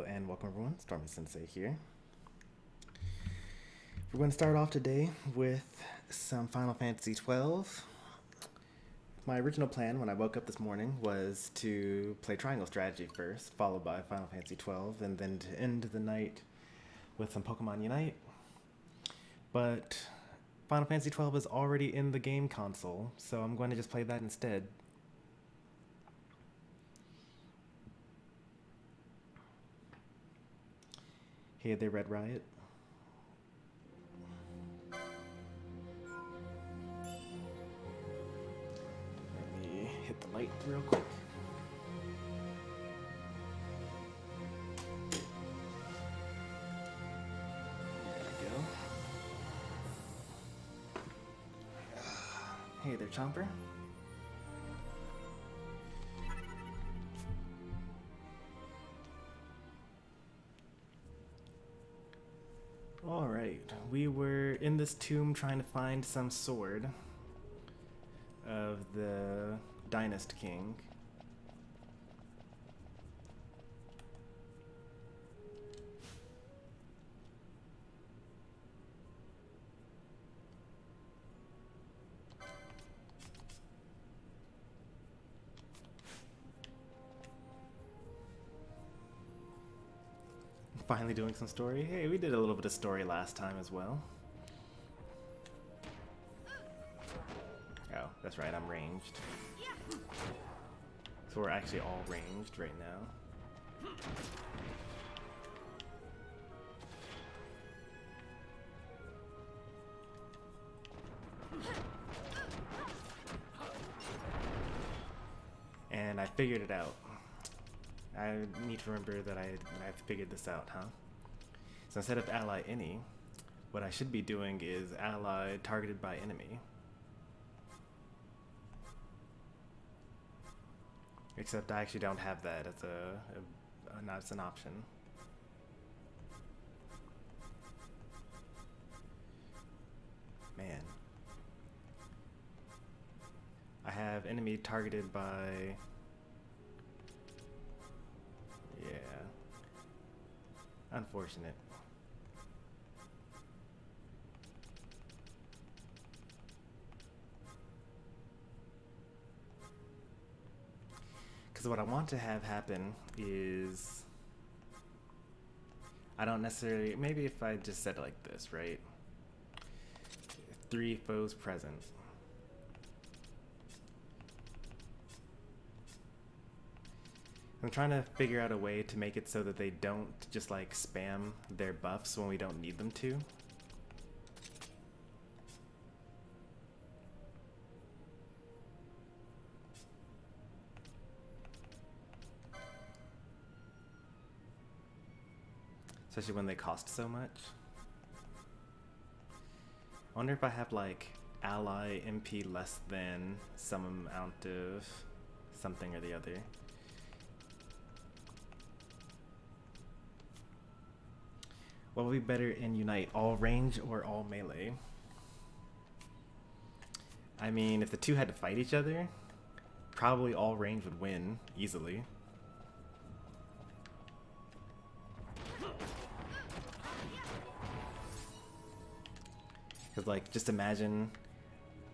and welcome everyone, Stormy Sensei here. We're going to start off today with some Final Fantasy XII. My original plan when I woke up this morning was to play Triangle Strategy first, followed by Final Fantasy XII, and then to end the night with some Pokemon Unite. But Final Fantasy XII is already in the game console, so I'm going to just play that instead. Hey there, Red Riot. Let me hit the light real quick. There we go. Hey there, Chomper. Alright, we were in this tomb trying to find some sword of the Dynast King. Finally doing some story. Hey, we did a little bit of story last time as well. Oh, that's right, I'm ranged. So we're actually all ranged right now. And I figured it out. I need to remember that I figured this out, huh? So instead of ally any, what I should be doing is ally targeted by enemy. Except I actually don't have that as as an option. Man. I have enemy targeted by... Yeah. Unfortunate. Because what I want to have happen is... I don't necessarily... Maybe if I just said it like this, right? 3 foes present. I'm trying to figure out a way to make it so that they don't just like spam their buffs when we don't need them to. Especially when they cost so much. I wonder if I have like ally MP less than some amount of something or the other. What would be better in Unite, all range or all melee? I mean, if the two had to fight each other, probably all range would win easily. Because, like, just imagine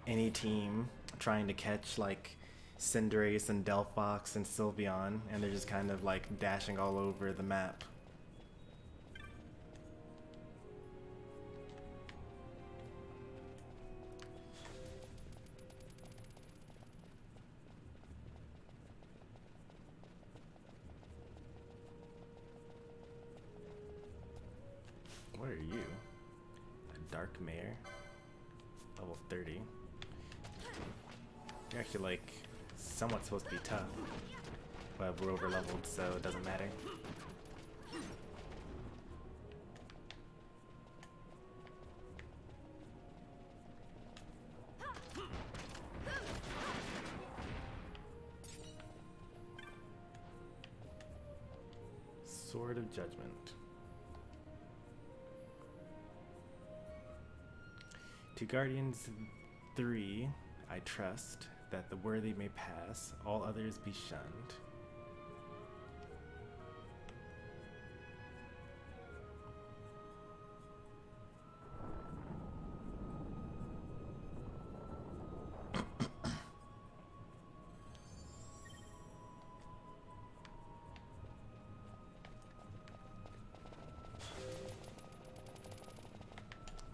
any team trying to catch, like, Cinderace and Delphox and Sylveon, and they're just kind of, like, dashing all over the map. What are you? A Dark Mare? Level 30. You're actually like somewhat supposed to be tough. But we're over leveled, so it doesn't matter. Sword of Judgment. To Guardians 3, I trust that the worthy may pass, all others be shunned.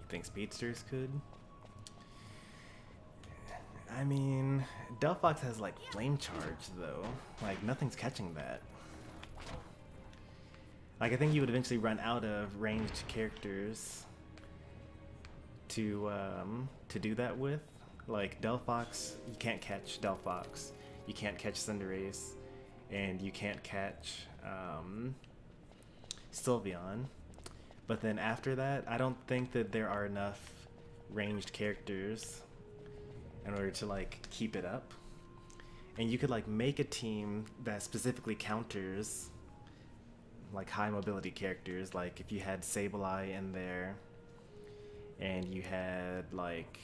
think speedsters could. I mean, Delphox has like flame charge though. Like nothing's catching that. Like I think you would eventually run out of ranged characters to do that with. Like Delphox, you can't catch Delphox. You can't catch Cinderace, and you can't catch Sylveon. But then after that, I don't think that there are enough ranged characters in order to like keep it up. And you could like make a team that specifically counters like high mobility characters. Like if you had Sableye in there, and you had like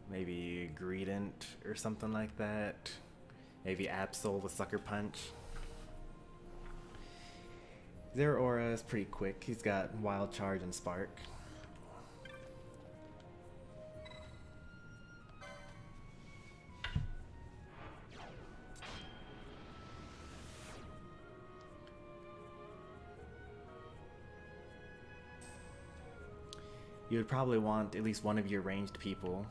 maybe Greedent or something like that. Maybe Absol with Sucker Punch. Zeraora is pretty quick. He's got Wild Charge and Spark. You would probably want at least one of your ranged people.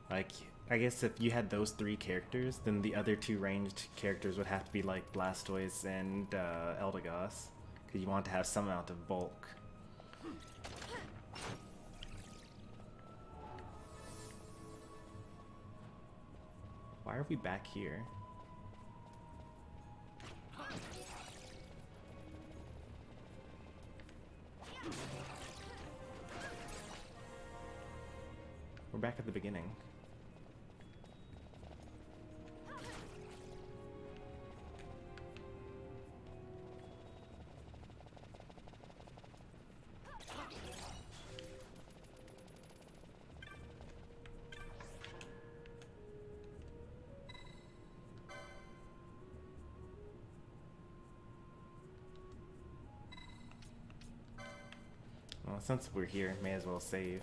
Like, I guess if you had those three characters, then the other two ranged characters would have to be like Blastoise and Eldegoss, because you want to have some amount of bulk. Why are we back here? We're back at the beginning. Well, since we're here, may as well save.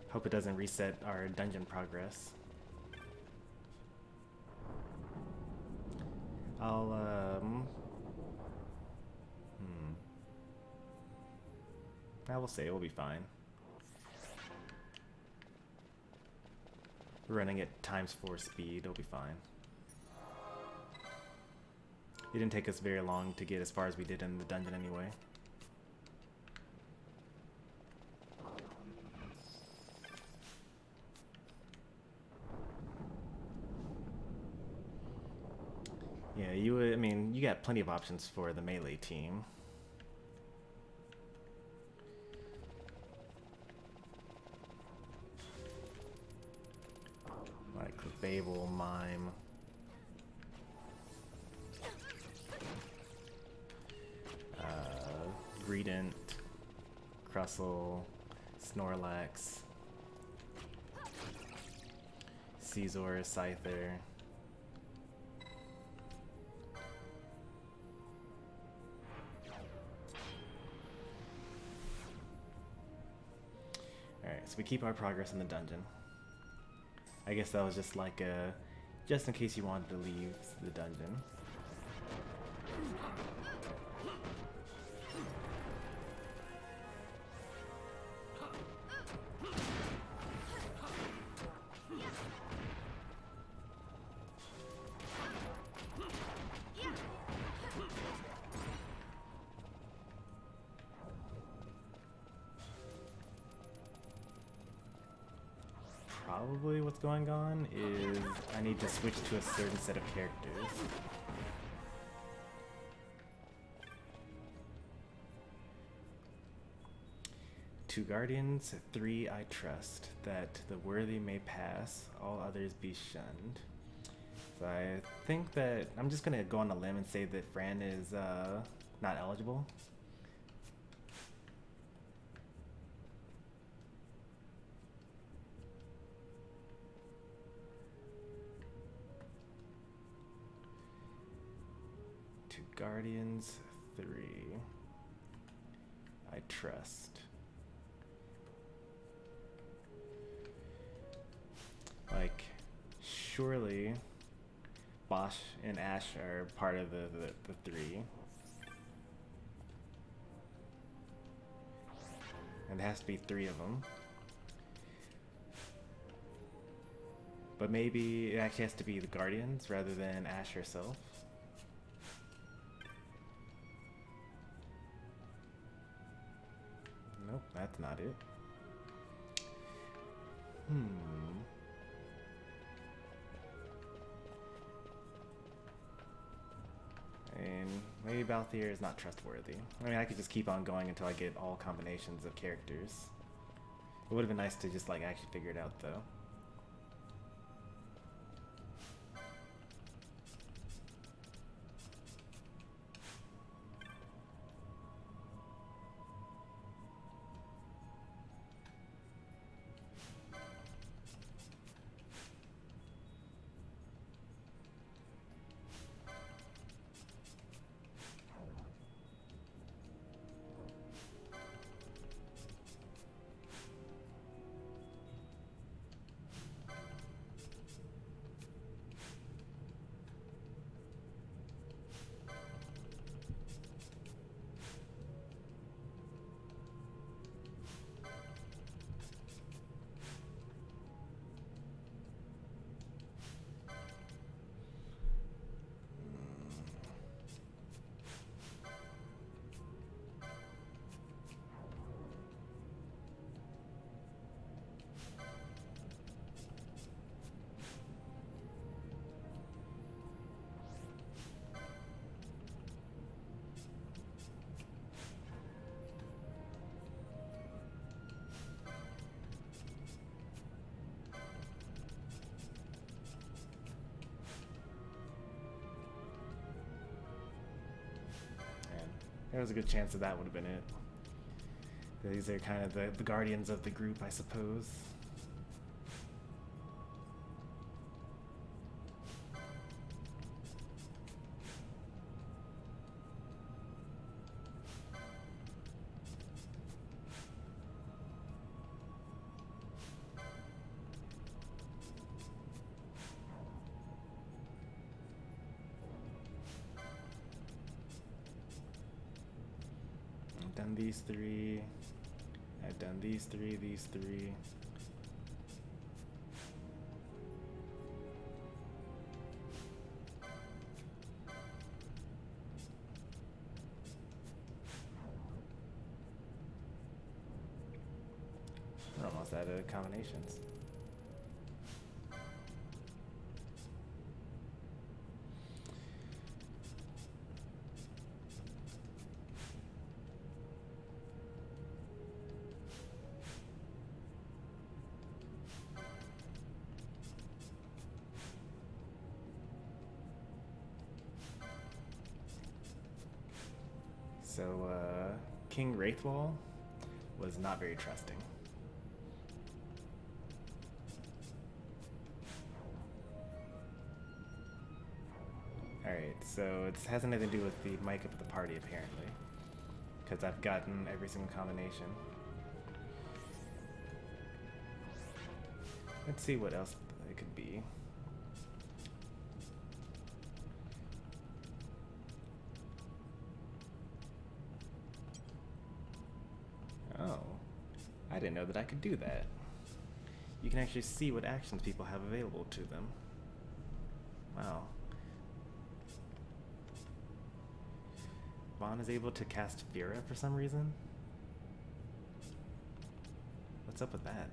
Hope it doesn't reset our dungeon progress. I'll, I will say it will be fine. We're running at ×4 speed, it'll be fine. It didn't take us very long to get as far as we did in the dungeon anyway. Yeah, I mean, you got plenty of options for the melee team. Like Babel, Mime. Greedent, Crustle, Snorlax, Caesar, Scyther. Alright, so we keep our progress in the dungeon. I guess that was just like just in case you wanted to leave the dungeon. Probably what's going on is I need to switch to a certain set of characters. Two guardians, 3 I trust, that the worthy may pass, all others be shunned. So I think that I'm just gonna go on a limb and say that Fran is not eligible. Guardians, 3. I trust. Like, surely Bosch and Ashe are part of the 3. and there has to be 3 of them. But maybe it actually has to be the Guardians rather than Ashe herself. Nope, that's not it. And maybe Balthier is not trustworthy. I mean, I could just keep on going until I get all combinations of characters. It would have been nice to just like actually figure it out though. There was a good chance that would have been it. These are kind of the guardians of the group, I suppose. Done these 3. I've done these 3, these 3. We're almost out of combinations. So, King Wraithwall was not very trusting. Alright, so it has nothing to do with the makeup of the party, apparently. Because I've gotten every single combination. Let's see what else it could be. Oh, I didn't know that I could do that. You can actually see what actions people have available to them. Wow. Vaan is able to cast Fira for some reason? What's up with that?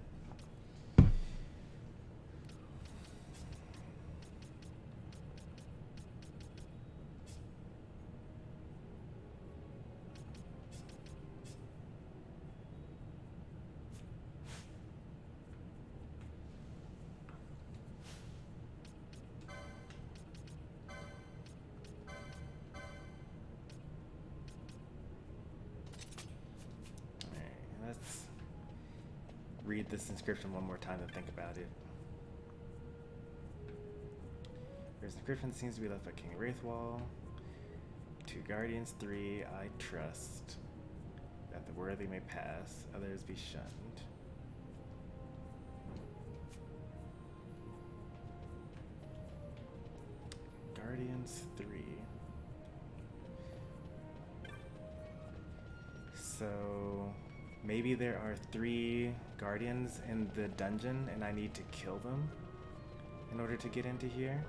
Let's read this inscription one more time and think about it. There's an inscription that seems to be left by King Wraithwall. 2 guardians, 3, I trust that the worthy may pass, others be shunned. Guardians, 3. So Maybe there are 3 guardians in the dungeon and I need to kill them in order to get into here.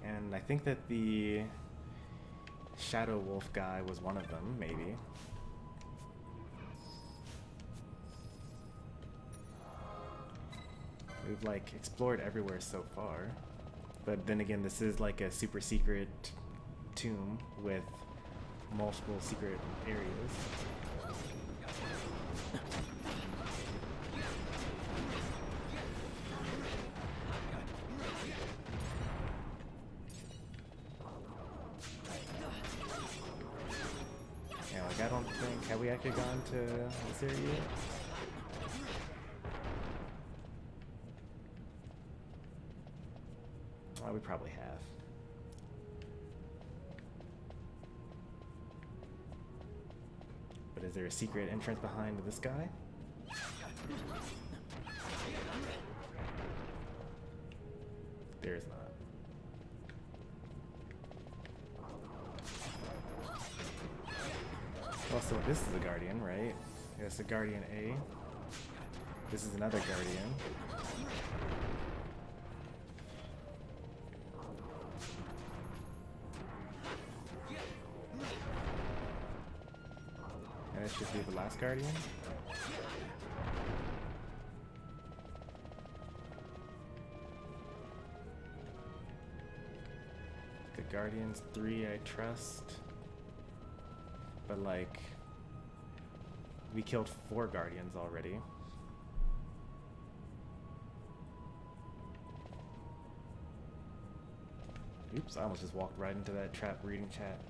And I think that the Shadow Wolf guy was one of them, maybe. We've like explored everywhere so far. But then again, this is like a super secret tomb with multiple secret areas. Yeah, like I don't think, have we actually gone to this area yet? We probably have. But is there a secret entrance behind this guy? There is not. Also, this is a guardian, right? It's a guardian A. This is another guardian. And it should be the last guardian. The guardians 3 I trust. But like, we killed 4 guardians already. Oops, I almost just walked right into that trap reading chat.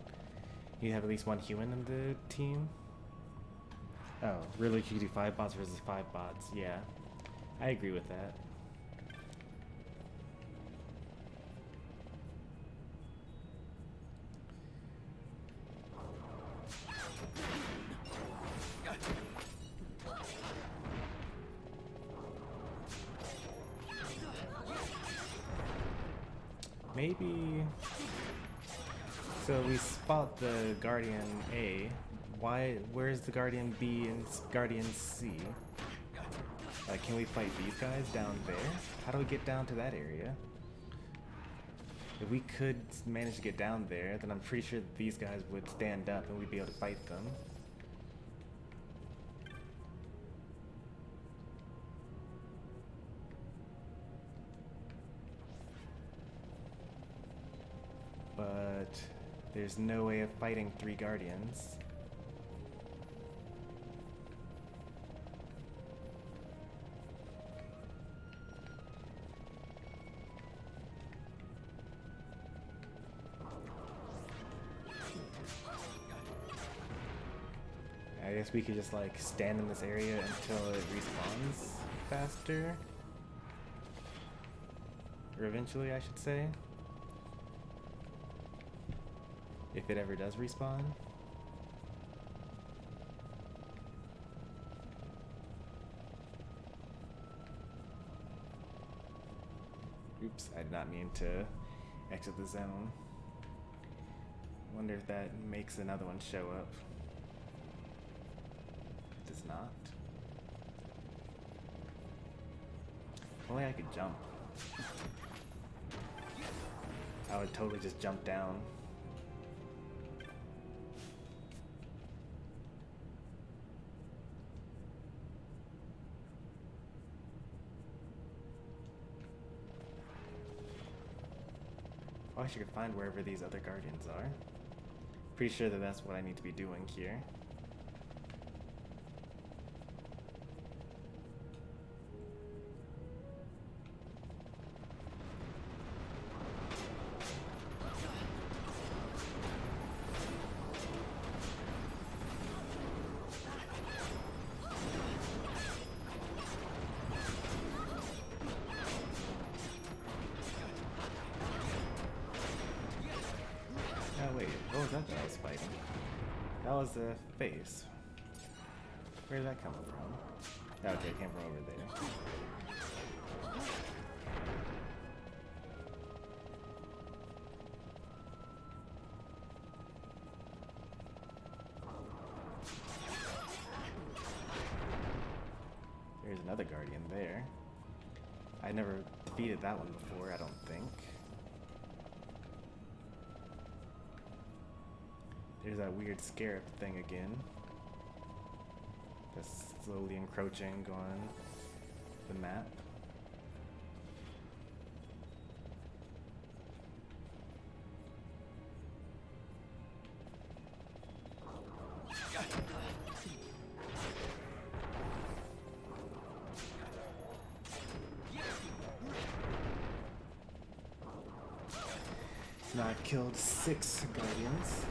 You have at least 1 human in the team? Oh, really? You could do 5 bots versus 5 bots. Yeah, I agree with that. Maybe. So we spot the Guardian A. Why? Where's the Guardian B and Guardian C? Can we fight these guys down there? How do we get down to that area? If we could manage to get down there, then I'm pretty sure that these guys would stand up and we'd be able to fight them. But there's no way of fighting 3 guardians. I guess we could just like stand in this area until it respawns faster. Or eventually, I should say. If it ever does respawn. Oops, I did not mean to exit the zone. Wonder if that makes another one show up. It does not. If only I could jump. I would totally just jump down. I wish I could find wherever these other guardians are. Pretty sure that that's what I need to be doing here. That was the face. Where did that come from? Okay, it came from over there. another guardian there. I never defeated that one before, I don't think. There's that weird scarab thing again. Just slowly encroaching on the map. Now I've killed 6 guardians.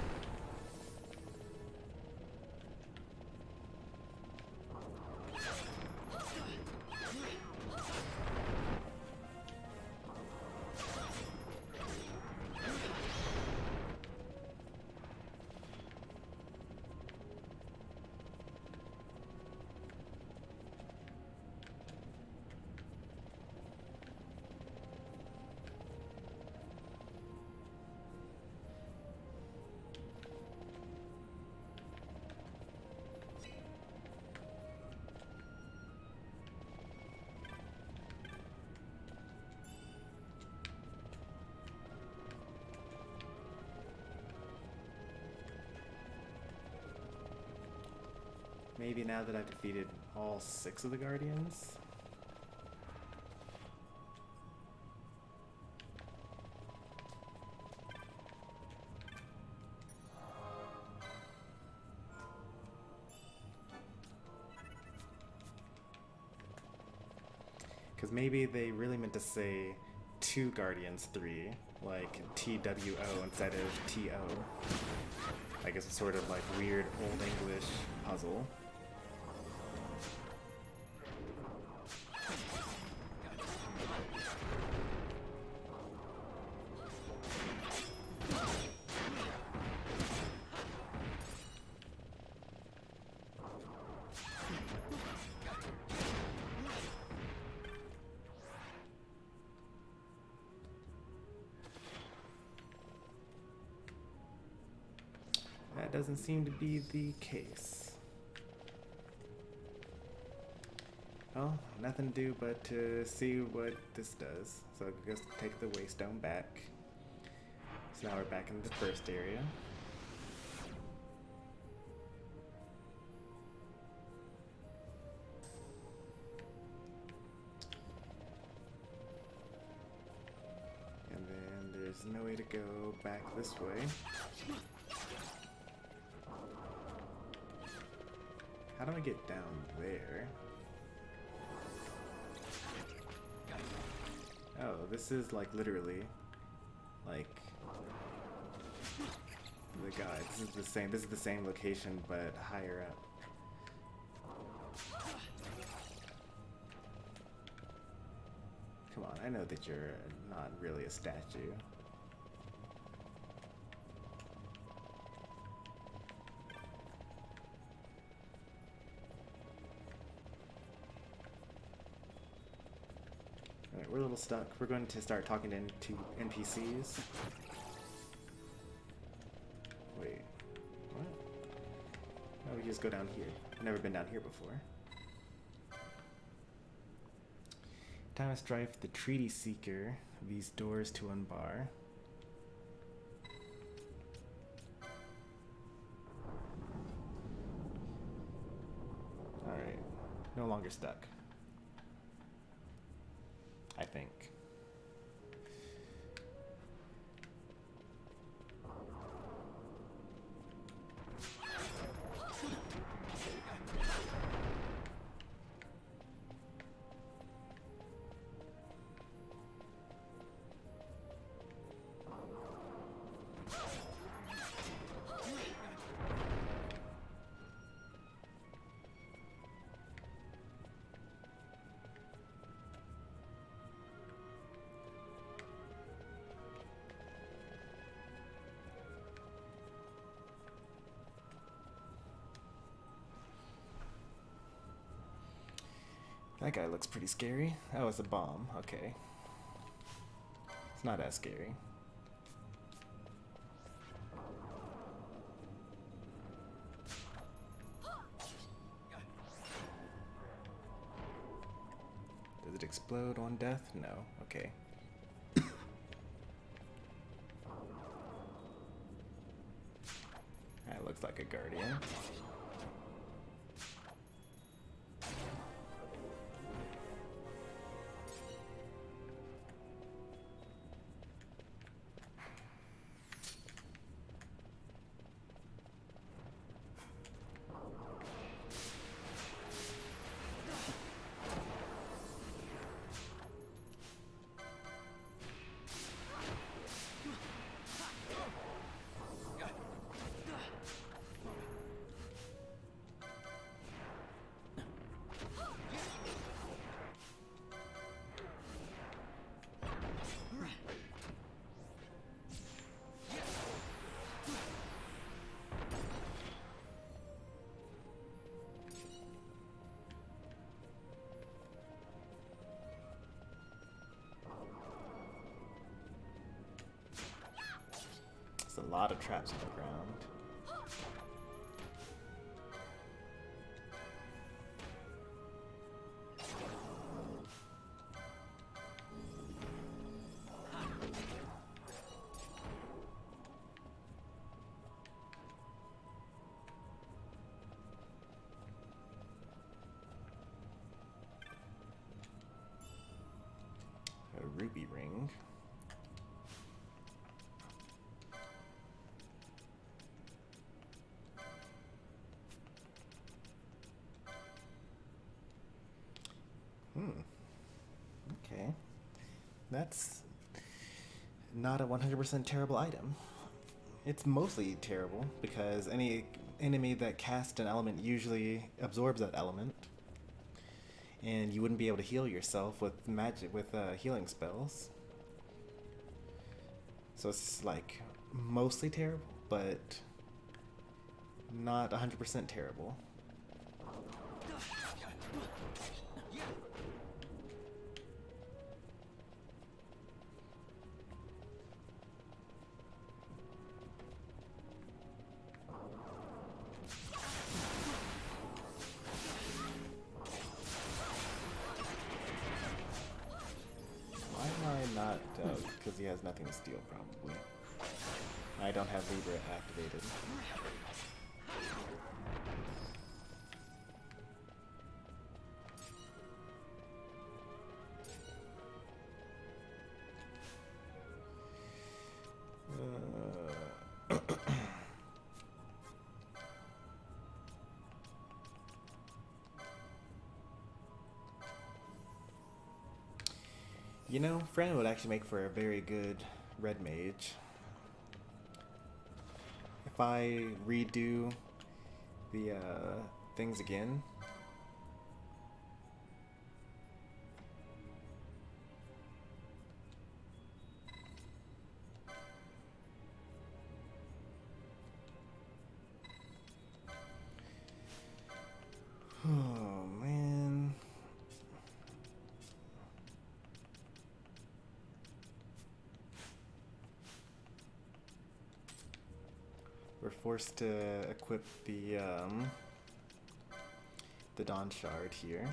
Maybe now that I've defeated all 6 of the guardians. Because maybe they really meant to say 2 guardians 3, like TWO instead of TO. I guess it's sort of like weird old English puzzle. That doesn't seem to be the case. Well, nothing to do but to see what this does. So I guess take the waystone back. So now we're back in the first area. And then there's no way to go back this way. How do I get down there? Oh, this is like literally like the guy. This is the same location but higher up. Come on, I know that you're not really a statue. We're a little stuck. We're going to start talking to NPCs. Wait, what? Oh, we just go down here. I've never been down here before. Time of Strife, the Treaty Seeker. These doors to unbar. Alright. No longer stuck. I think. That guy looks pretty scary. Oh, it's a bomb. Okay. It's not as scary. explode on death? No. Okay. That looks like a guardian. There's a lot of traps on the ground. A ruby ring. Okay. That's not a 100% terrible item. It's mostly terrible because any enemy that casts an element usually absorbs that element. And you wouldn't be able to heal yourself with magic, with healing spells. So it's like mostly terrible, but not 100% terrible. Because he has nothing to steal, probably. I don't have Libra activated. You know, Fran would actually make for a very good red mage. If I redo the things again. Oh, man. We're forced to equip the Dawn Shard here.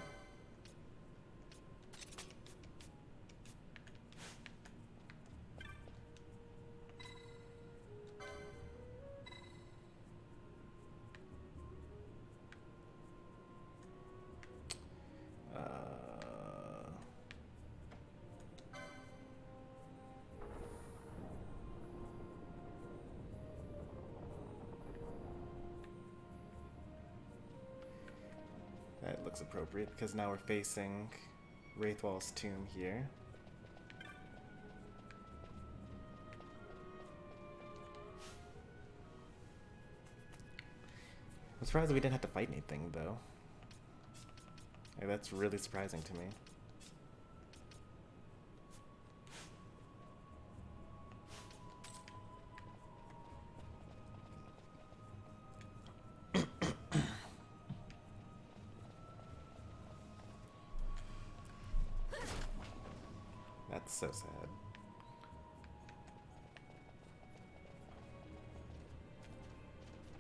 That looks appropriate because now we're facing Wraithwall's tomb here. I'm surprised that we didn't have to fight anything though. Like, that's really surprising to me. That's so sad.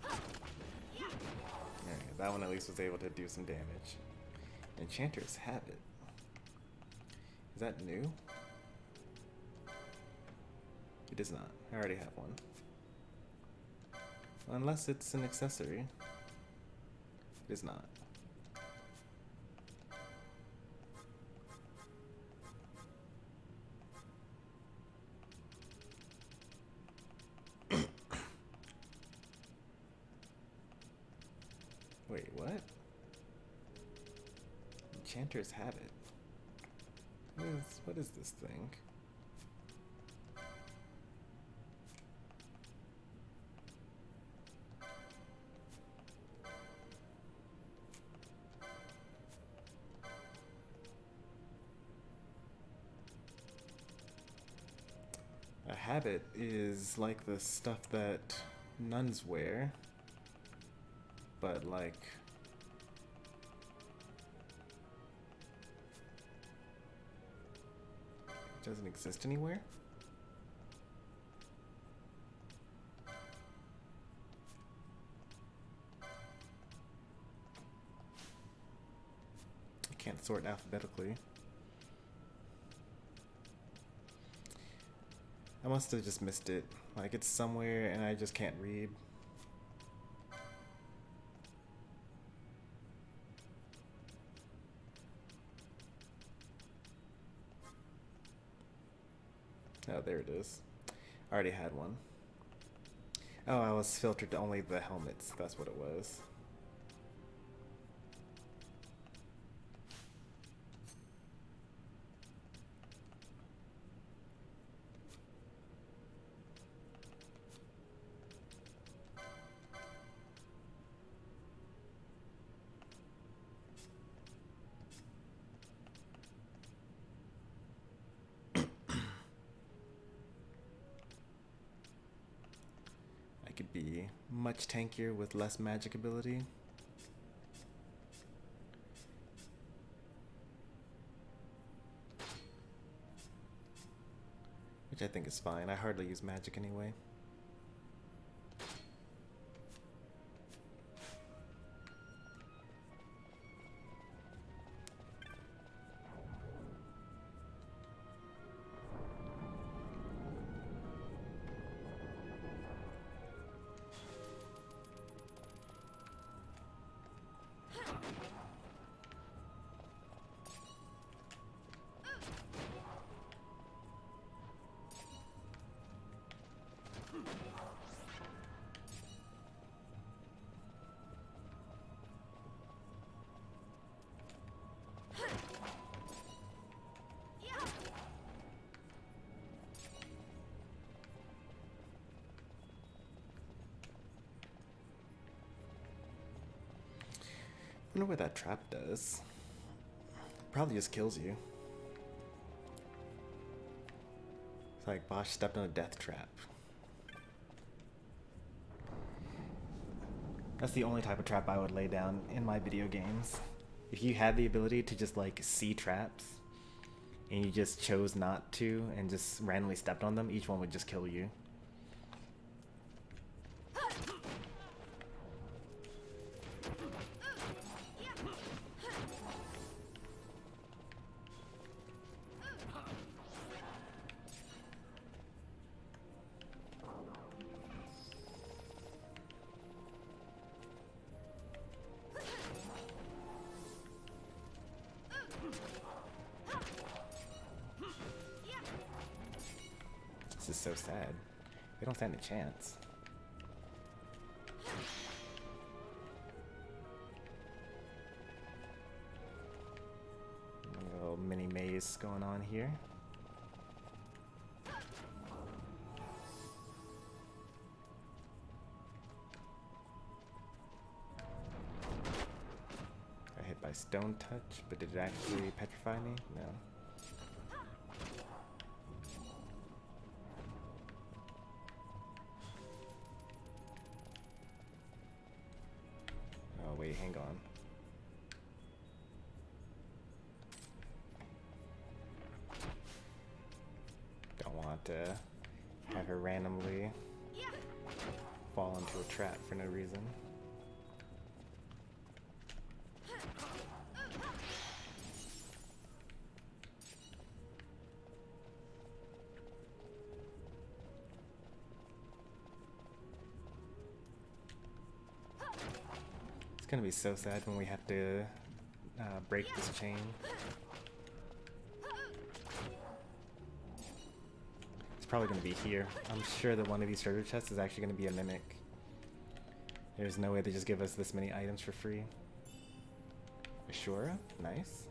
Alright, that one at least was able to do some damage. Enchanters have it. Is that new? It is not. I already have one. Unless it's an accessory. It is not. Wait, what? Enchanter's Habit. What is this thing? A habit is like the stuff that nuns wear, but like it doesn't exist anywhere. I can't sort alphabetically. I must have just missed it. Like, it's somewhere and I just can't read. Oh, there it is. I already had one. Oh, I was filtered to only the helmets. That's what it was. Could be much tankier with less magic ability. Which I think is fine. I hardly use magic anyway. I wonder what that trap does. Probably just kills you. It's like Bosch stepped on a death trap. That's the only type of trap I would lay down in my video games. If you had the ability to just like see traps and you just chose not to and just randomly stepped on them, each one would just kill you. This is so sad. They don't stand a chance. A little mini maze going on here. Got hit by stone touch, but did it actually petrify me? No. Wait, hang on. Don't want to have her randomly fall into a trap for no reason. gonna be so sad when we have to break this chain. It's probably gonna be here. I'm sure that one of these treasure chests is actually gonna be a mimic. There's no way they just give us this many items for free. Ashura? Nice.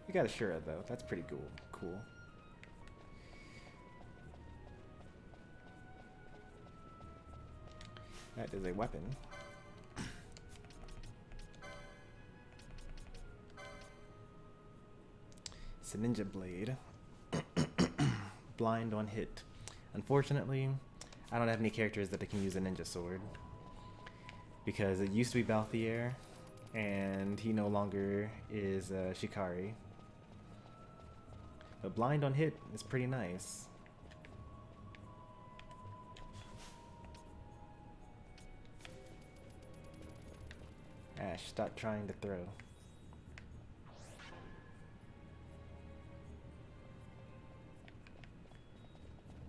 We got Ashura though. That's pretty cool. That is a weapon. It's a ninja blade. Blind on hit. Unfortunately, I don't have any characters that can use a ninja sword. Because it used to be Balthier, and he no longer is Shikari. But blind on hit is pretty nice. Ashe, stop trying to throw.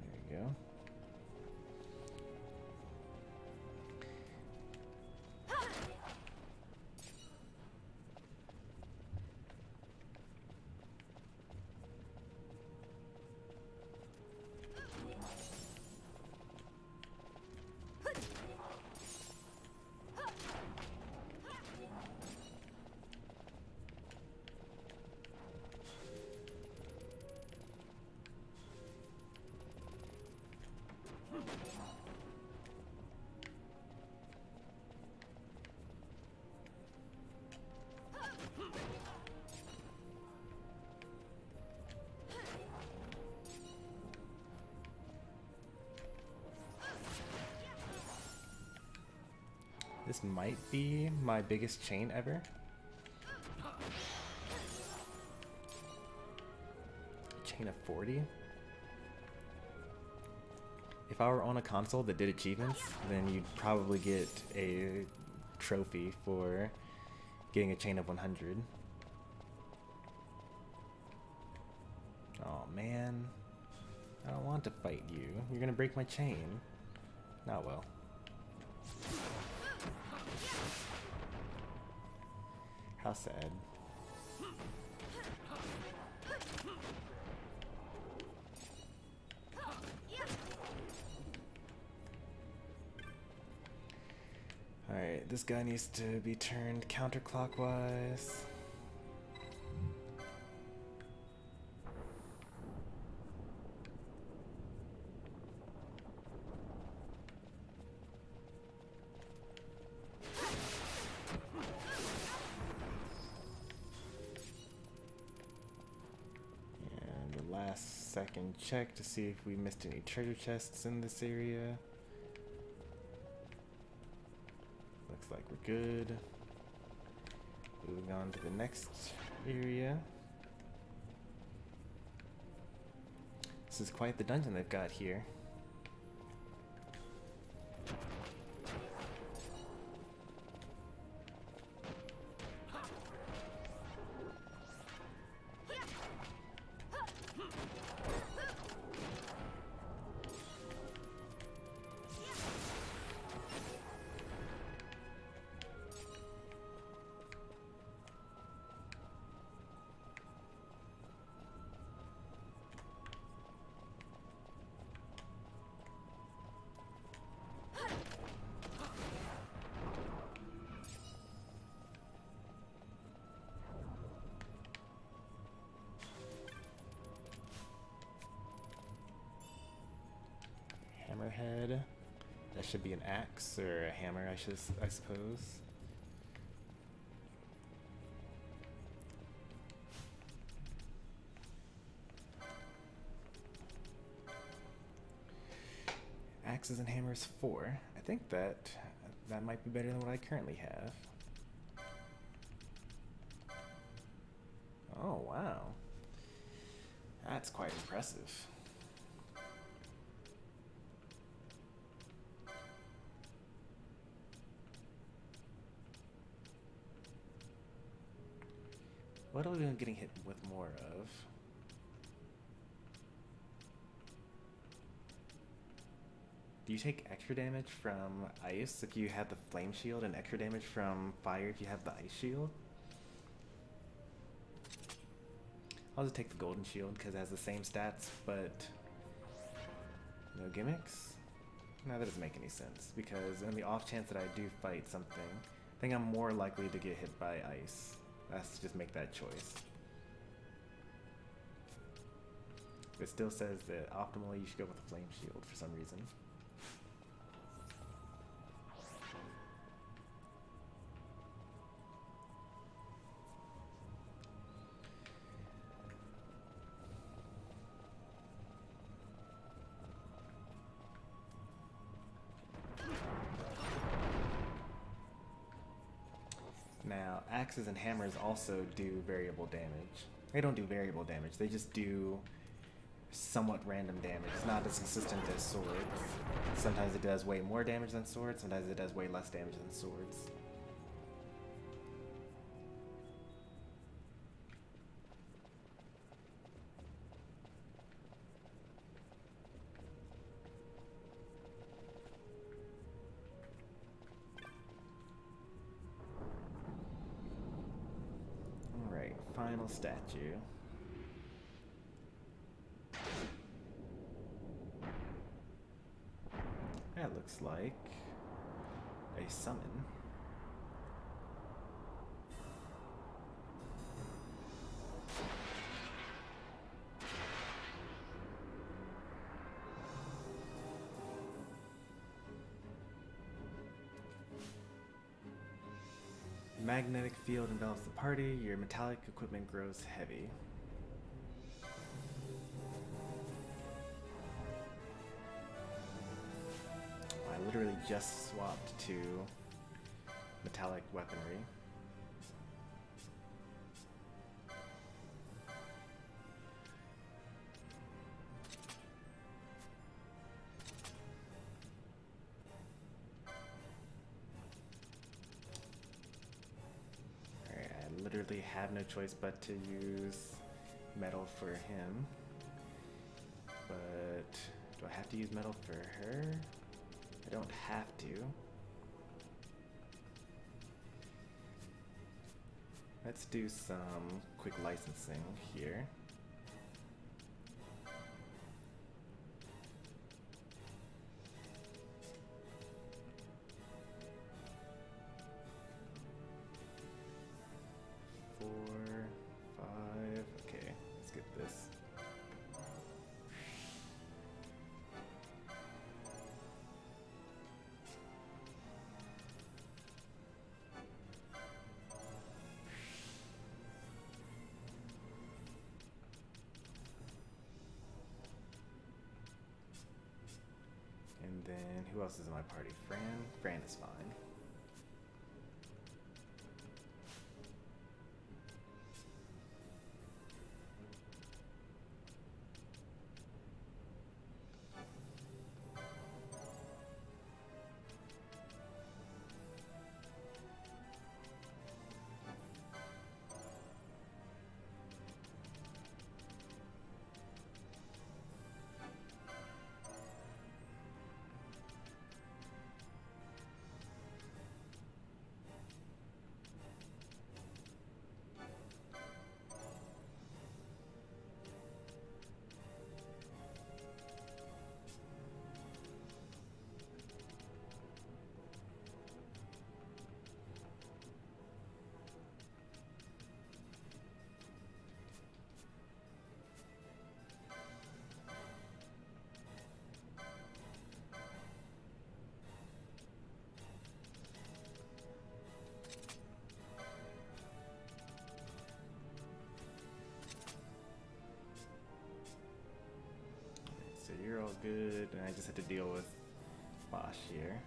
There you go. This might be my biggest chain ever. Chain of 40? If I were on a console that did achievements, then you'd probably get a trophy for getting a chain of 100. Oh man, I don't want to fight you. You're gonna break my chain. Not well. How sad. Alright, this guy needs to be turned counterclockwise. Second check to see if we missed any treasure chests in this area. Looks like we're good. Moving on to the next area. This is quite the dungeon they've got here. Hammerhead. That should be an axe or a hammer, I suppose. Axes and hammers 4. I think that might be better than what I currently have. Oh wow, that's quite impressive. What are we getting hit with more of? you take extra damage from ice if you have the flame shield, and extra damage from fire if you have the ice shield? I'll just take the golden shield because it has the same stats, but no gimmicks? No, that doesn't make any sense, because in the off chance that I do fight something, I think I'm more likely to get hit by ice. Let's just make that choice. It still says that optimally you should go with a flame shield for some reason. Now, axes and hammers also do variable damage. They don't do variable damage, they just do somewhat random damage. It's not as consistent as swords. Sometimes it does way more damage than swords, sometimes it does way less damage than swords. Alright, final statue. That looks like a summon. Magnetic field envelops the party. Your metallic equipment grows heavy. I literally just swapped to metallic weaponry. Alright, I literally have no choice but to use metal for him. But do I have to use metal for her? I don't have to. Let's do some quick licensing here. Four, five, okay, let's get this. And then, who else is in my party? Fran? Fran is fine. So you're all good, and I just had to deal with Ashe here.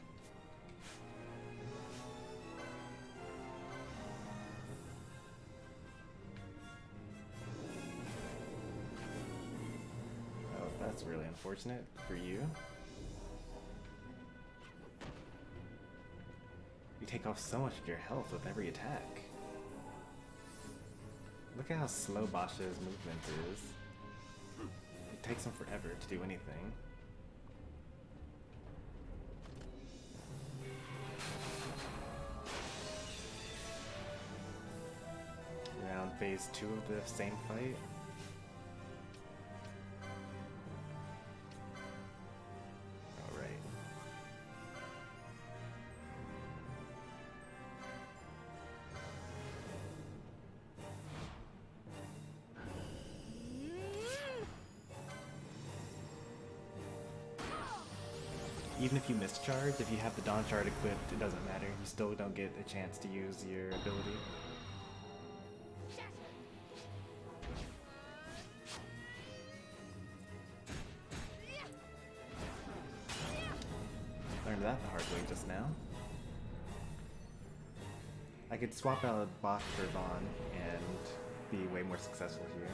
Oh, that's really unfortunate for you. You take off so much of your health with every attack. Look at how slow Ashe's movement is. It takes him forever to do anything. phase 2 of the same fight. Alright. Even if you mischarge, if you have the Dawn Shard equipped, it doesn't matter. You still don't get a chance to use your ability. Learned that the hard way just now. I could swap out Bach for Vaan and be way more successful here.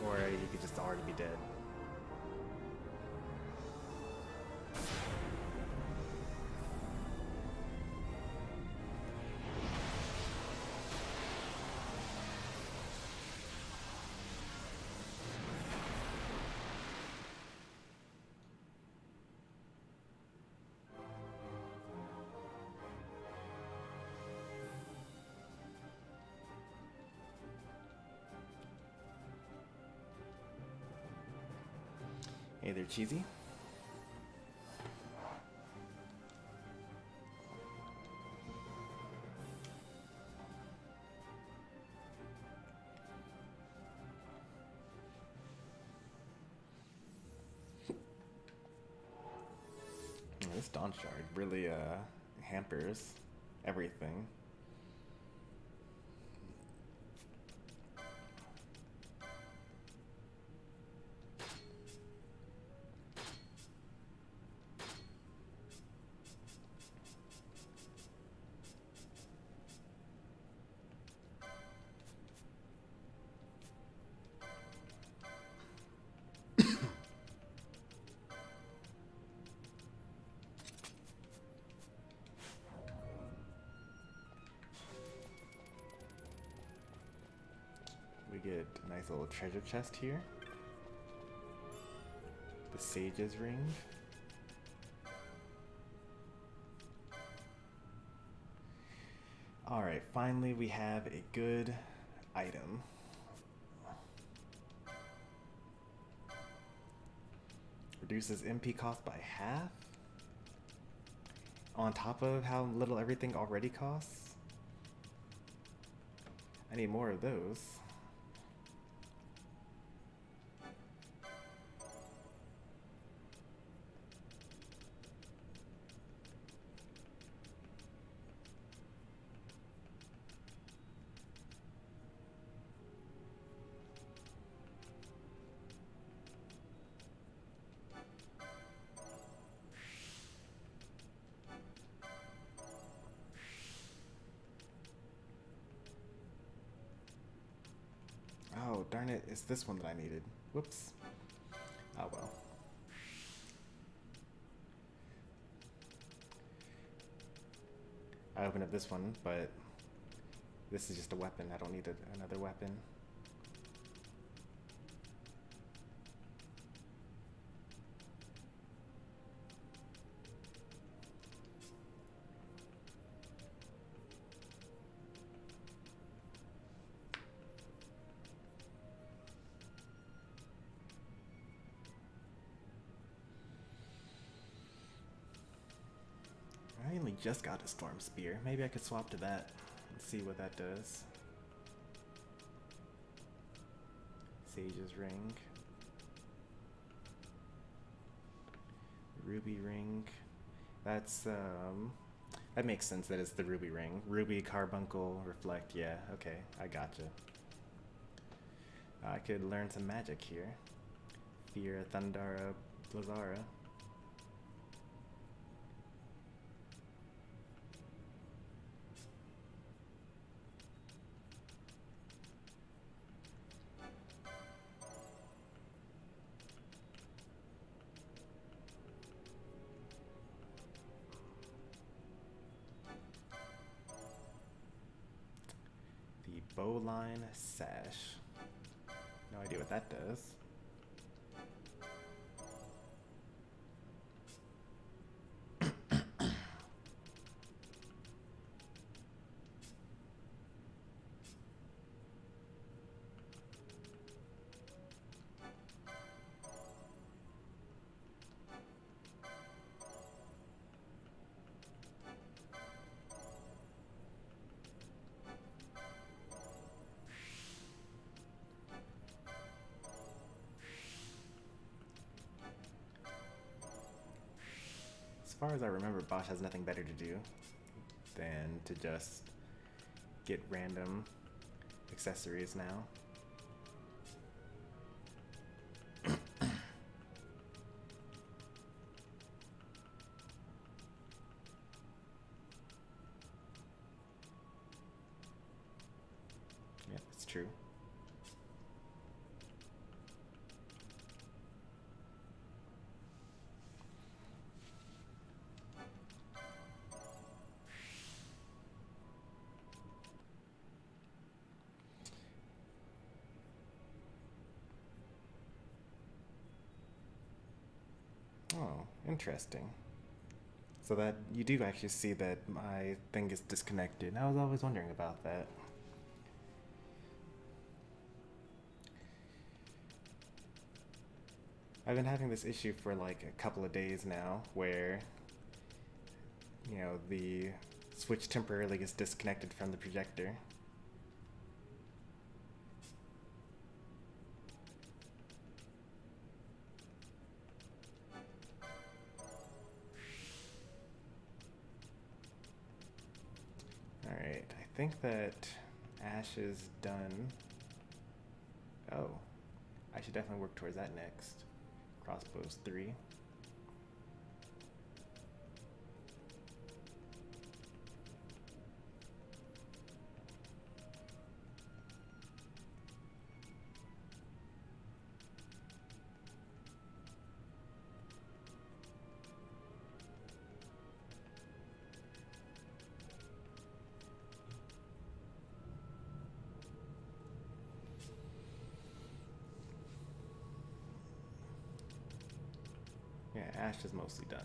Or you could just already be dead. Hey there, Cheesy. This Dawn Shard really hampers everything. We get a nice little treasure chest here. The Sage's Ring. Alright, finally we have a good item. Reduces MP cost by half? On top of how little everything already costs? I need more of those. Oh, darn it, it's this one that I needed. Whoops. Oh well. I opened up this one, but this is just a weapon. I don't need another weapon. I only just got a Storm Spear. Maybe I could swap to that and see what that does. Sage's Ring. Ruby Ring. That's, that makes sense that it's the Ruby Ring. Ruby, Carbuncle, Reflect. Yeah, okay, I gotcha. I could learn some magic here. Fear, Thundara, Blazara. Bowline Sash. No idea what that does. far as I remember, Bosch has nothing better to do than to just get random accessories now. Yeah, it's true. Oh, interesting. So that you do actually see that my thing is disconnected. I was always wondering about that. I've been having this issue for like a couple of days now where, you know, the Switch temporarily gets disconnected from the projector. Alright, I think that Ashe is done. Oh, I should definitely work towards that next. Crossbows 3. Yeah, Ashe is mostly done.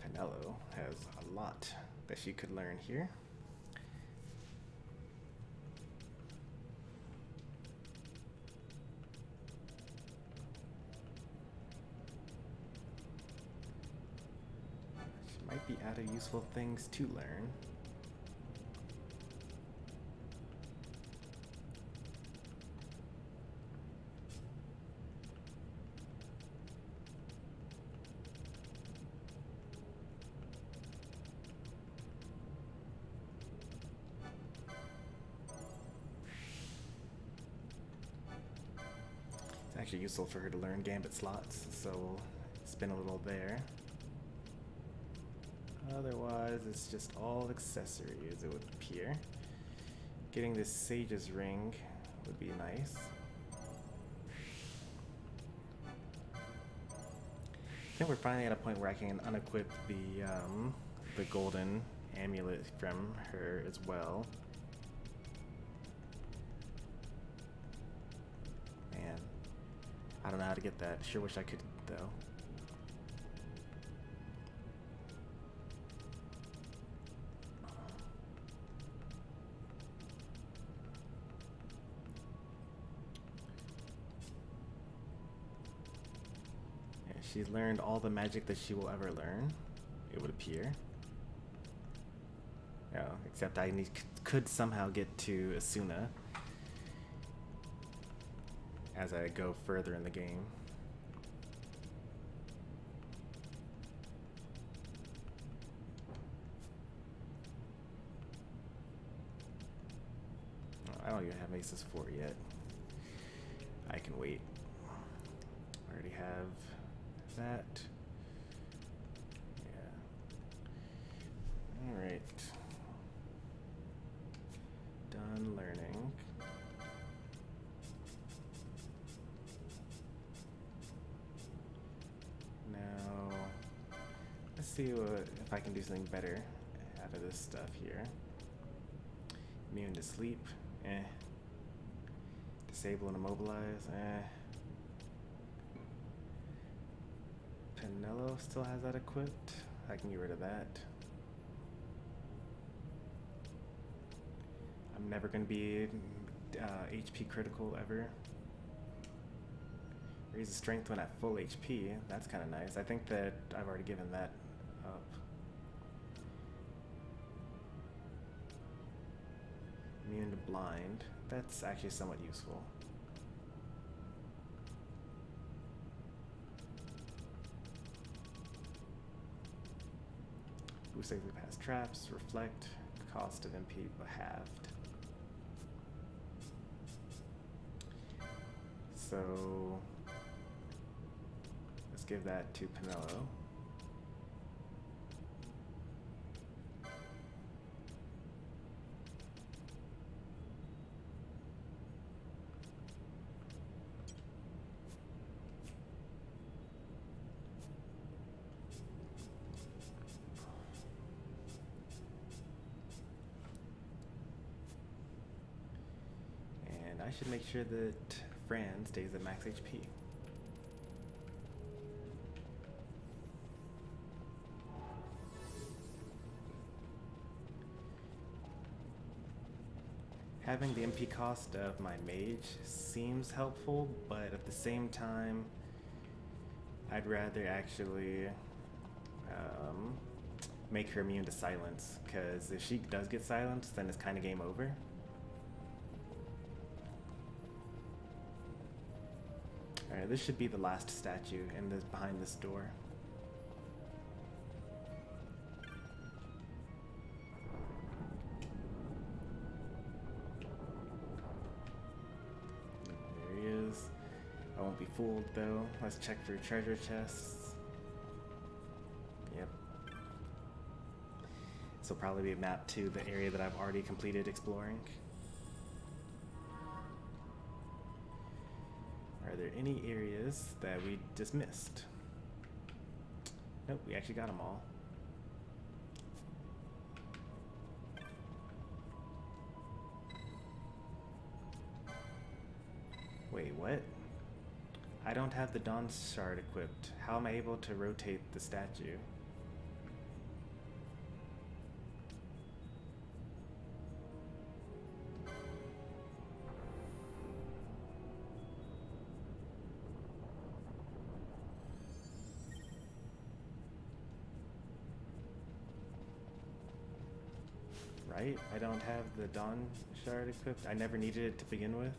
Penelo has a lot that she could learn here. She might be out of useful things to learn. Actually useful for her to learn gambit slots, so we'll spin a little there. Otherwise, it's just all accessories, it would appear. Getting this Sage's ring would be nice. I think we're finally at a point where I can unequip the golden amulet from her as well. Man, I don't know how to get that. Sure wish I could, though. Yeah, she's learned all the magic that she will ever learn, it would appear. Oh, except I could somehow get to Asuna as I go further in the game. Oh, I don't even have Aces 4 yet. I can wait. I already have that. Yeah. Alright. Done learning. Now, let's see if I can do something better out of this stuff here. Immune to sleep, Disable and immobilize, Penelo still has that equipped. I can get rid of that. I'm never going to be HP critical ever. Raises strength when at full HP. That's kind of nice. I think that I've already given that up. Immune to blind. That's actually somewhat useful. Boost safely past traps, reflect, cost of MP halved. So let's give that to Pinello. I should make sure that Fran stays at max HP. Having the MP cost of my mage seems helpful, but at the same time, I'd rather actually make her immune to silence, because if she does get silenced, then it's kind of game over. Alright, this should be the last statue in this, behind this door. There he is. I won't be fooled though. Let's check for treasure chests. Yep. This will probably be mapped to the area that I've already completed exploring. Are there any areas that we just missed? Nope, we actually got them all. Wait, what? I don't have the Dawn Shard equipped. How am I able to rotate the statue? Right? I don't have the Dawn Shard equipped. I never needed it to begin with.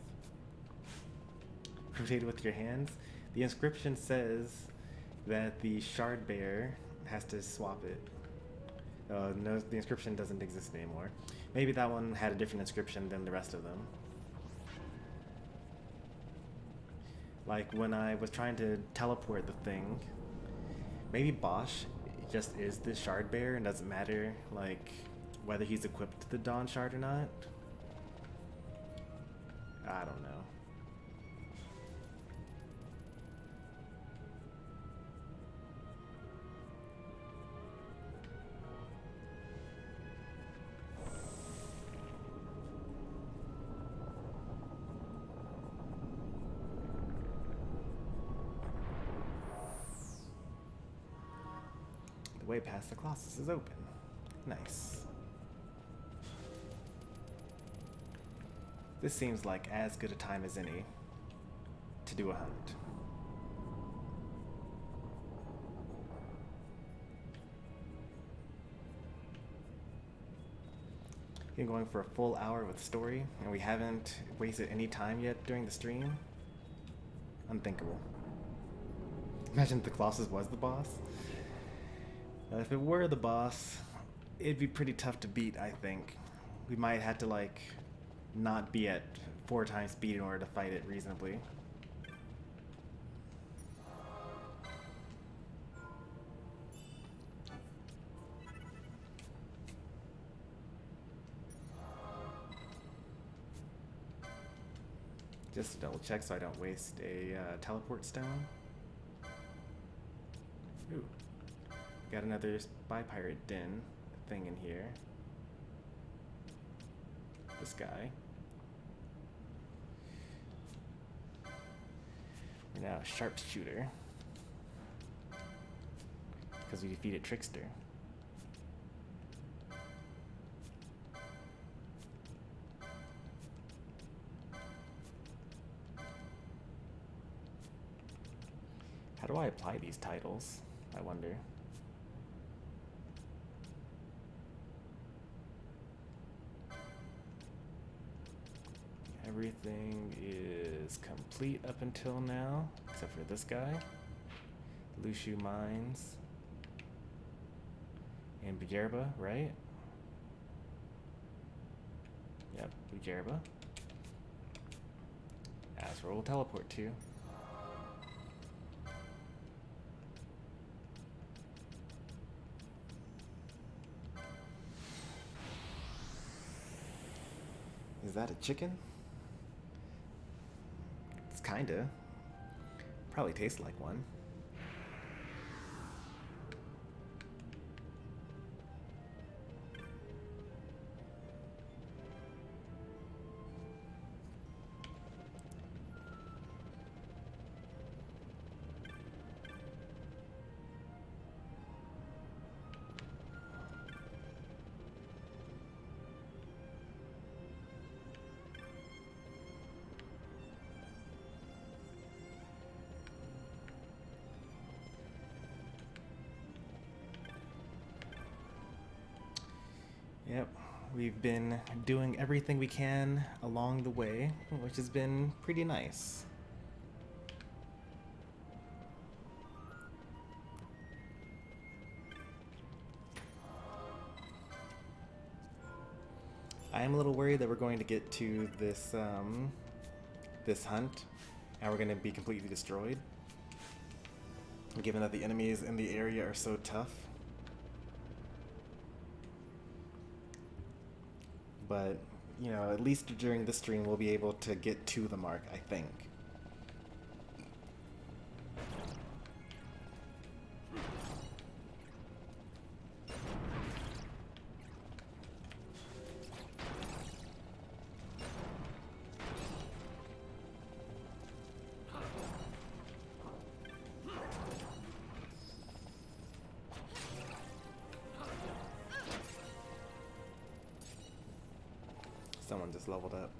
Rotate with your hands. The inscription says that the shard bearer has to swap it. No, the inscription doesn't exist anymore. Maybe that one had a different inscription than the rest of them. Like when I was trying to teleport the thing, maybe Bosch just is the shard bearer and doesn't matter like whether he's equipped to the Dawn Shard or not. I don't know. The way past the Colossus is open. Nice. This seems like as good a time as any to do a hunt. Been going for a full hour with story, and we haven't wasted any time yet during the stream. Unthinkable. Imagine if the Colossus was the boss. If it were the boss, it'd be pretty tough to beat, I think. We might have to, like, not be at 4 times speed in order to fight it reasonably. Just to double check so I don't waste a teleport stone. Ooh. Got another Sky Pirate Den thing in here. This guy. We're now a sharpshooter. Because we defeated Trickster. How do I apply these titles, I wonder? I Everything is complete up until now, except for this guy. Lushu Mines. And Bujerba, right? Yep, Bujerba. That's where we'll teleport to. Is that a chicken? It's kinda. Probably tastes like one. Yep, we've been doing everything we can along the way, which has been pretty nice. I am a little worried that we're going to get to this this hunt and we're going to be completely destroyed, given that the enemies in the area are so tough. But, you know, at least during this stream we'll be able to get to the mark, I think. Someone just leveled up.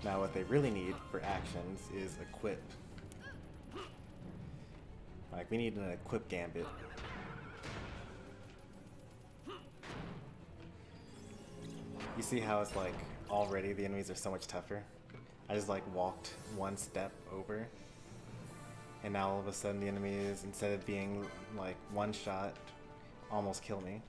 Now what they really need for actions is equip. Like, we need an equip gambit. You see how it's like already the enemies are so much tougher? I just like walked one step over and now all of a sudden the enemies, instead of being like one shot, almost kill me.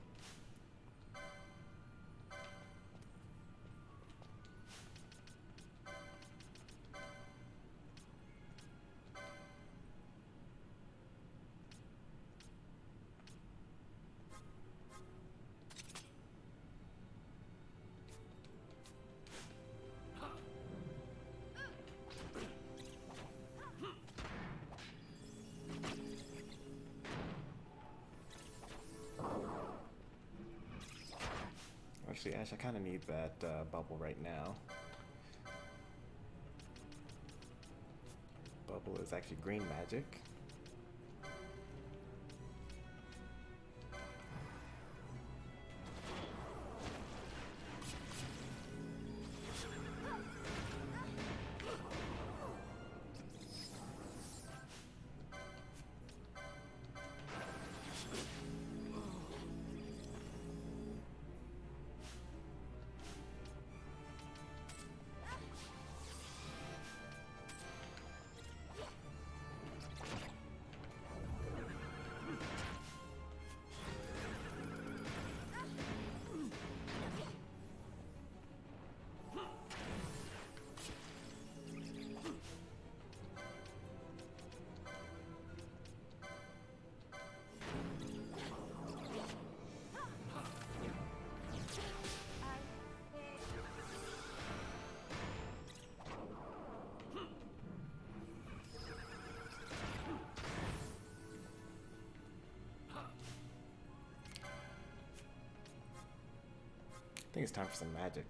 Actually, Ashe, I kind of need that bubble right now. Bubble is actually green magic. I think it's time for some magic.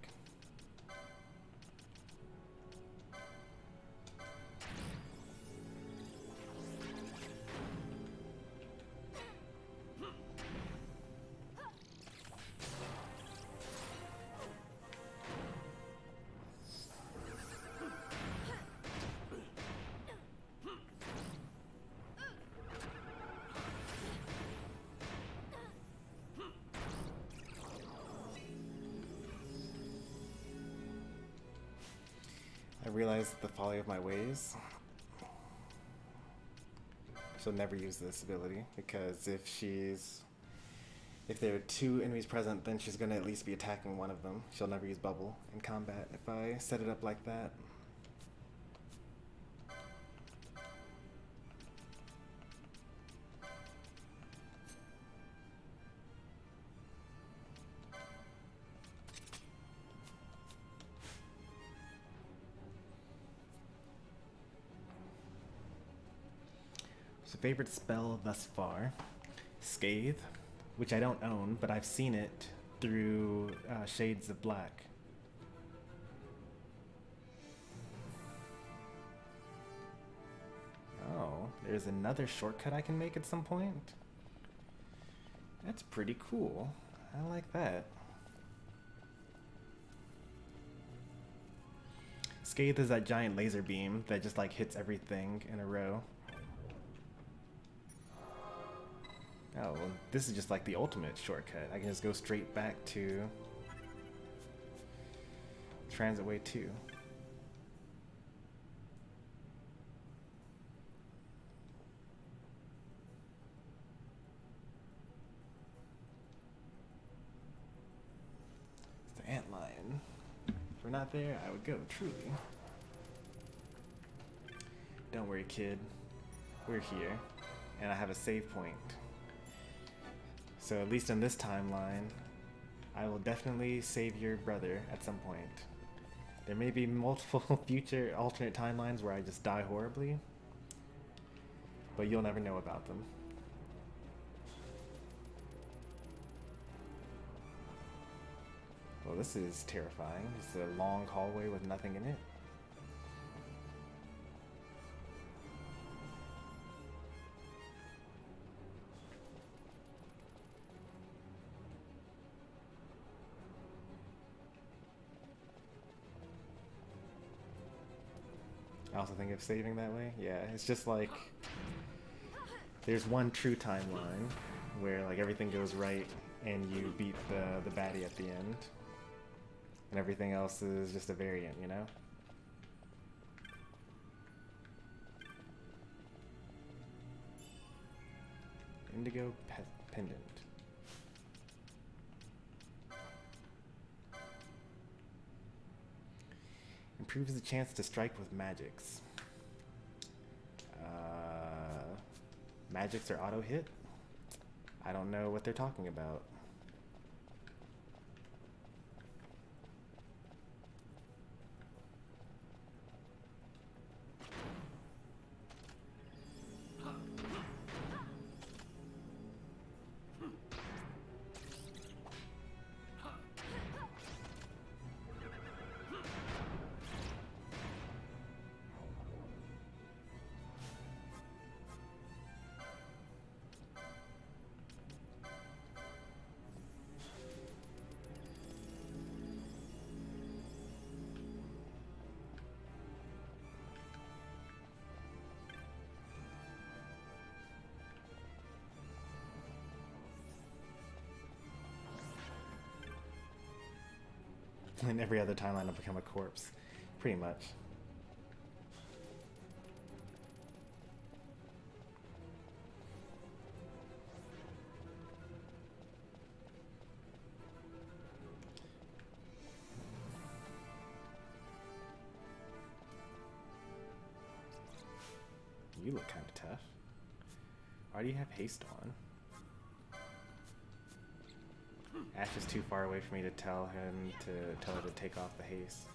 I realized the folly of my ways. She'll never use this ability because if there are two enemies present, then she's gonna at least be attacking one of them. She'll never use bubble in combat if I set it up like that. So favorite spell thus far, Scathe, which I don't own, but I've seen it through Shades of Black. Oh, there's another shortcut I can make at some point? That's pretty cool. I like that. Scathe is that giant laser beam that just like hits everything in a row. Oh, well, this is just like the ultimate shortcut. I can just go straight back to Transitway 2. It's the antlion. If we're not there, I would go, truly. Don't worry, kid. We're here, and I have a save point. So at least in this timeline, I will definitely save your brother at some point. There may be multiple future alternate timelines where I just die horribly, but you'll never know about them. Well, this is terrifying. It's a long hallway with nothing in it. I also think of saving that way. Yeah, it's just like there's one true timeline where like everything goes right and you beat the baddie at the end, and everything else is just a variant, you know? Indigo pendant. Improves the chance to strike with magics. Magics are auto hit? I don't know what they're talking about. In every other timeline, I'll become a corpse. Pretty much. You look kind of tough. Why do you have haste on? Ashe is too far away for me to tell her to take off the haste.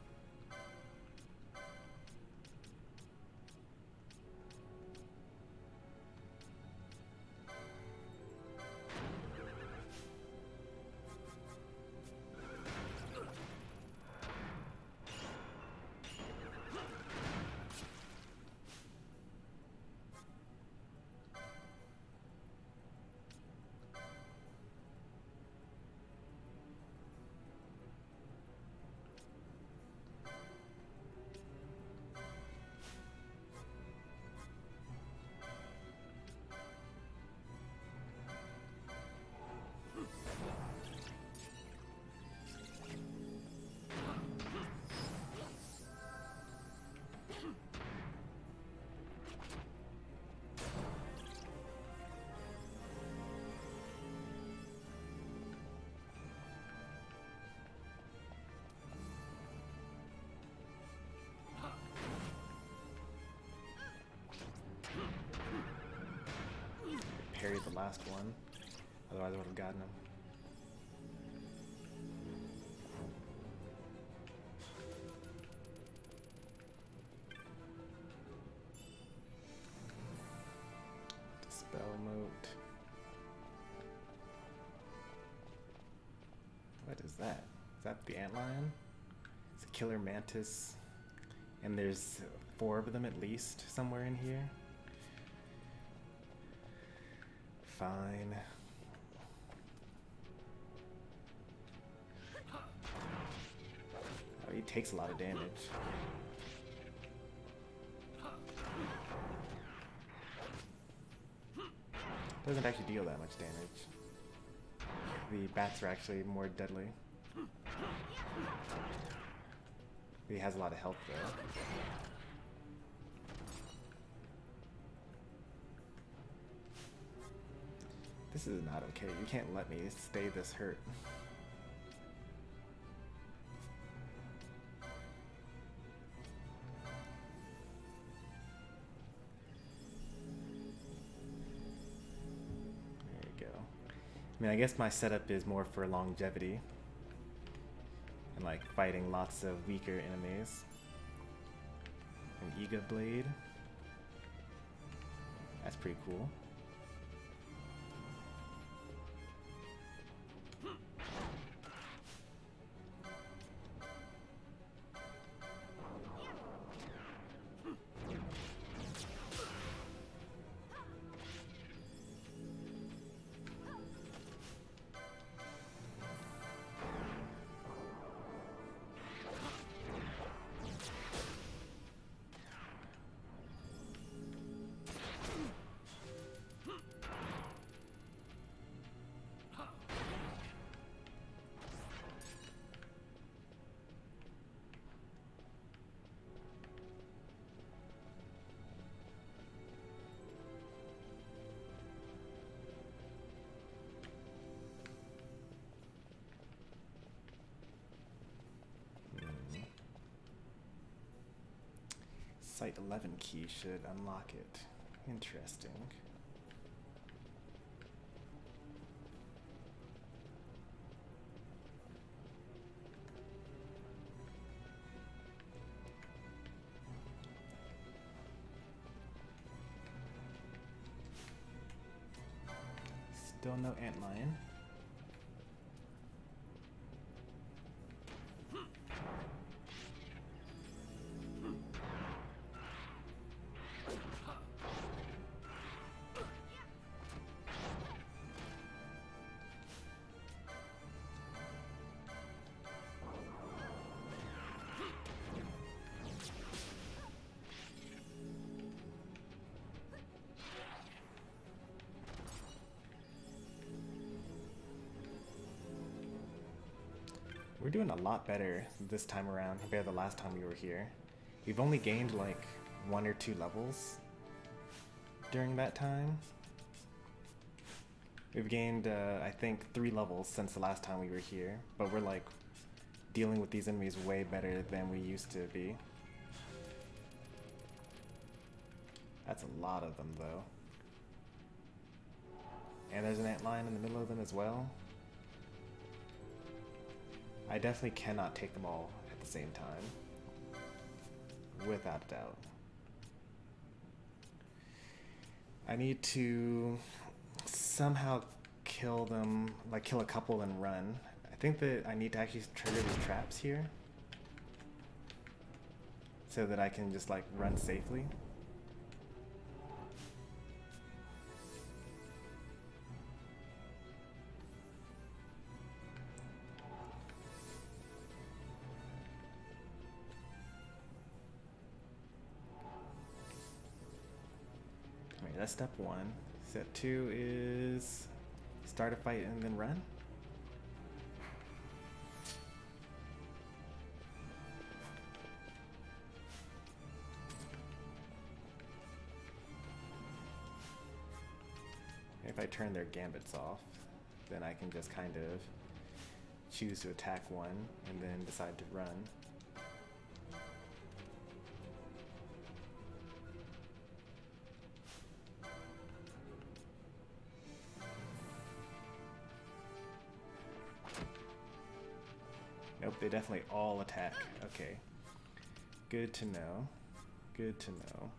parried the last one. Otherwise I would have gotten him. Dispel moat. What is that? Is that the antlion? It's a killer mantis. And there's 4 of them at least somewhere in here. Fine. Oh, he takes a lot of damage. Doesn't actually deal that much damage. The bats are actually more deadly. He has a lot of health though. This is not okay. You can't let me stay this hurt. There you go. I mean, I guess my setup is more for longevity. And like fighting lots of weaker enemies. An Ega Blade. That's pretty cool. Site 11 key should unlock it. Interesting. Still no antlion. We're doing a lot better this time around compared to the last time we were here. We've only gained like 1 or 2 levels during that time. We've gained, I think, 3 levels since the last time we were here, but we're like dealing with these enemies way better than we used to be. That's a lot of them though. And there's an antlion in the middle of them as well. I definitely cannot take them all at the same time. Without a doubt. I need to somehow kill them, like kill a couple and run. I think that I need to actually trigger these traps here. So that I can just like run safely. That's step 1. Step 2 is start a fight and then run. If I turn their gambits off, then I can just kind of choose to attack one and then decide to run. Nope, they definitely all attack. Okay. Good to know. Good to know.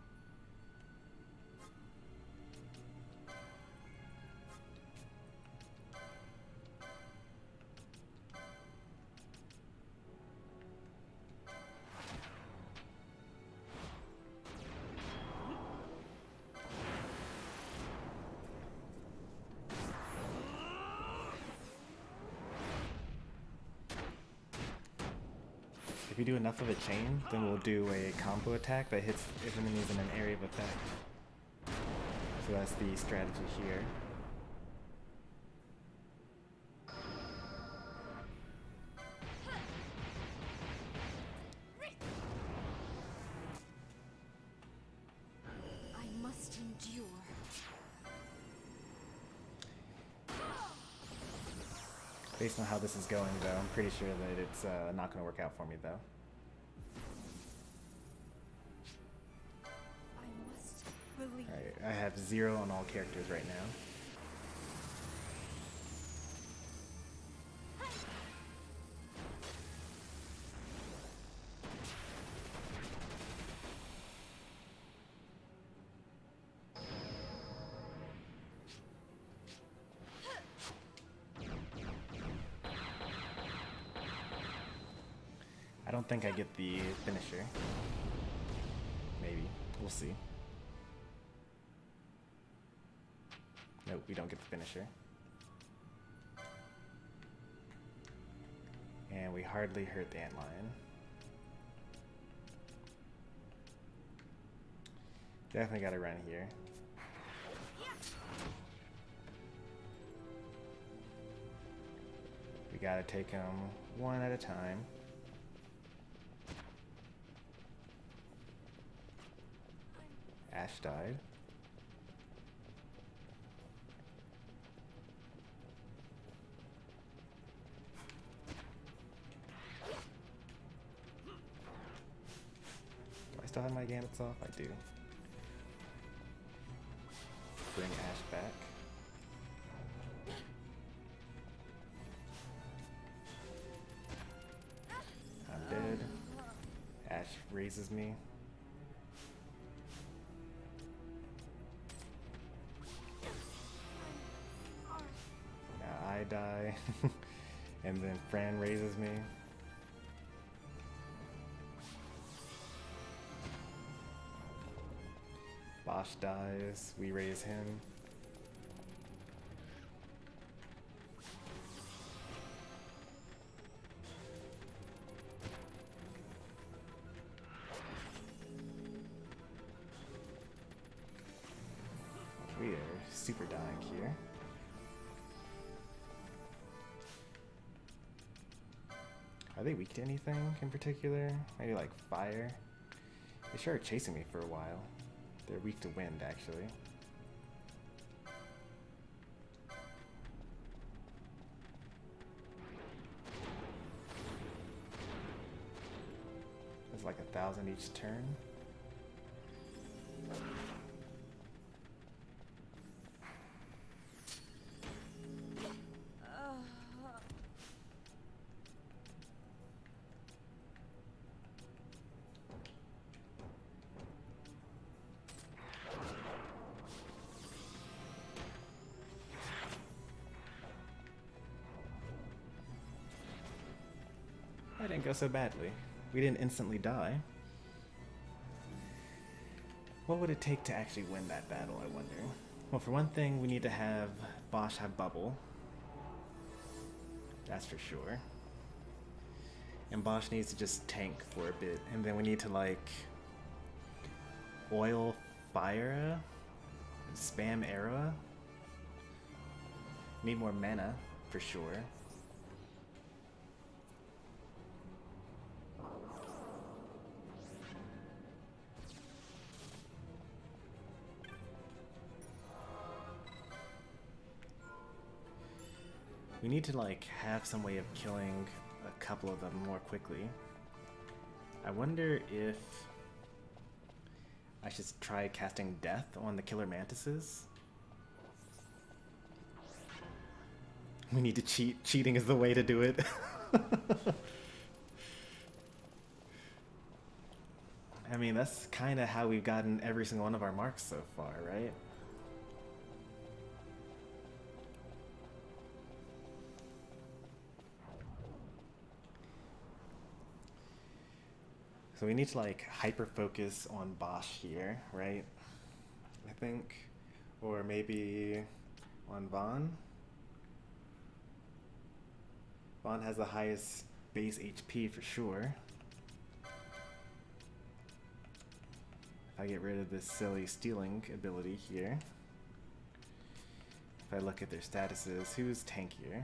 If we do enough of a chain, then we'll do a combo attack that hits enemies in an area of effect. So that's the strategy here. I must endure. Based on how this is going, though, I'm pretty sure that it's not going to work out for me, though. I must believe. Alright, I have 0 on all characters right now. I don't think I get the finisher. Maybe. We'll see. Nope, we don't get the finisher. And we hardly hurt the antlion. Definitely gotta run here. We gotta take them one at a time. Ashe died. Do I still have my gambits off? I do. Bring Ashe back. I'm dead. Ashe raises me. I die, and then Fran raises me. Bosch dies, we raise him. We are super dying here. Are they weak to anything in particular? Maybe like fire? They sure are chasing me for a while. They're weak to wind, actually. It's like 1,000 each turn. That didn't go so badly. We didn't instantly die. What would it take to actually win that battle, I wonder? Well, for one thing, we need to have Bosch have bubble. That's for sure. And Bosch needs to just tank for a bit. And then we need to, like, oil fire, spam arrow. Need more mana, for sure. We need to, like, have some way of killing a couple of them more quickly. I wonder if I should try casting Death on the killer mantises. We need to cheat. Cheating is the way to do it. I mean, that's kind of how we've gotten every single one of our marks so far, right? So we need to like hyper focus on Bosch here, right? I think, or maybe on Vaan. Vaan has the highest base HP for sure. If I get rid of this silly stealing ability here. If I look at their statuses, who's tankier?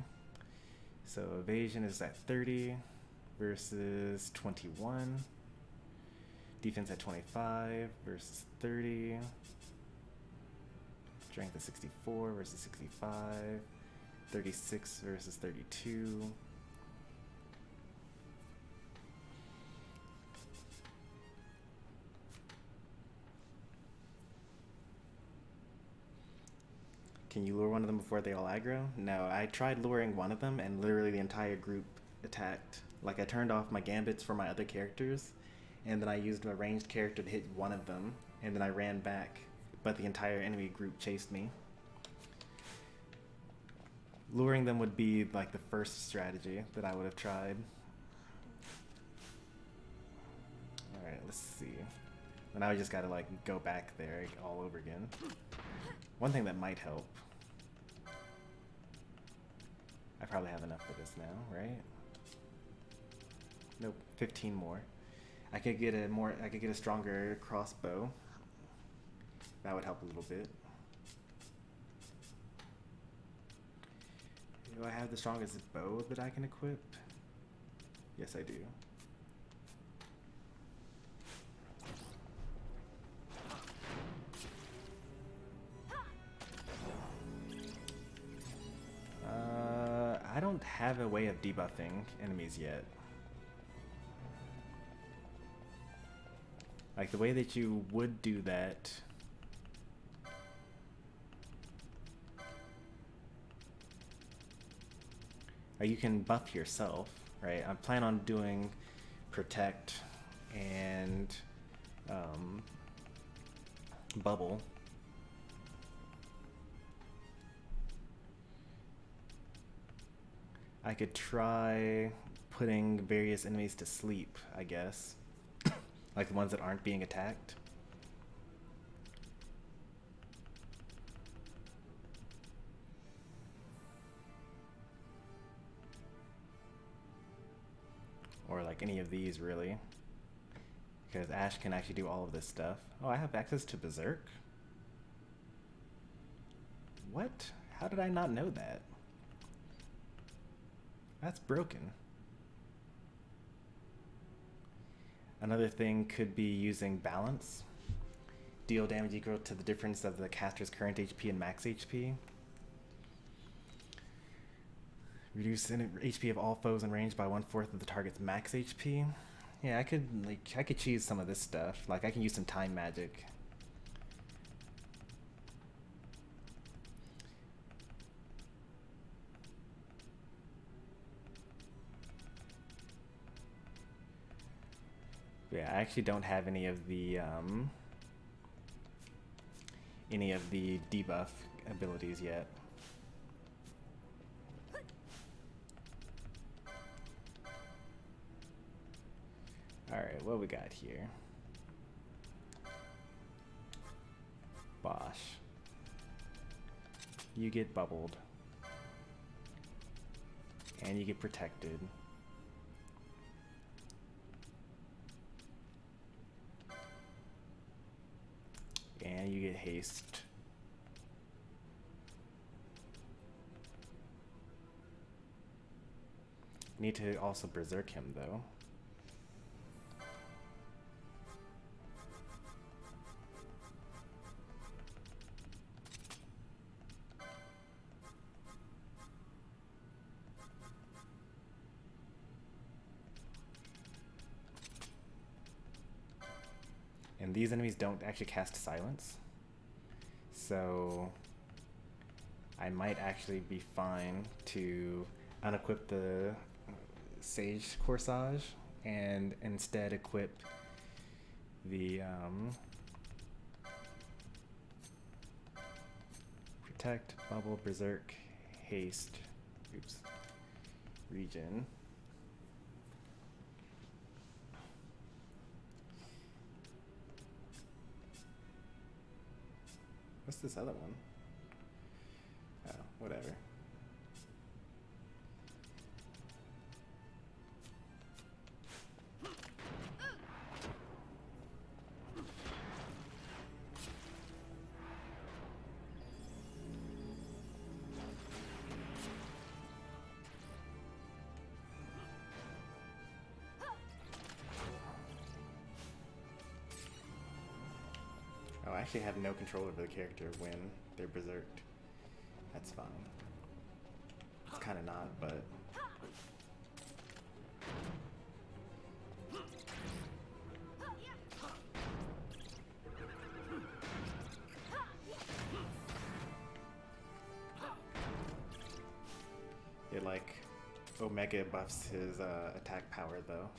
So evasion is at 30 versus 21. Defense at 25 versus 30. Strength at 64 versus 65. 36 versus 32. Can you lure one of them before they all aggro? No, I tried luring one of them and literally the entire group attacked. Like I turned off my gambits for my other characters and then I used a ranged character to hit one of them and then I ran back, but the entire enemy group chased me. Luring them would be like the first strategy that I would have tried. Alright, let's see. And now I just gotta like go back there all over again. One thing that might help. I probably have enough for this now, right? Nope, 15 more. I could get a stronger crossbow. That would help a little bit. Do I have the strongest bow that I can equip? Yes, I do. I don't have a way of debuffing enemies yet. Like the way that you would do that. You can buff yourself, right? I plan on doing protect and bubble. I could try putting various enemies to sleep, I guess. Like the ones that aren't being attacked. Or like any of these, really. Because Ashe can actually do all of this stuff. Oh, I have access to Berserk? What? How did I not know that? That's broken. Another thing could be using balance. Deal damage equal to the difference of the caster's current HP and max HP. Reduce HP of all foes in range by 1/4 of the target's max HP. Yeah, I could choose some of this stuff. Like I can use some time magic. Yeah, I actually don't have any of the debuff abilities yet. Alright, what we got here? Bosch. You get bubbled. And you get protected. And you get haste. Need to also berserk him though. And these enemies don't actually cast silence. So I might actually be fine to unequip the Sage Corsage and instead equip the protect, bubble, berserk, haste, oops, regen. What's this other one? Oh, whatever. Oh, I actually have no control over the character when they're berserked. That's fine. It's kind of not, but... It, like, Omega buffs his attack power, though.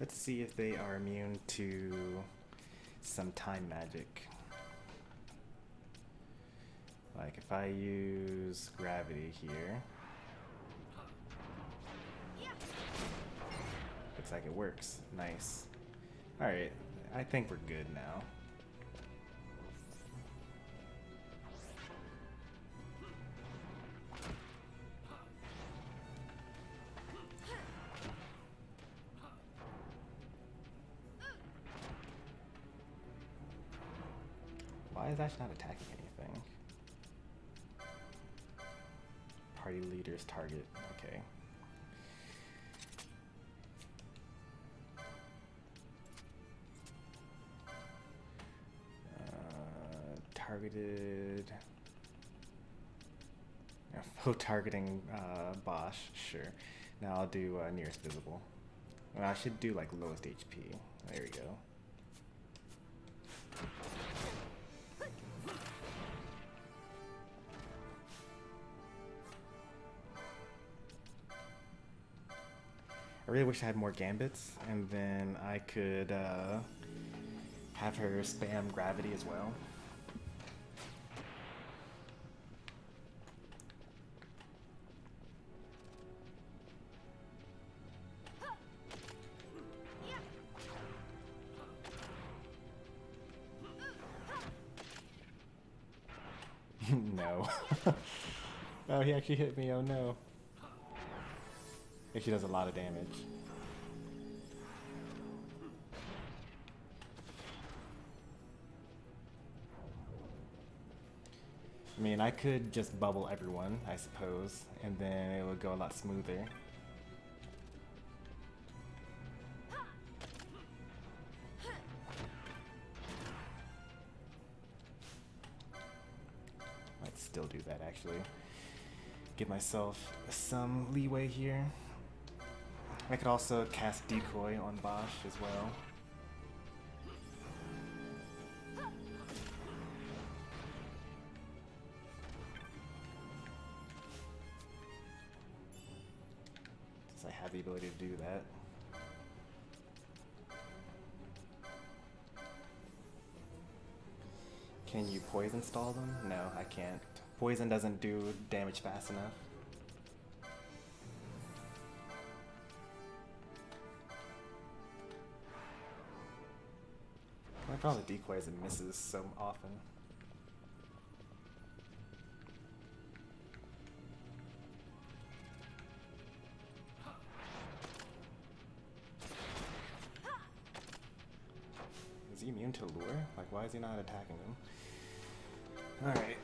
Let's see if they are immune to some time magic. Like if I use gravity here. Looks like it works. Nice. Alright, I think we're good now. Why is Ashe not attacking anything? Party leader's target. Okay. Targeted. Foe targeting Bosch. Sure. Now I'll do nearest visible. Well, I should do like lowest HP. There we go. I really wish I had more gambits, and then I could have her spam gravity as well. No. Oh, he actually hit me. Oh no. Actually does a lot of damage. I mean, I could just bubble everyone, I suppose, and then it would go a lot smoother. Might still do that, actually. Give myself some leeway here. I could also cast Decoy on Bosch as well. Since I have the ability to do that. Can you poison stall them? No, I can't. Poison doesn't do damage fast enough. My problem with decoy is it misses so often. Is he immune to lure? Like, why is he not attacking him? Alright.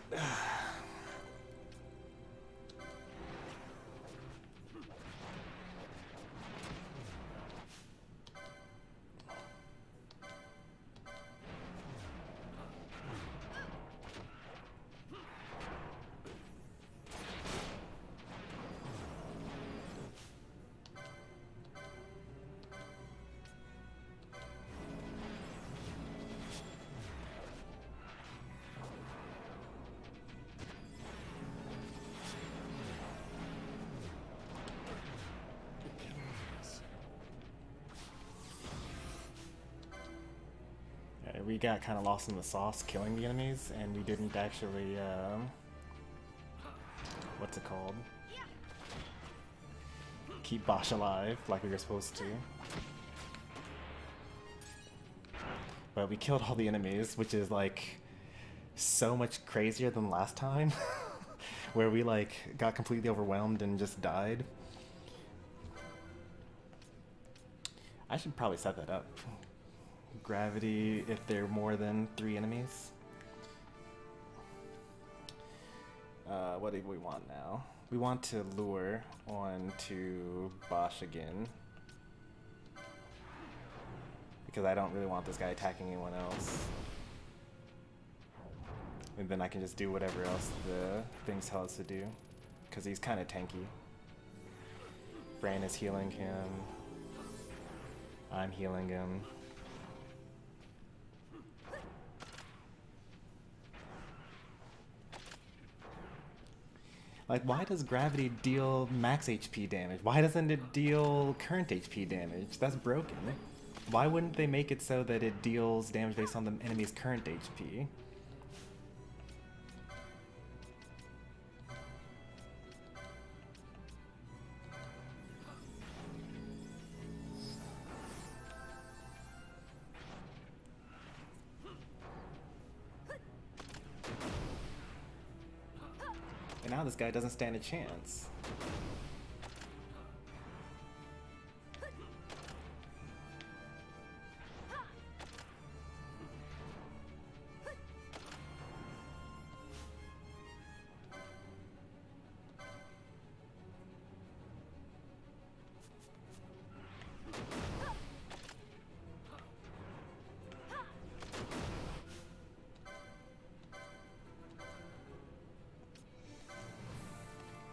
we got kind of lost in the sauce killing the enemies, and we didn't actually, what's it called? Keep Bosch alive like we were supposed to. But we killed all the enemies, which is like so much crazier than last time, where we like got completely overwhelmed and just died. I should probably set that up. Gravity if there are more than 3 enemies. What do we want now? We want to lure on to Bosch again, because I don't really want this guy attacking anyone else. And then I can just do whatever else the things tell us to do, because he's kind of tanky. Bran is healing him. I'm healing him. Like, why does gravity deal max HP damage? Why doesn't it deal current HP damage? That's broken. Why wouldn't they make it so that it deals damage based on the enemy's current HP? And now this guy doesn't stand a chance.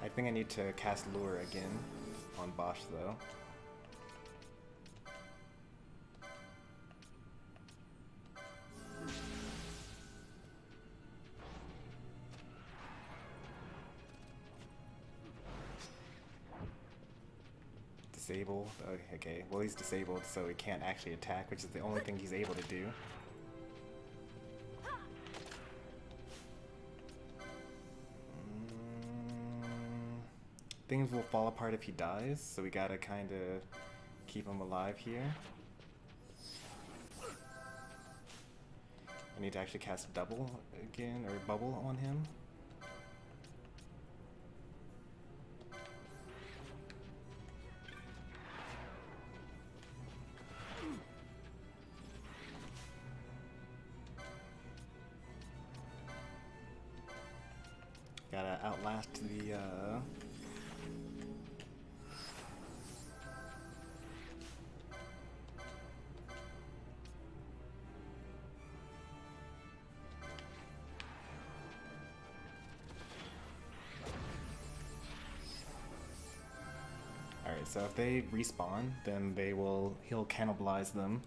I think I need to cast Lure again on Bosch though. Disabled. Okay, well he's disabled so he can't actually attack, which is the only thing he's able to do. Things will fall apart if he dies, so we gotta kind of keep him alive here. I need to actually cast double again, or bubble on him. Gotta outlast the Alright, so if they respawn, then he'll cannibalize them,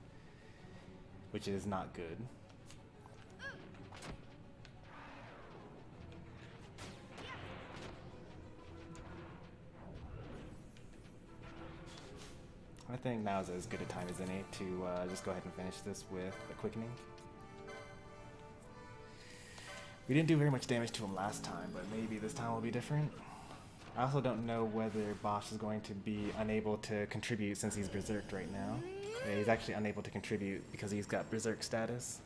which is not good. I think now is as good a time as any to just go ahead and finish this with a quickening. We didn't do very much damage to him last time, but maybe this time will be different. I also don't know whether Bosch is going to be unable to contribute since he's berserked right now. Yeah, he's actually unable to contribute because he's got berserk status.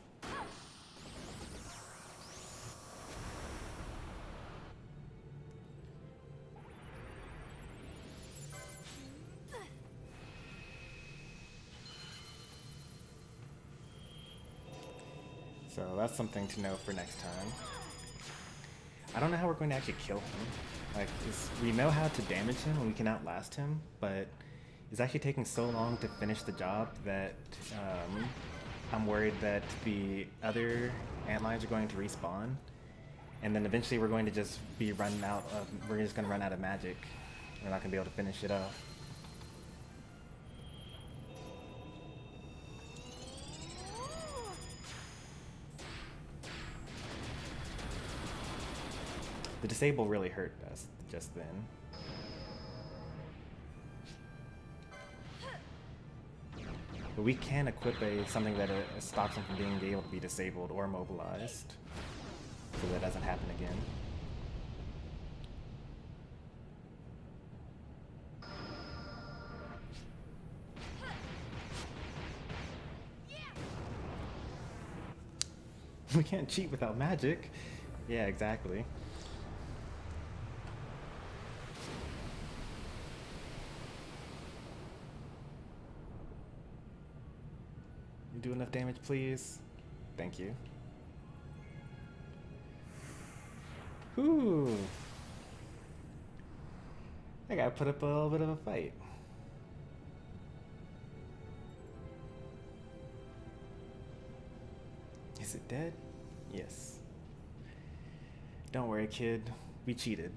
So that's something to know for next time. I don't know how we're going to actually kill him. Like, we know how to damage him and we can outlast him, but it's actually taking so long to finish the job that I'm worried that the other antlions are going to respawn, and then eventually we're going to just be running out of, we're just going to run out of magic. We're not going to be able to finish it off. The disable really hurt us just then. But But we can equip something that stops him from being able to be disabled or mobilized, so that doesn't happen again. We can't cheat without magic. Yeah, exactly. You do enough damage, please? Thank you. Whew. I gotta put up a little bit of a fight. Is it dead? Yes. Don't worry, kid. We cheated.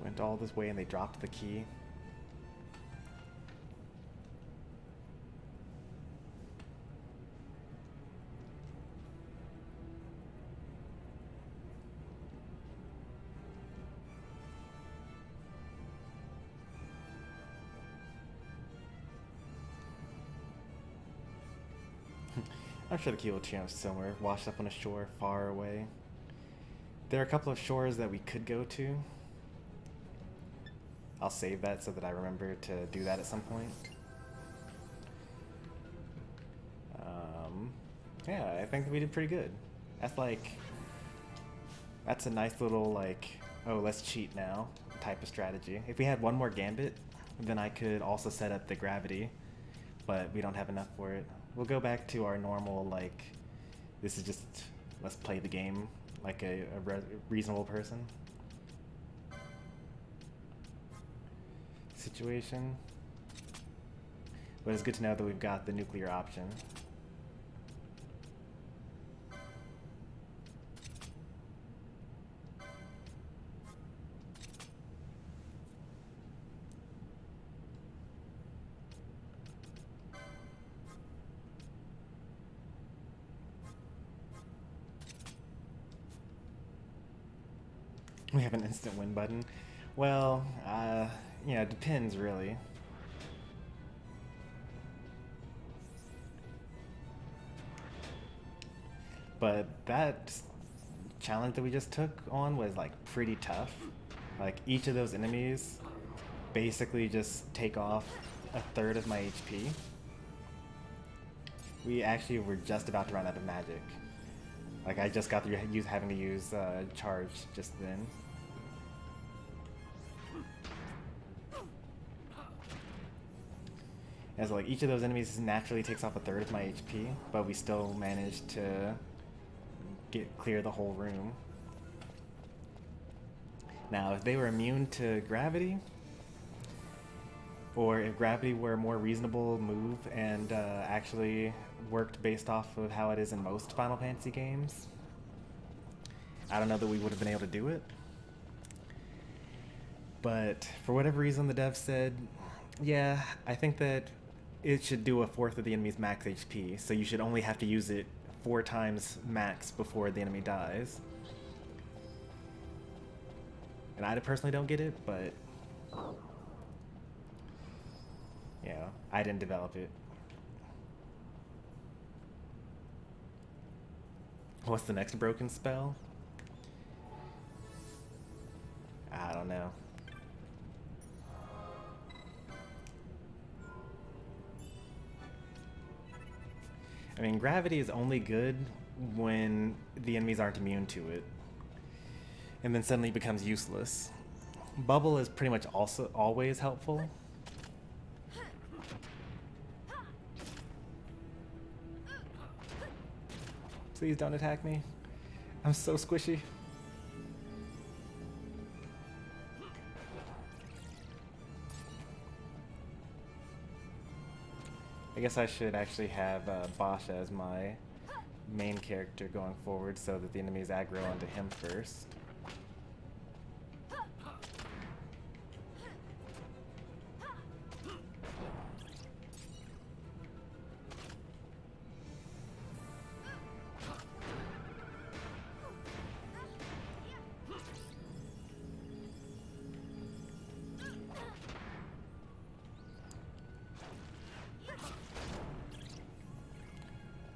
Went all this way and they dropped the key. I'm sure the key will change somewhere, washed up on a shore far away. There are a couple of shores that we could go to. I'll save that so that I remember to do that at some point. Yeah, I think we did pretty good. That's a nice little like, oh, let's cheat now type of strategy. If we had one more gambit, then I could also set up the gravity, but we don't have enough for it. We'll go back to our normal, like, this is just, let's play the game like a reasonable person situation. But it's good to know that we've got the nuclear option. We have an instant win button. Well, yeah, it depends really. But that challenge that we just took on was like pretty tough. Like each of those enemies basically just take off a third of my HP. We actually were just about to run out of magic. Like I just got through having to use charge just then. As like each of those enemies naturally takes off a third of my HP, but we still managed to clear the whole room. Now, if they were immune to gravity, or if gravity were a more reasonable move and actually worked based off of how it is in most Final Fantasy games, I don't know that we would have been able to do it. But for whatever reason, the dev said, yeah, I think that it should do a fourth of the enemy's max HP, so you should only have to use it 4 times max before the enemy dies. And I personally don't get it, but yeah, I didn't develop it. What's the next broken spell? I don't know. I mean, gravity is only good when the enemies aren't immune to it, and then suddenly becomes useless. Bubble is pretty much also always helpful. Please don't attack me. I'm so squishy. I guess I should actually have Bosch as my main character going forward so that the enemies aggro onto him first.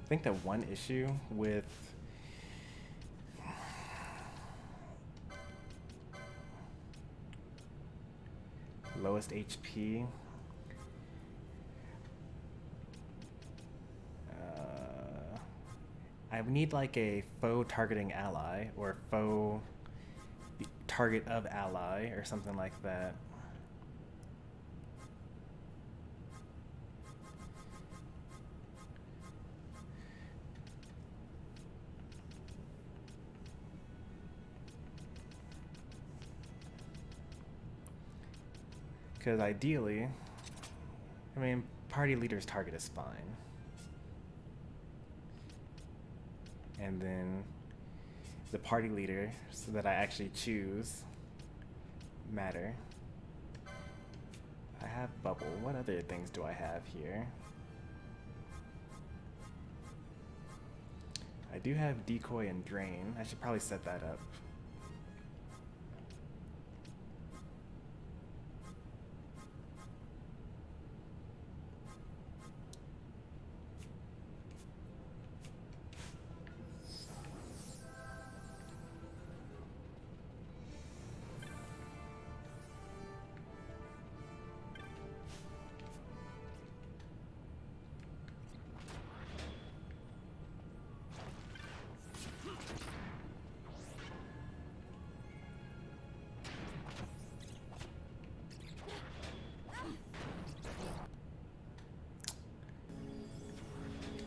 think that one issue with lowest HP, I would need like a foe targeting ally or foe target of ally or something like that. Because ideally, I mean, party leader's target is fine. And then the party leader so that I actually choose matter. I have bubble. What other things do I have here? I do have decoy and drain. I should probably set that up.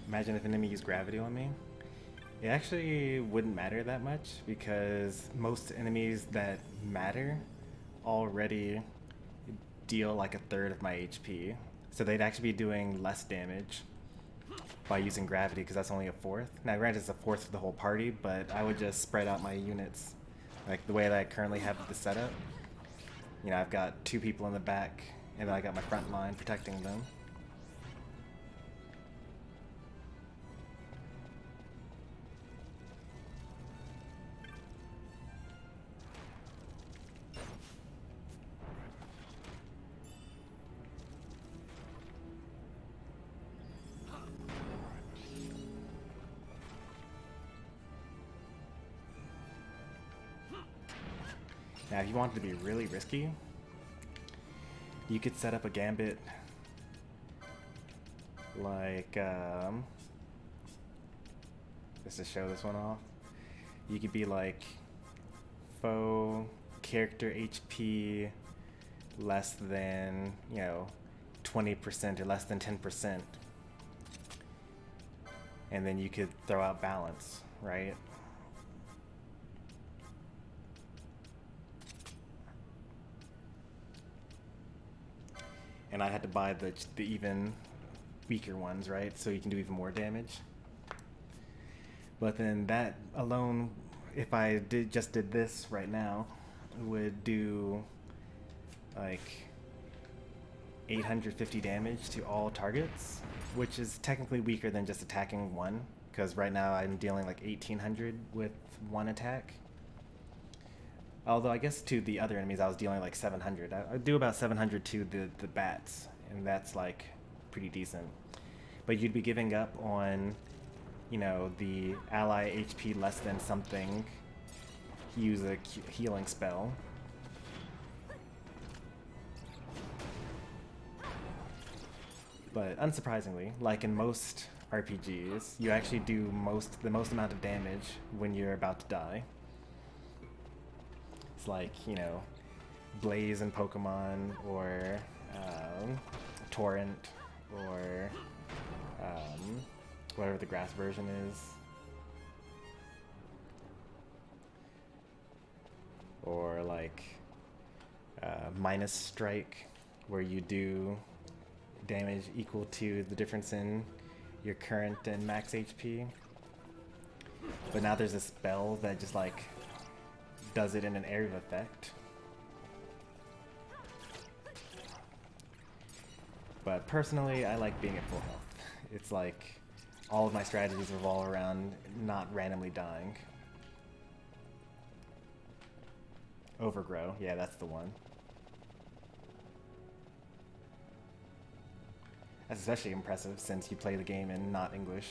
Imagine if an enemy used gravity on me. It actually wouldn't matter that much because most enemies that matter already deal like a third of my HP. So they'd actually be doing less damage by using gravity because that's only a fourth. Now granted it's a fourth of the whole party, but I would just spread out my units like the way that I currently have the setup. You know, I've got 2 people in the back and then I got my front line protecting them. Now, if you wanted to be really risky, you could set up a gambit like, just to show this one off, you could be like foe character HP less than, 20% or less than 10%. And then you could throw out balance, right? And I had to buy the even weaker ones, right? So you can do even more damage. But then that alone, if I just did this right now, would do like 850 damage to all targets, which is technically weaker than just attacking one, because right now I'm dealing like 1800 with one attack. Although I guess to the other enemies I was dealing like 700. I do about 700 to the bats, and that's like pretty decent. But you'd be giving up on, the ally HP less than something, use a healing spell. But unsurprisingly, like in most RPGs, you actually do the most amount of damage when you're about to die. It's like, Blaze in Pokemon, or Torrent, or whatever the grass version is. Or like Minus Strike, where you do damage equal to the difference in your current and max HP. But now there's a spell that just like does it in an area of effect. But personally, I like being at full health. It's like all of my strategies revolve around not randomly dying. Overgrow, yeah, that's the one. That's especially impressive since you play the game in not English.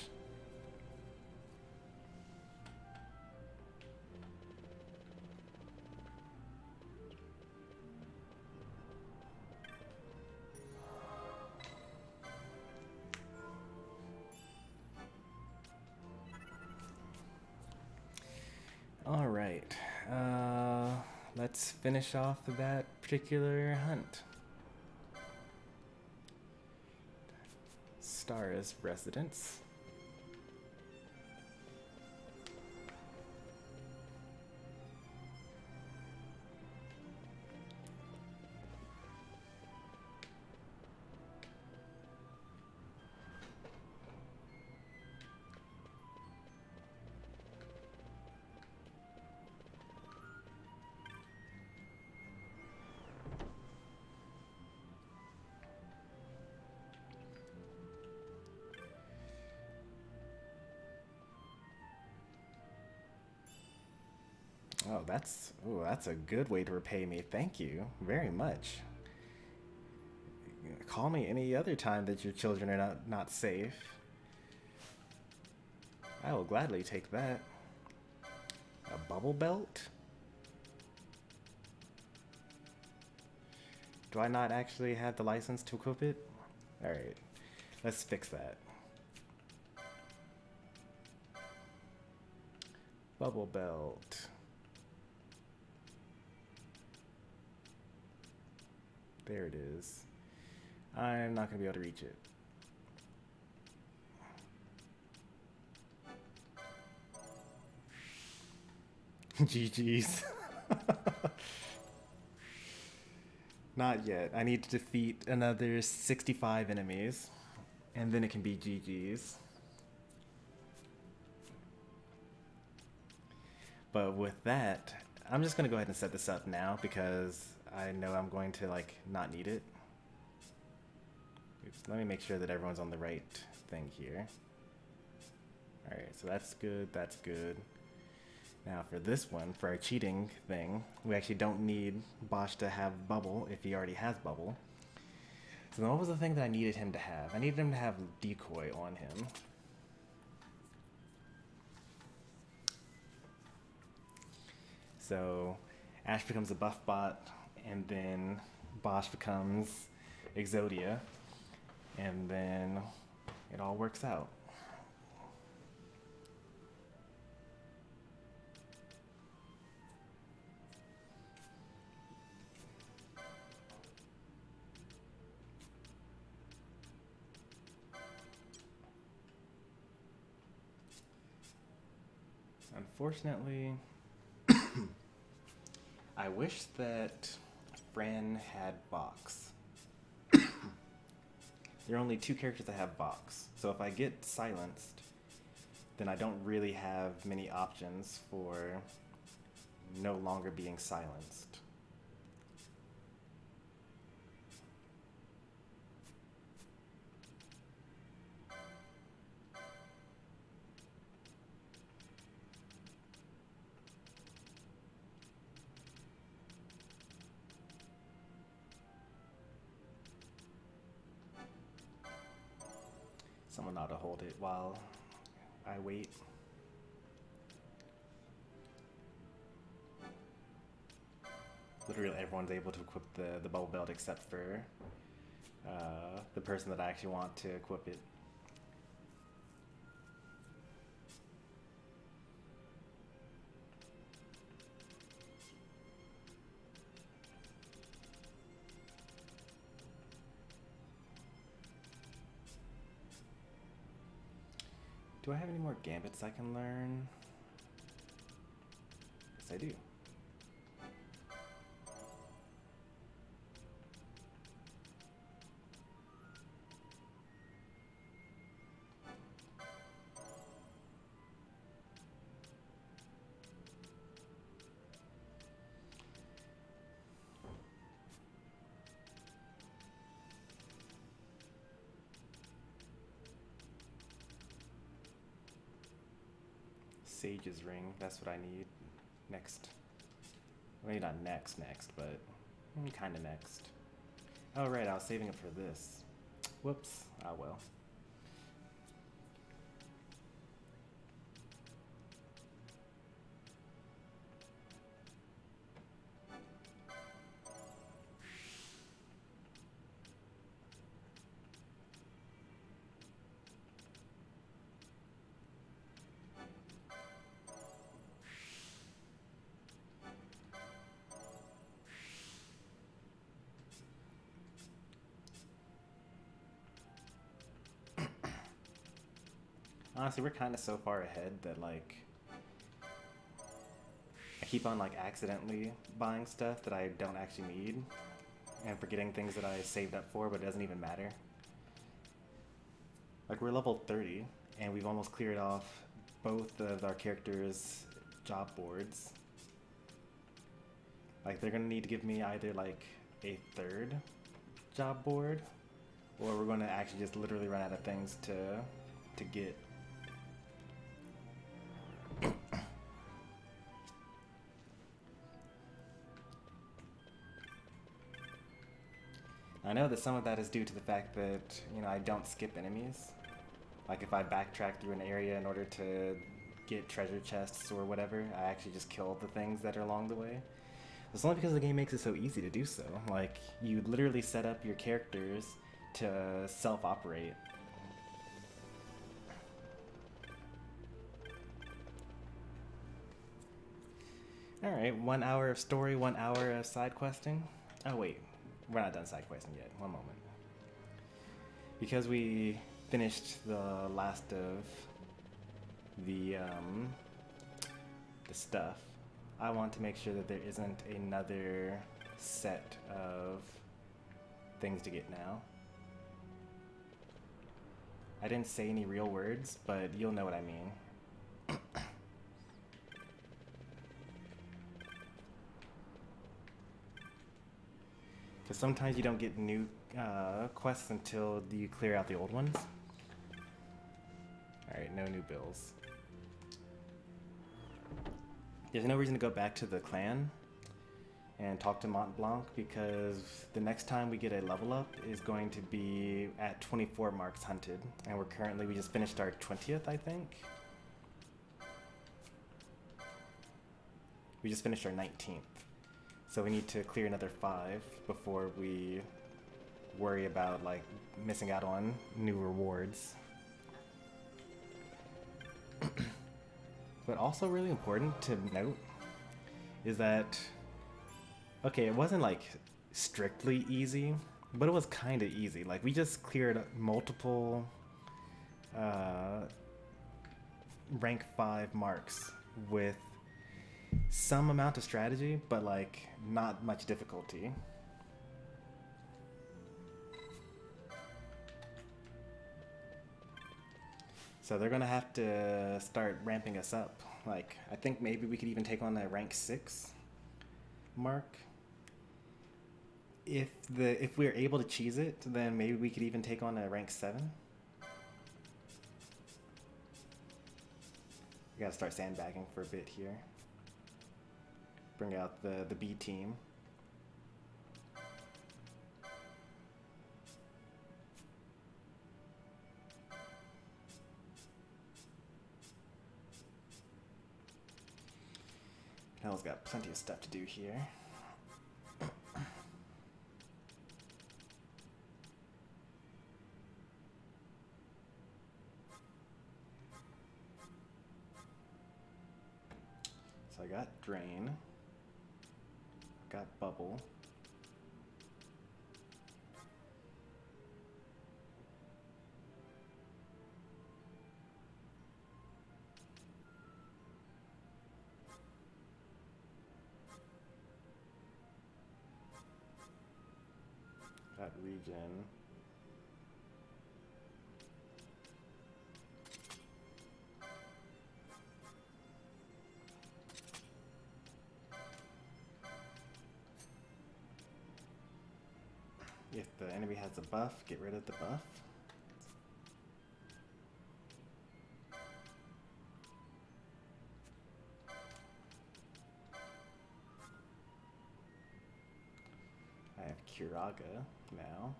let's finish off that particular hunt. Star's residence. Oh, that's a good way to repay me. Thank you very much. Call me any other time that your children are not safe. I will gladly take that. A bubble belt? Do I not actually have the license to equip it? Alright, let's fix that. Bubble belt. There it is. I'm not going to be able to reach it. GG's. Not yet. I need to defeat another 65 enemies, and then it can be GG's. But with that, I'm just going to go ahead and set this up now because I know I'm going to not need it. Oops, let me make sure that everyone's on the right thing here. Alright, so that's good, that's good. Now for this one, for our cheating thing, we actually don't need Bosch to have bubble if he already has bubble. So then what was the thing that I needed him to have? I needed him to have decoy on him. So Ashe becomes a buff bot, and then Bosch becomes Exodia, and then it all works out. Unfortunately, I wish that Fran had box. There are only 2 characters that have box, so if I get silenced, then I don't really have many options for no longer being silenced. Someone ought to hold it while I wait. Literally everyone's able to equip the bubble belt except for the person that I actually want to equip it. Do I have any more gambits I can learn? Yes, I do. Sage's ring, that's what I need next. Well, maybe not next, but kind of next. Oh right, I was saving it for this. Whoops, ah well. Honestly, we're kind of so far ahead that, like, I keep on, like, accidentally buying stuff that I don't actually need and forgetting things that I saved up for, but it doesn't even matter. Like, we're level 30, and we've almost cleared off both of our characters' job boards. Like, they're gonna need to give me either, like, a third job board, or we're gonna actually just literally run out of things to get. I know that some of that is due to the fact that, you know, I don't skip enemies. Like, if I backtrack through an area in order to get treasure chests or whatever, I actually just kill the things that are along the way. It's only because the game makes it so easy to do so. Like, you literally set up your characters to self-operate. Alright, 1 hour of story, 1 hour of side questing. Oh wait, we're not done side questing yet. One moment. Because we finished the last of the stuff, I want to make sure that there isn't another set of things to get now. I didn't say any real words, but you'll know what I mean. Because sometimes you don't get new quests until you clear out the old ones. Alright, no new bills. There's no reason to go back to the clan and talk to Mont Blanc, because the next time we get a level up is going to be at 24 marks hunted, and we just finished our 20th, I think. We just finished our 19th. So we need to clear another 5 before we worry about, like, missing out on new rewards. But also really important to note is that, okay, it wasn't like strictly easy, but it was kind of easy. Like, we just cleared multiple rank 5 marks with some amount of strategy, but like not much difficulty. So they're gonna have to start ramping us up. Like, I think maybe we could even take on a rank 6 mark. If we're able to cheese it, then maybe we could even take on a rank 7. We gotta start sandbagging for a bit here. Bring out the B team. Hell's got plenty of stuff to do here. So I got Drain. Got Bubble. Got Regen. If the enemy has a buff, get rid of the buff. I have Kiraga now.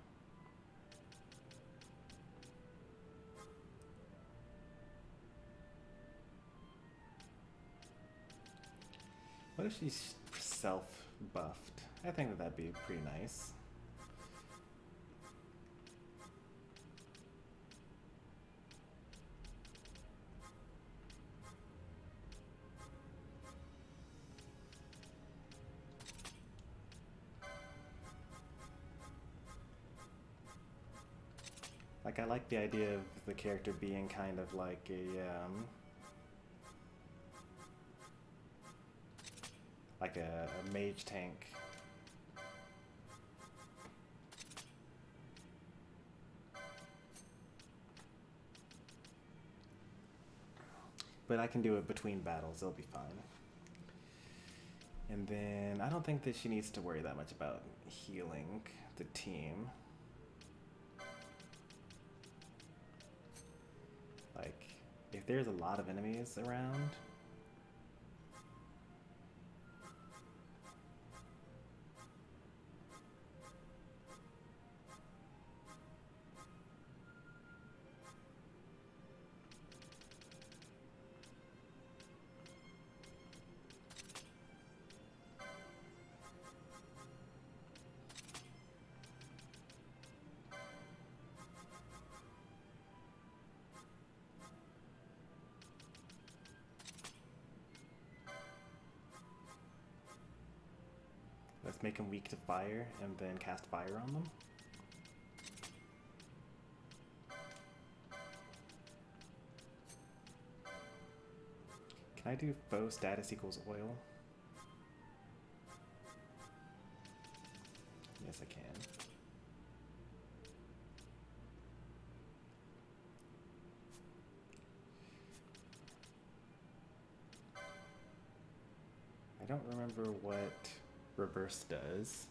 What if she's self-buffed? I think that'd be pretty nice. Like, I like the idea of the character being kind of like a, mage tank. But I can do it between battles, it'll be fine. And then I don't think that she needs to worry that much about healing the team. Like, if there's a lot of enemies around, let's make them weak to fire and then cast fire on them. Can I do foe status equals oil? Yes, I can. I don't remember what reverse does.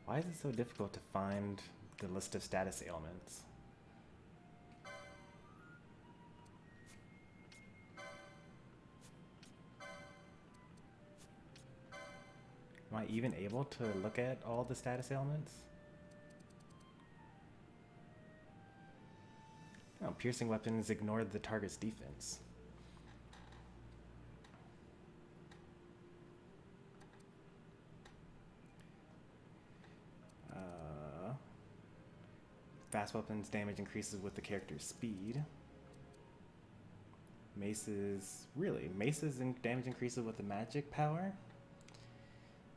Why is it so difficult to find the list of status ailments? Am I even able to look at all the status ailments? Oh, piercing weapons ignore the target's defense. Fast weapons damage increases with the character's speed. Maces damage increases with the magic power?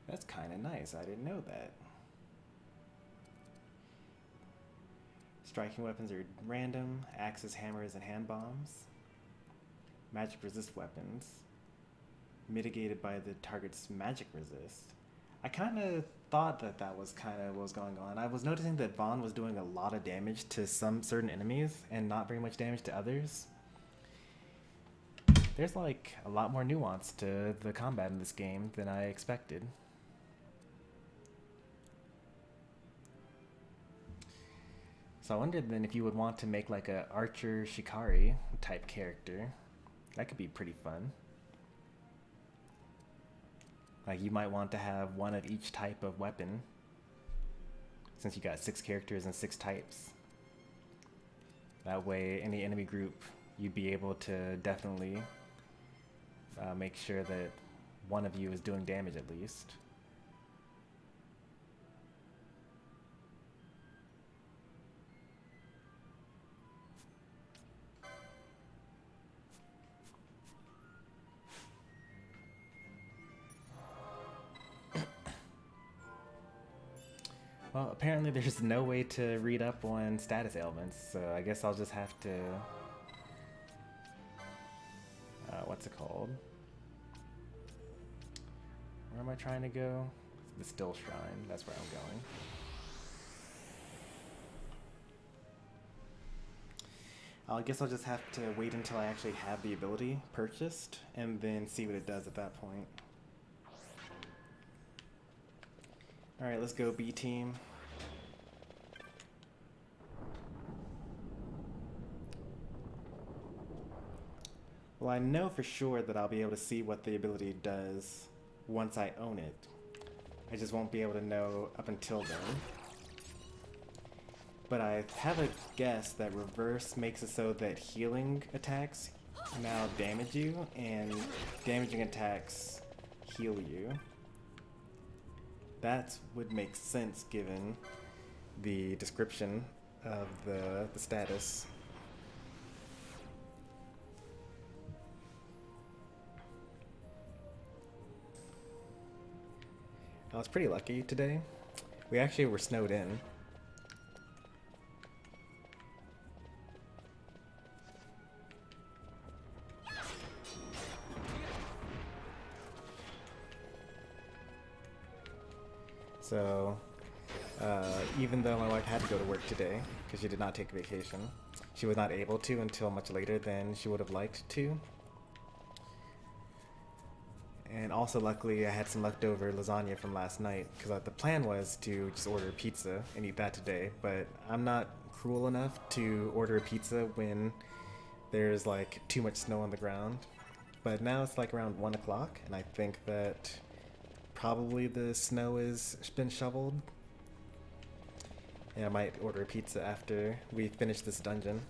That's kind of nice, I didn't know that. Striking weapons are random, axes, hammers, and hand bombs. Magic resist weapons, mitigated by the target's magic resist. I kind of thought that was kind of what was going on. I was noticing that Vaan was doing a lot of damage to some certain enemies and not very much damage to others. There's like a lot more nuance to the combat in this game than I expected. So I wondered then if you would want to make like a Archer Shikari type character. That could be pretty fun. Like, you might want to have one of each type of weapon, since you got 6 characters and 6 types. That way, any enemy group, you'd be able to definitely make sure that one of you is doing damage at least. Well, apparently there's no way to read up on status ailments, so I guess I'll just have to what's it called? Where am I trying to go? The Still Shrine. That's where I'm going. I guess I'll just have to wait until I actually have the ability purchased and then see what it does at that point. Alright, let's go B team. Well, I know for sure that I'll be able to see what the ability does once I own it. I just won't be able to know up until then. But I have a guess that reverse makes it so that healing attacks now damage you, and damaging attacks heal you. That would make sense given the description of the status. I was pretty lucky today. We actually were snowed in. So, even though my wife had to go to work today, because she did not take a vacation, she was not able to until much later than she would have liked to. And also, luckily, I had some leftover lasagna from last night, because the plan was to just order a pizza and eat that today, but I'm not cruel enough to order a pizza when there's like too much snow on the ground. But now it's like around 1 o'clock, and I think that probably the snow has been shoveled. Yeah, I might order a pizza after we finish this dungeon.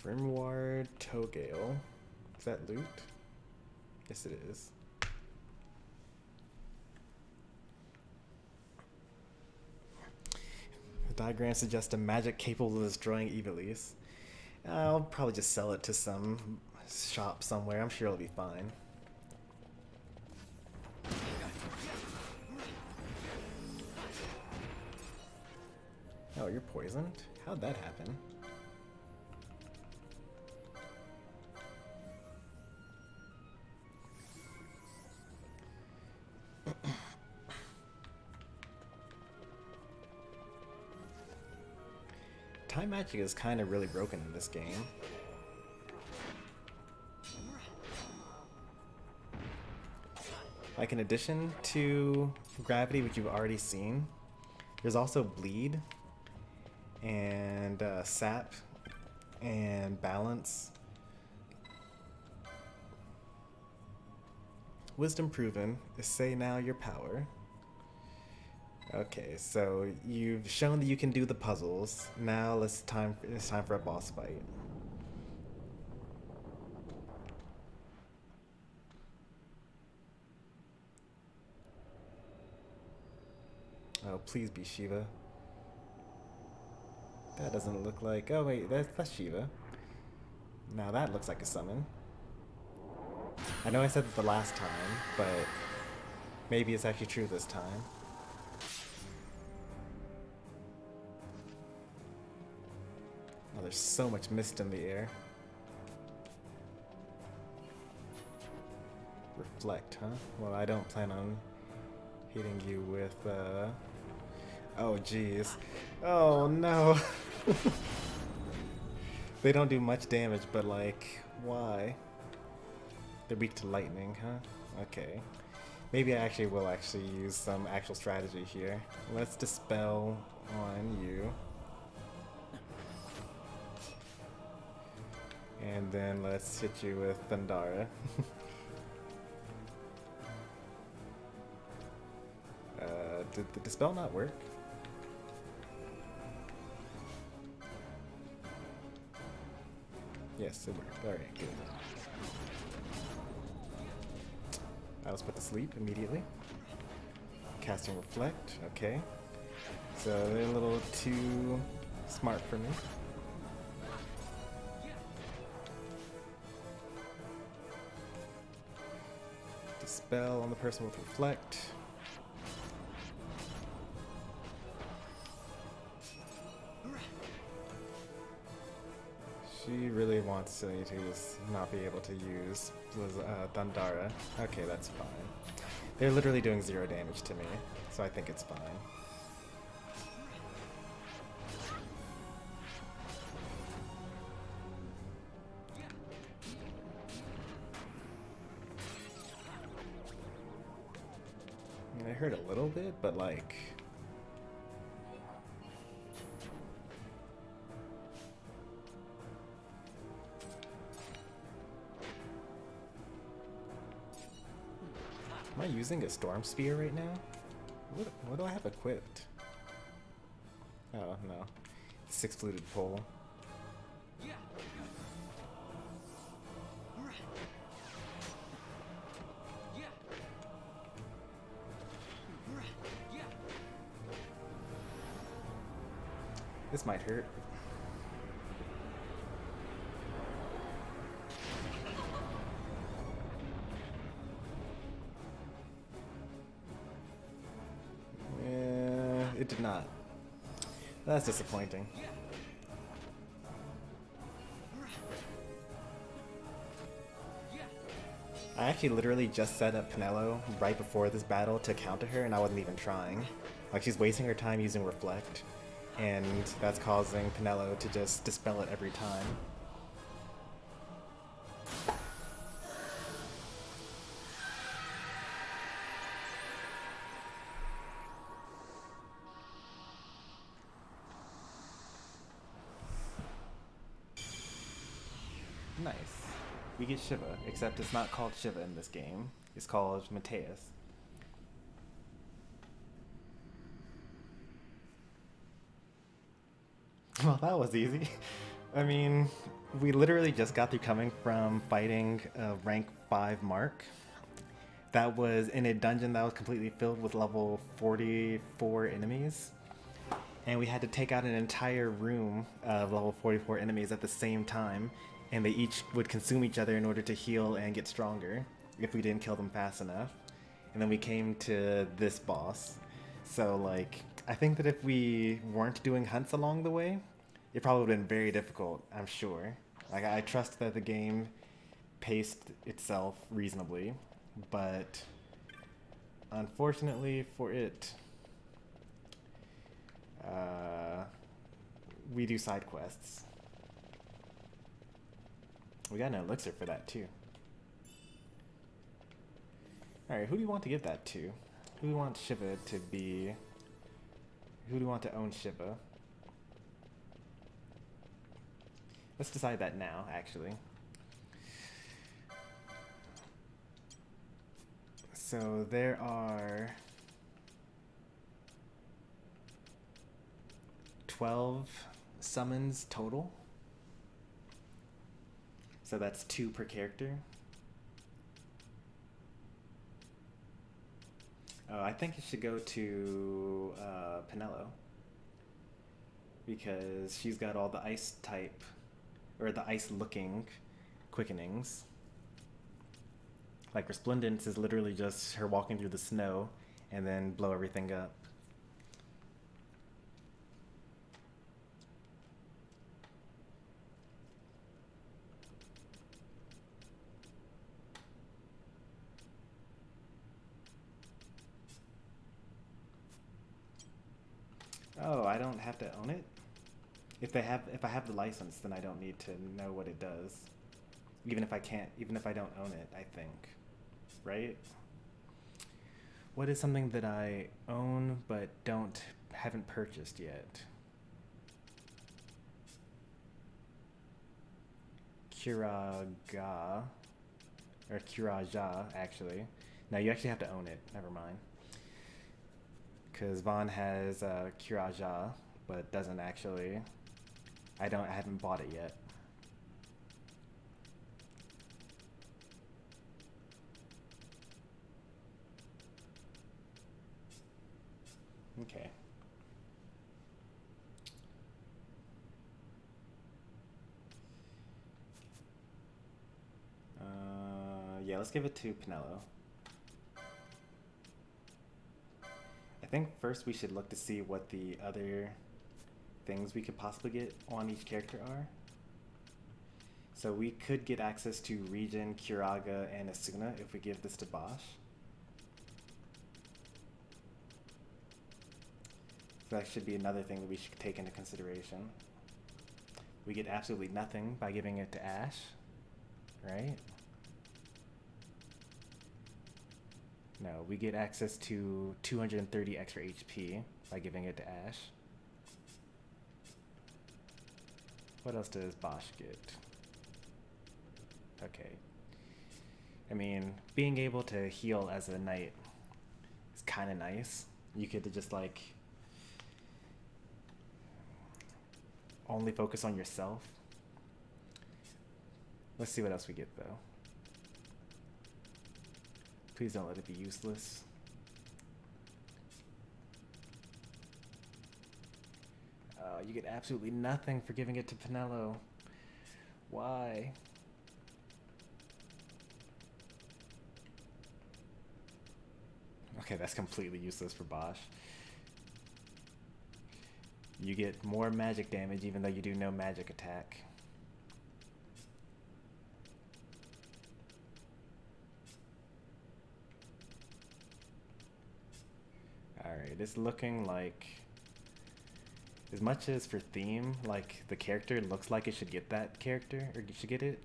Grimoire Togale. Is that loot? Yes, it is. The diagram suggests a magic capable of destroying Ivalice. I'll probably just sell it to some shop somewhere. I'm sure it'll be fine. Oh, you're poisoned? How'd that happen? Time magic is kind of really broken in this game. Like, in addition to gravity, which you've already seen, there's also bleed and sap and balance. Wisdom proven is say now your power. Okay, so you've shown that you can do the puzzles. Now it's time for a boss fight. Oh, please be Shiva. That doesn't look like... Oh wait, that's Shiva. Now that looks like a summon. I know I said that the last time, but maybe it's actually true this time. Oh, there's so much mist in the air. Reflect, huh? Well, I don't plan on hitting you with, Oh, jeez. Oh, no. They don't do much damage, but, like, why? They're weak to lightning, huh? Okay. Maybe I actually will use some actual strategy here. Let's dispel on you. And then let's hit you with Thundara. Did the dispel not work? Yes, it worked. Alright, good. I was put to sleep immediately. Casting Reflect, okay. So they're a little too smart for me. Dispel on the person with Reflect. She really wants me to just not be able to use Thundara. Okay, that's fine. They're literally doing 0 damage to me, so I think it's fine. I mean, it hurt a little bit, but like... Am I using a Storm Spear right now? What do I have equipped? Oh, no. 6-fluted pole. This might hurt. It did not. That's disappointing. I actually literally just set up Penelo right before this battle to counter her, and I wasn't even trying. Like, she's wasting her time using Reflect, and that's causing Penelo to just dispel it every time. Nice. We get Shiva, except it's not called Shiva in this game. It's called Mateus. Well, that was easy. I mean, we literally just got through coming from fighting a rank 5 mark. That was in a dungeon that was completely filled with level 44 enemies. And we had to take out an entire room of level 44 enemies at the same time. And they each would consume each other in order to heal and get stronger if we didn't kill them fast enough. And then we came to this boss. So, like, I think that if we weren't doing hunts along the way, it probably would have been very difficult, I'm sure. Like, I trust that the game paced itself reasonably, but unfortunately for it, we do side quests. We got an elixir for that too. Alright, who do you want to give that to? Who do you want Shiva to be? Who do you want to own Shiva? Let's decide that now, actually. So there are 12 summons total. So that's 2 per character. I think it should go to Penelo, because she's got all the ice type, or the ice looking quickenings. Like Resplendence is literally just her walking through the snow and then blow everything up. Oh, I don't have to own it? If I have the license, then I don't need to know what it does. Even if I don't own it, I think. Right? What is something that I own but haven't purchased yet? Kiraga, or Kiraja, actually. No, you actually have to own it. Never mind. Because Vaan has Kiraja, but doesn't actually. I haven't bought it yet. Okay. Yeah, let's give it to Penelo. think first we should look to see what the other things we could possibly get on each character are. So we could get access to Regen, Kiraga, and Asuna if we give this to Bosch. So that should be another thing that we should take into consideration. We get absolutely nothing by giving it to Ashe, right? No, we get access to 230 extra HP by giving it to Ashe. What else does Bosch get? Okay. I mean, being able to heal as a knight is kind of nice. You could just like only focus on yourself. Let's see what else we get though. Please don't let it be useless. You get absolutely nothing for giving it to Penelo. Why? Okay, that's completely useless for Bosch. You get more magic damage even though you do no magic attack. Alright, it's looking like, as much as for theme, like the character looks like it should get that character, or you should get it.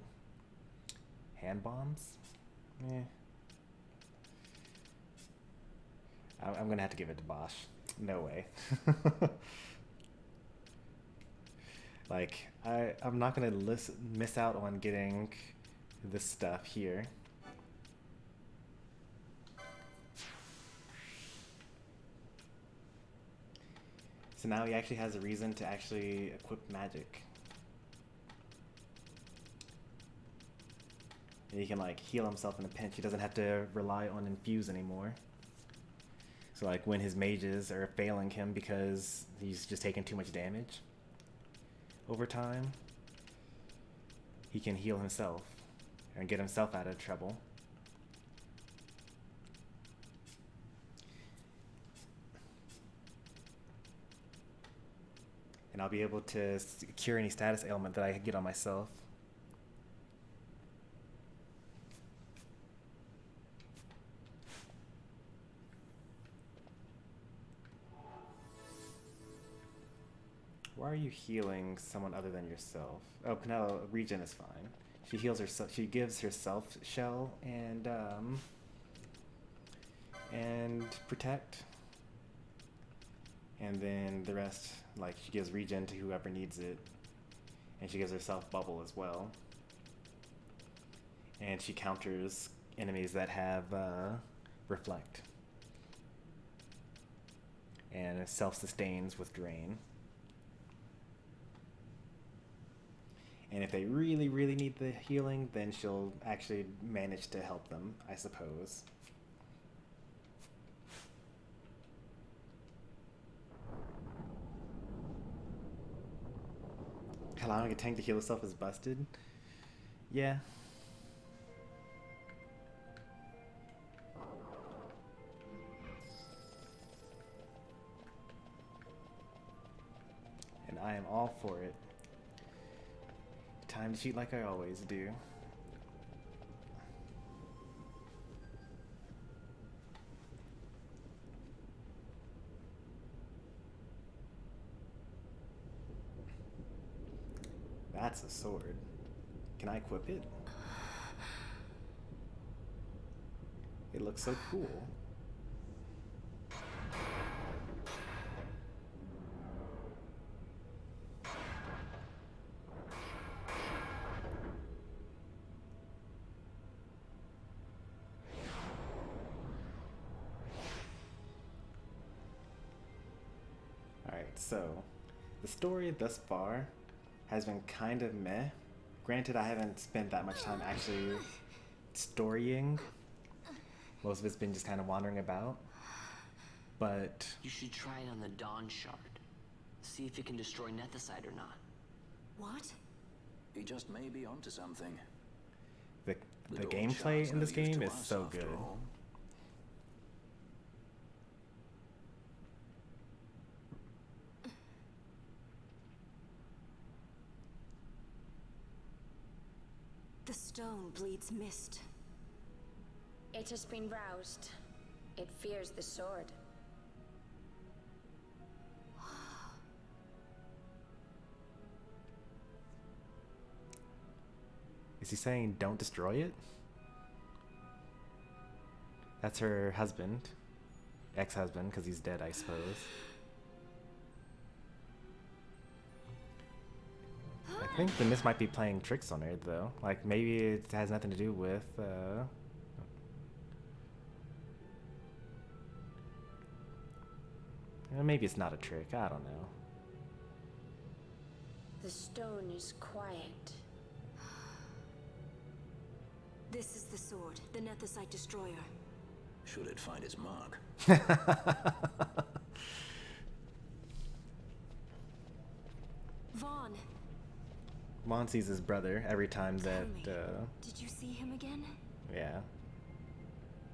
Hand bombs? Eh. I'm gonna have to give it to Bosch. No way. Like, I'm not gonna miss out on getting this stuff here. So now he actually has a reason to actually equip magic. And he can like heal himself in a pinch. He doesn't have to rely on infuse anymore. So like when his mages are failing him because he's just taking too much damage over time, he can heal himself and get himself out of trouble. And I'll be able to cure any status ailment that I get on myself. Why are you healing someone other than yourself? Oh, Penelo, Regen is fine. She heals herself. She gives herself shell and protect. And then the rest, like she gives regen to whoever needs it. And she gives herself bubble as well. And she counters enemies that have reflect. And self-sustains with drain. And if they really, really need the healing, then she'll actually manage to help them, I suppose. Allowing a tank to heal itself is busted? Yeah. And I am all for it. Time to cheat like I always do. That's a sword. Can I equip it? It looks so cool. Alright, so the story thus far has been kind of meh. Granted, I haven't spent that much time actually storying. Most of it's been just kind of wandering about. But You should try it on the Dawn Shard. See if it can destroy Nethicide or not. What? He just may be onto something. the Little gameplay child's in this no use game to is us so after good. all. It's missed. It has been roused. It fears the sword. Is he saying don't destroy it? That's her husband. Ex-husband, because he's dead, I suppose. I think the mist might be playing tricks on her, though. Like, maybe it has nothing to do with, maybe it's not a trick, I don't know. The stone is quiet. This is the sword, the Nethicite destroyer. Should it find its mark? Vaan, Vaan sees his brother every time tell that, me, did you see him again? yeah.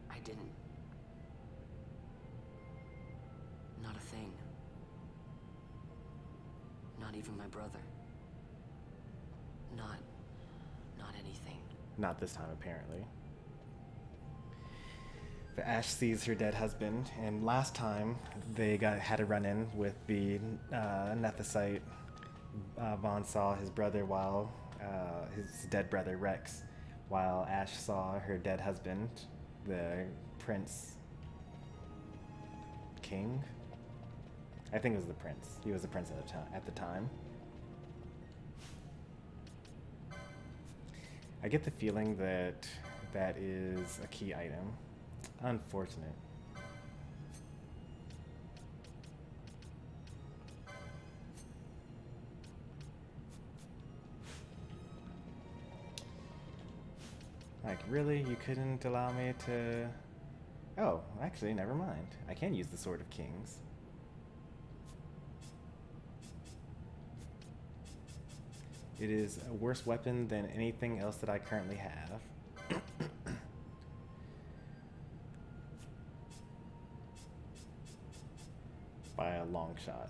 I didn't. Not a thing. Not even my brother. Not anything. Not this time, apparently. But Ashe sees her dead husband, and last time they had a run-in with the Nethicite. Vaan saw his brother while his dead brother Rex, while Ashe saw her dead husband, the Prince King. I think it was the prince. He was the prince at the time. I get the feeling that that is a key item. Unfortunate. Like, really? You couldn't allow me to... Oh, actually, never mind. I can use the Sword of Kings. It is a worse weapon than anything else that I currently have. By a long shot.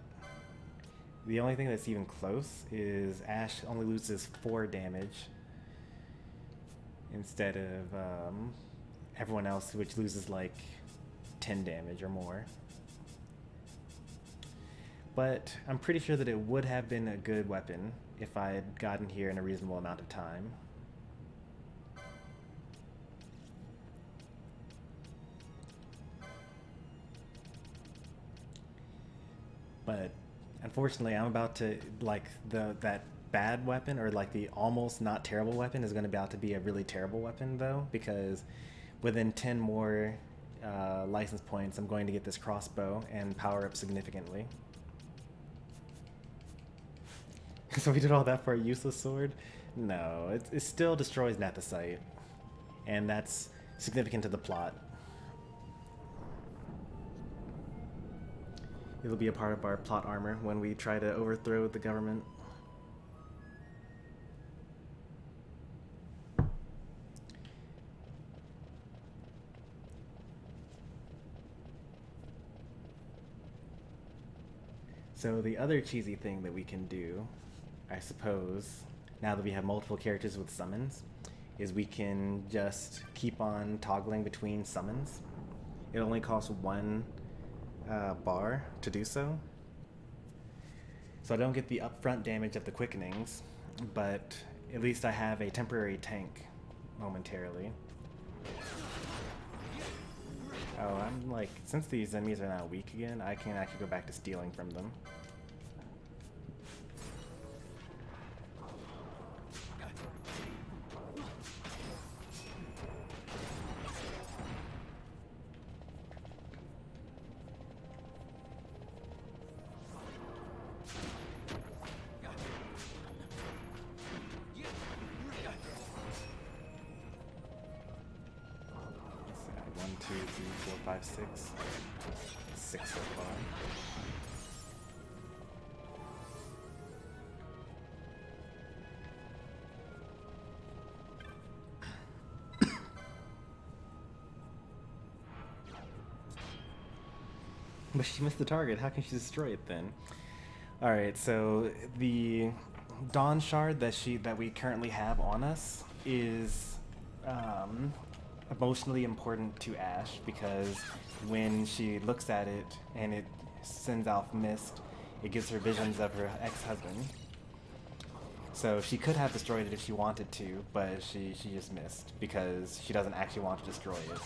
The only thing that's even close is Ashe only loses 4 damage instead of everyone else, which loses like 10 damage or more. But I'm pretty sure that it would have been a good weapon if I had gotten here in a reasonable amount of time. But unfortunately, I'm about to, like, that bad weapon, or like the almost not terrible weapon, is going to be about to be a really terrible weapon, though, because within 10 more license points, I'm going to get this crossbow and power up significantly. So we did all that for a useless sword? No, it still destroys Nethicite, and that's significant to the plot. It'll be a part of our plot armor when we try to overthrow the government. So the other cheesy thing that we can do, I suppose, now that we have multiple characters with summons, is we can just keep on toggling between summons. It only costs 1 bar to do so. So I don't get the upfront damage of the quickenings, but at least I have a temporary tank momentarily. Oh, I'm like, since these enemies are now weak again, I can actually go back to stealing from them. Six so far. But she missed the target. How can she destroy it then? Alright, so the Dawn Shard that we currently have on us is emotionally important to Ashe because when she looks at it and it sends out mist, it gives her visions of her ex-husband. So she could have destroyed it if she wanted to, but she just missed because she doesn't actually want to destroy it.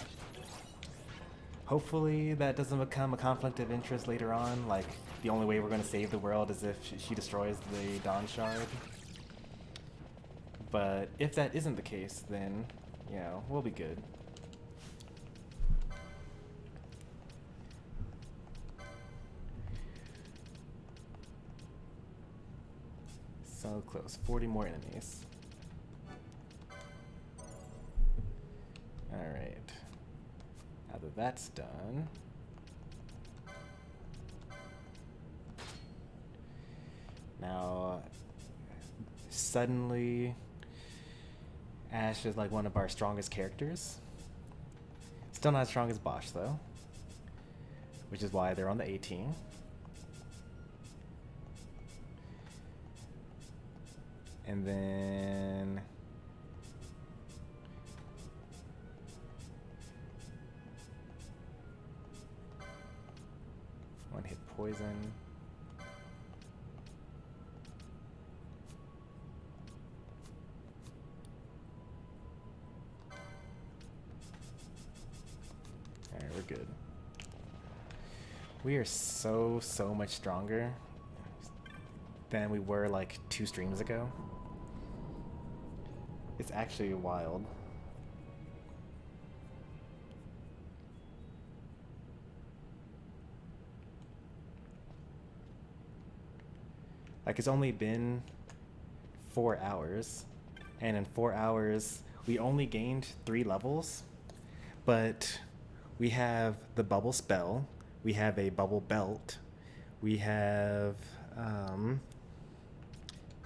Hopefully that doesn't become a conflict of interest later on, like the only way we're going to save the world is if she destroys the Dawn Shard. But if that isn't the case, then, you know, we'll be good. So close, 40 more enemies. Alright. Now that that's done, now suddenly Ashe is like one of our strongest characters. Still not as strong as Bosch though, which is why they're on the A team. And then one hit poison. Alright, we're good. We are so much stronger than we were like 2 streams ago. It's actually wild. Like, it's only been 4 hours, and in 4 hours we only gained 3 levels, but we have the bubble spell, we have a bubble belt, we have in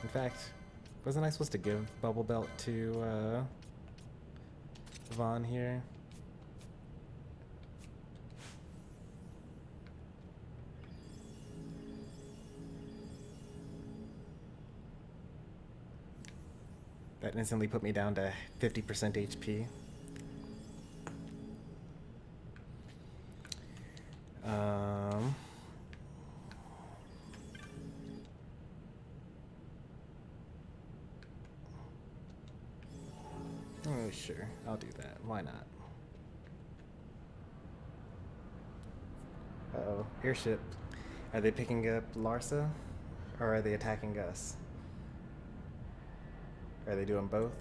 fact, wasn't I supposed to give bubble belt to Vaan here? That instantly put me down to 50% HP. Oh, sure. I'll do that. Why not? Uh-oh. Airship. Are they picking up Larsa? Or are they attacking us? Are they doing both?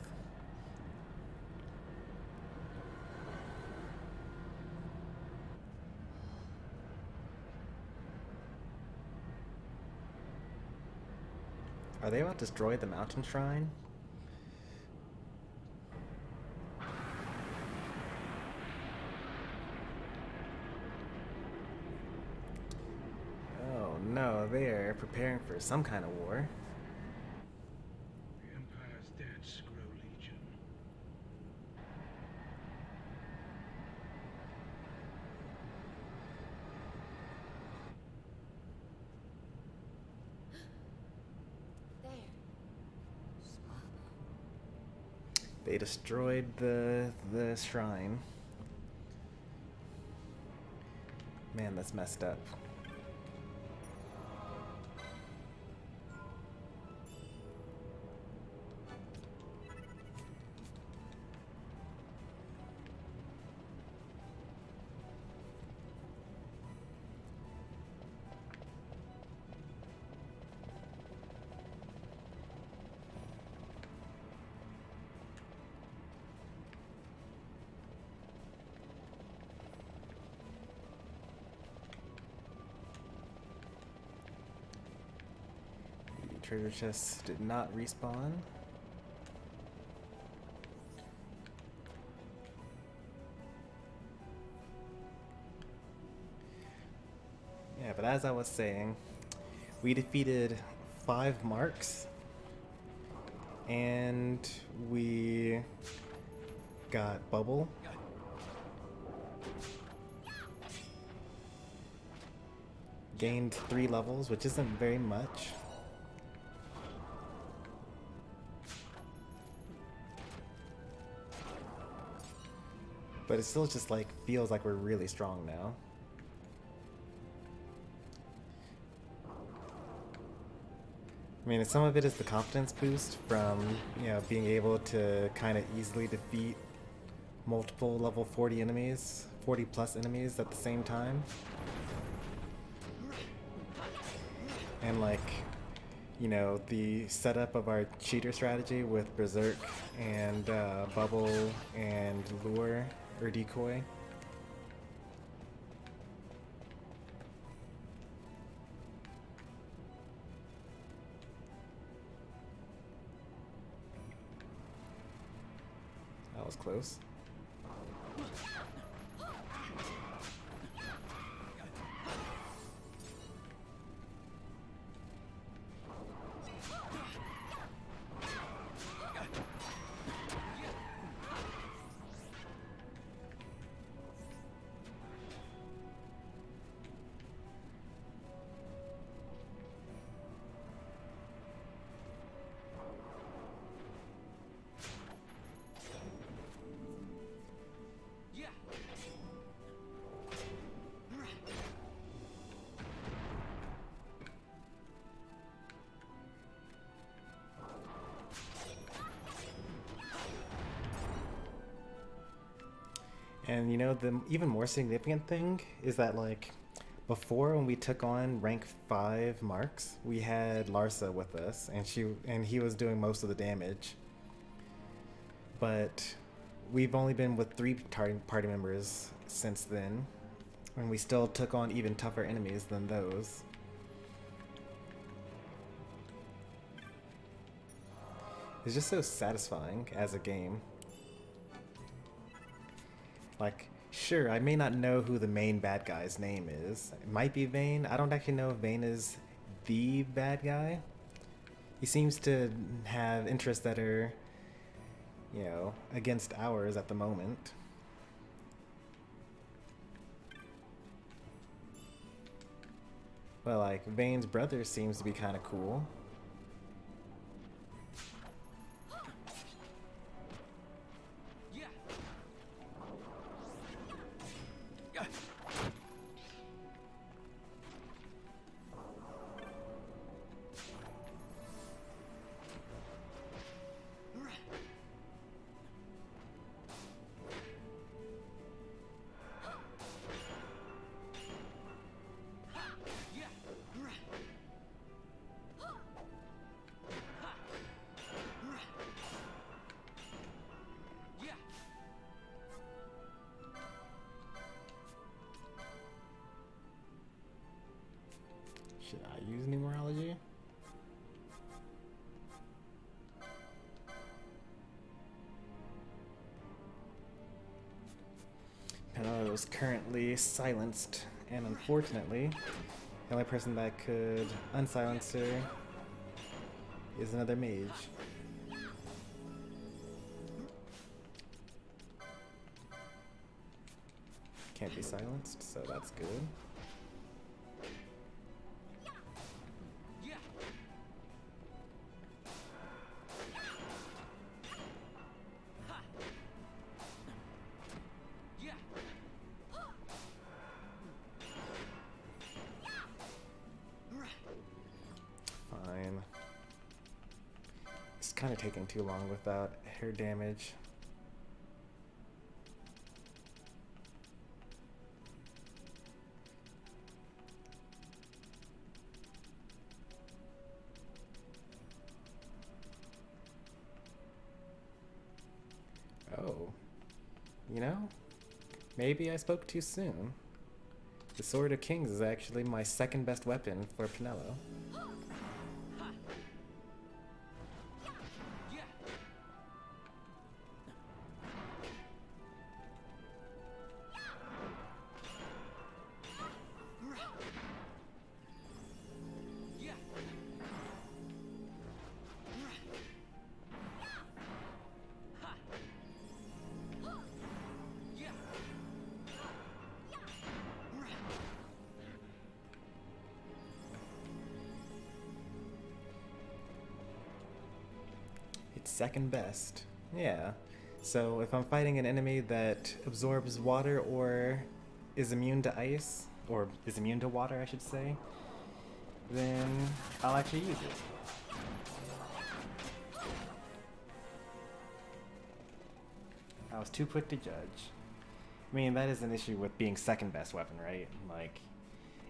Are they about to destroy the mountain shrine? Oh no, they are preparing for some kind of war. The Empire's dead grow legion. They destroyed the shrine. Man, that's messed up. Treasure chest did not respawn. Yeah, but as I was saying, we defeated 5 marks and we got bubble. Gained 3 levels, which isn't very much. But it still just like feels like we're really strong now. I mean, some of it is the confidence boost from, you know, being able to kind of easily defeat multiple level 40 enemies, 40 plus enemies at the same time. And like, you know, the setup of our cheater strategy with Berserk and Bubble and Lure or Decoy. That was close. And you know, the even more significant thing is that like before when we took on rank 5 marks, we had Larsa with us and he was doing most of the damage. But we've only been with 3 party members since then, and we still took on even tougher enemies than those. It's just so satisfying as a game. Like, sure, I may not know who the main bad guy's name is. It might be Vayne. I don't actually know if Vayne is the bad guy. He seems to have interests that are, you know, against ours at the moment. But like, Vayne's brother seems to be kind of cool. Should I use numerology? Penelo is currently silenced, and unfortunately, the only person that could unsilence her is another mage. Can't be silenced, so that's good. Fine. It's kind of taking too long without hair damage. Oh, you know, maybe I spoke too soon. The Sword of Kings is actually my second best weapon for Penelo. Second best. Yeah. So if I'm fighting an enemy that absorbs water or is immune to ice, or is immune to water, I should say, then I'll actually use it. I was too quick to judge. I mean, that is an issue with being second best weapon, right? Like,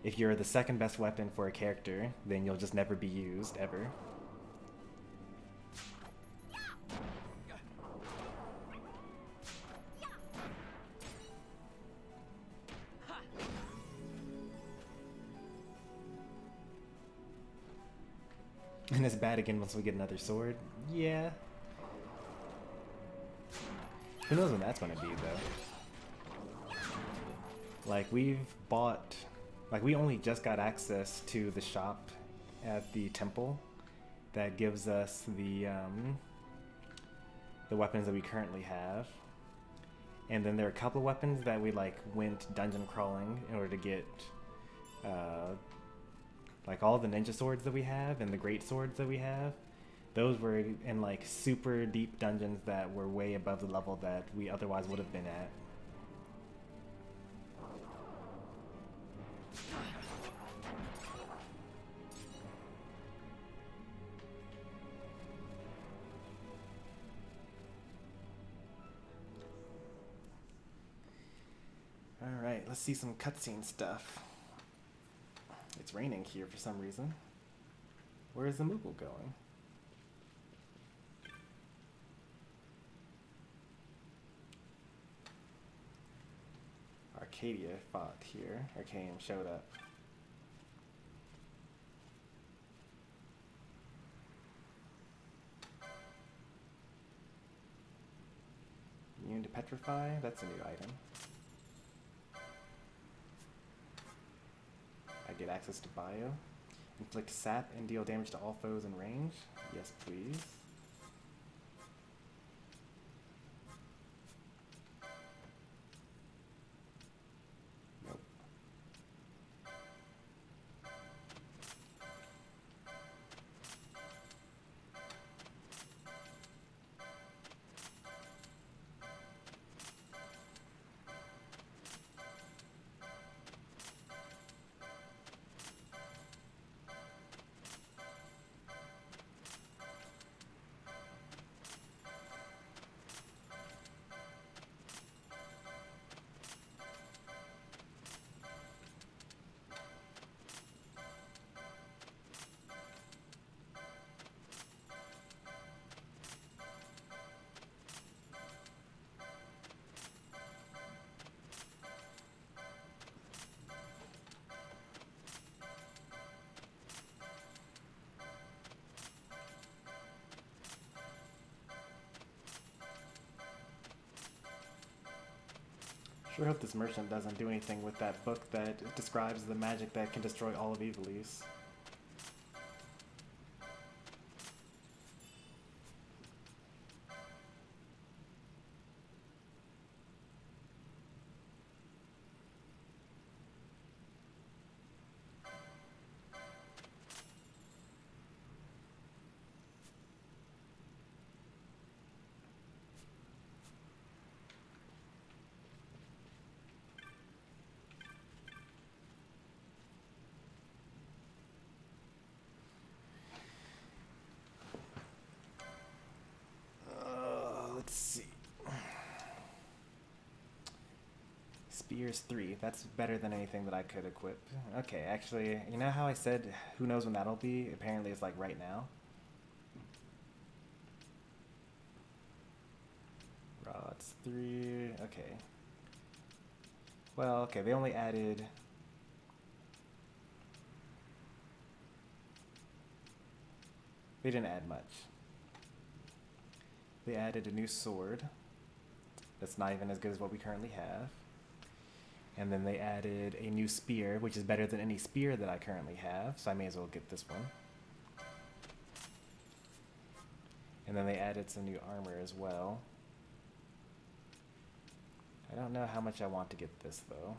if you're the second best weapon for a character, then you'll just never be used, ever. And it's bad again once we get another sword. Yeah. Who knows when that's gonna be, though. Like, we've bought... Like, we only just got access to the shop at the temple that gives us the weapons that we currently have. And then there are a couple of weapons that we, like, went dungeon crawling in order to get... like all the ninja swords that we have and the great swords that we have, those were in like super deep dungeons that were way above the level that we otherwise would have been at. Alright, let's see some cutscene stuff. It's raining here for some reason. Where is the Moogle going? Arcadia fought here. Arcane showed up. Immune to petrify? That's a new item. I get access to bio. Inflict sap and deal damage to all foes in range. Yes, please. Nope. Sure hope this merchant doesn't do anything with that book that describes the magic that can destroy all of Ivalice. Let's see. Spears 3. That's better than anything that I could equip. Okay, actually, you know how I said who knows when that'll be? Apparently it's like right now. Rods 3. Okay. Well, okay, they only added... They didn't add much. They added a new sword that's not even as good as what we currently have. And then they added a new spear, which is better than any spear that I currently have, so I may as well get this one. And then they added some new armor as well. I don't know how much I want to get this, though.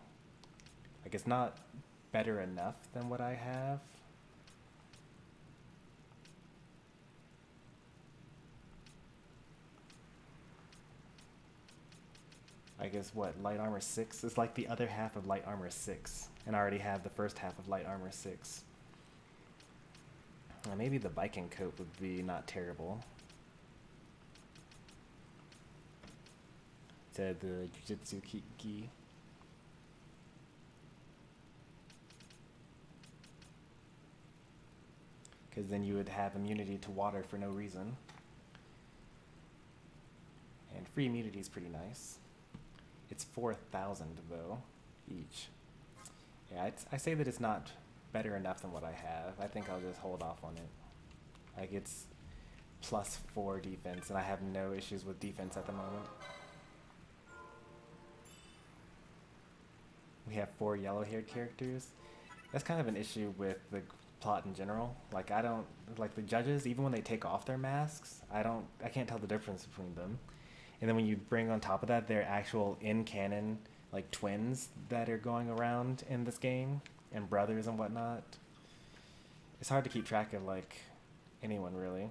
Like, it's not better enough than what I have. I guess what, Light Armor 6? It's like the other half of Light Armor 6. And I already have the first half of Light Armor 6. Maybe the Viking coat would be not terrible. To the Jujutsu Gi. Because then you would have immunity to water for no reason. And free immunity is pretty nice. It's 4,000 though, each. Yeah, I say that it's not better enough than what I have. I think I'll just hold off on it. Like, it's +4 defense, and I have no issues with defense at the moment. We have 4 yellow-haired characters. That's kind of an issue with the plot in general. Like, I don't like the judges, even when they take off their masks, I can't tell the difference between them. And then when you bring on top of that their actual in-canon like twins that are going around in this game and brothers and whatnot, it's hard to keep track of like anyone really.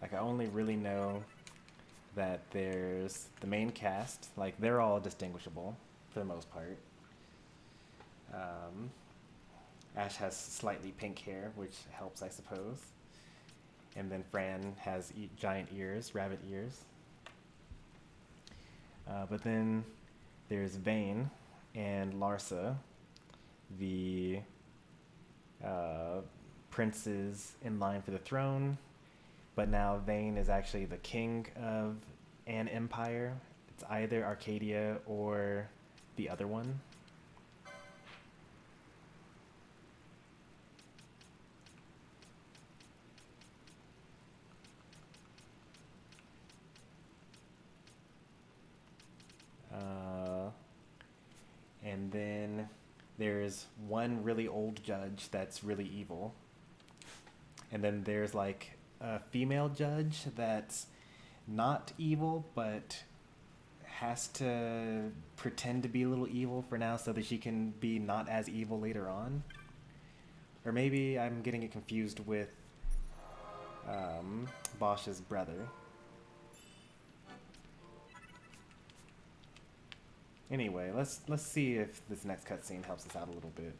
Like, I only really know that there's the main cast, like they're all distinguishable for the most part. Ashe has slightly pink hair, which helps, I suppose. And then Fran has giant ears, rabbit ears. But then there's Vane and Larsa, the princes in line for the throne. But now Vane is actually the king of an empire. It's either Arcadia or the other one. And then there's one really old judge that's really evil. And then there's like a female judge that's not evil, but has to pretend to be a little evil for now so that she can be not as evil later on. Or maybe I'm getting it confused with Bosch's brother. Anyway, let's see if this next cutscene helps us out a little bit.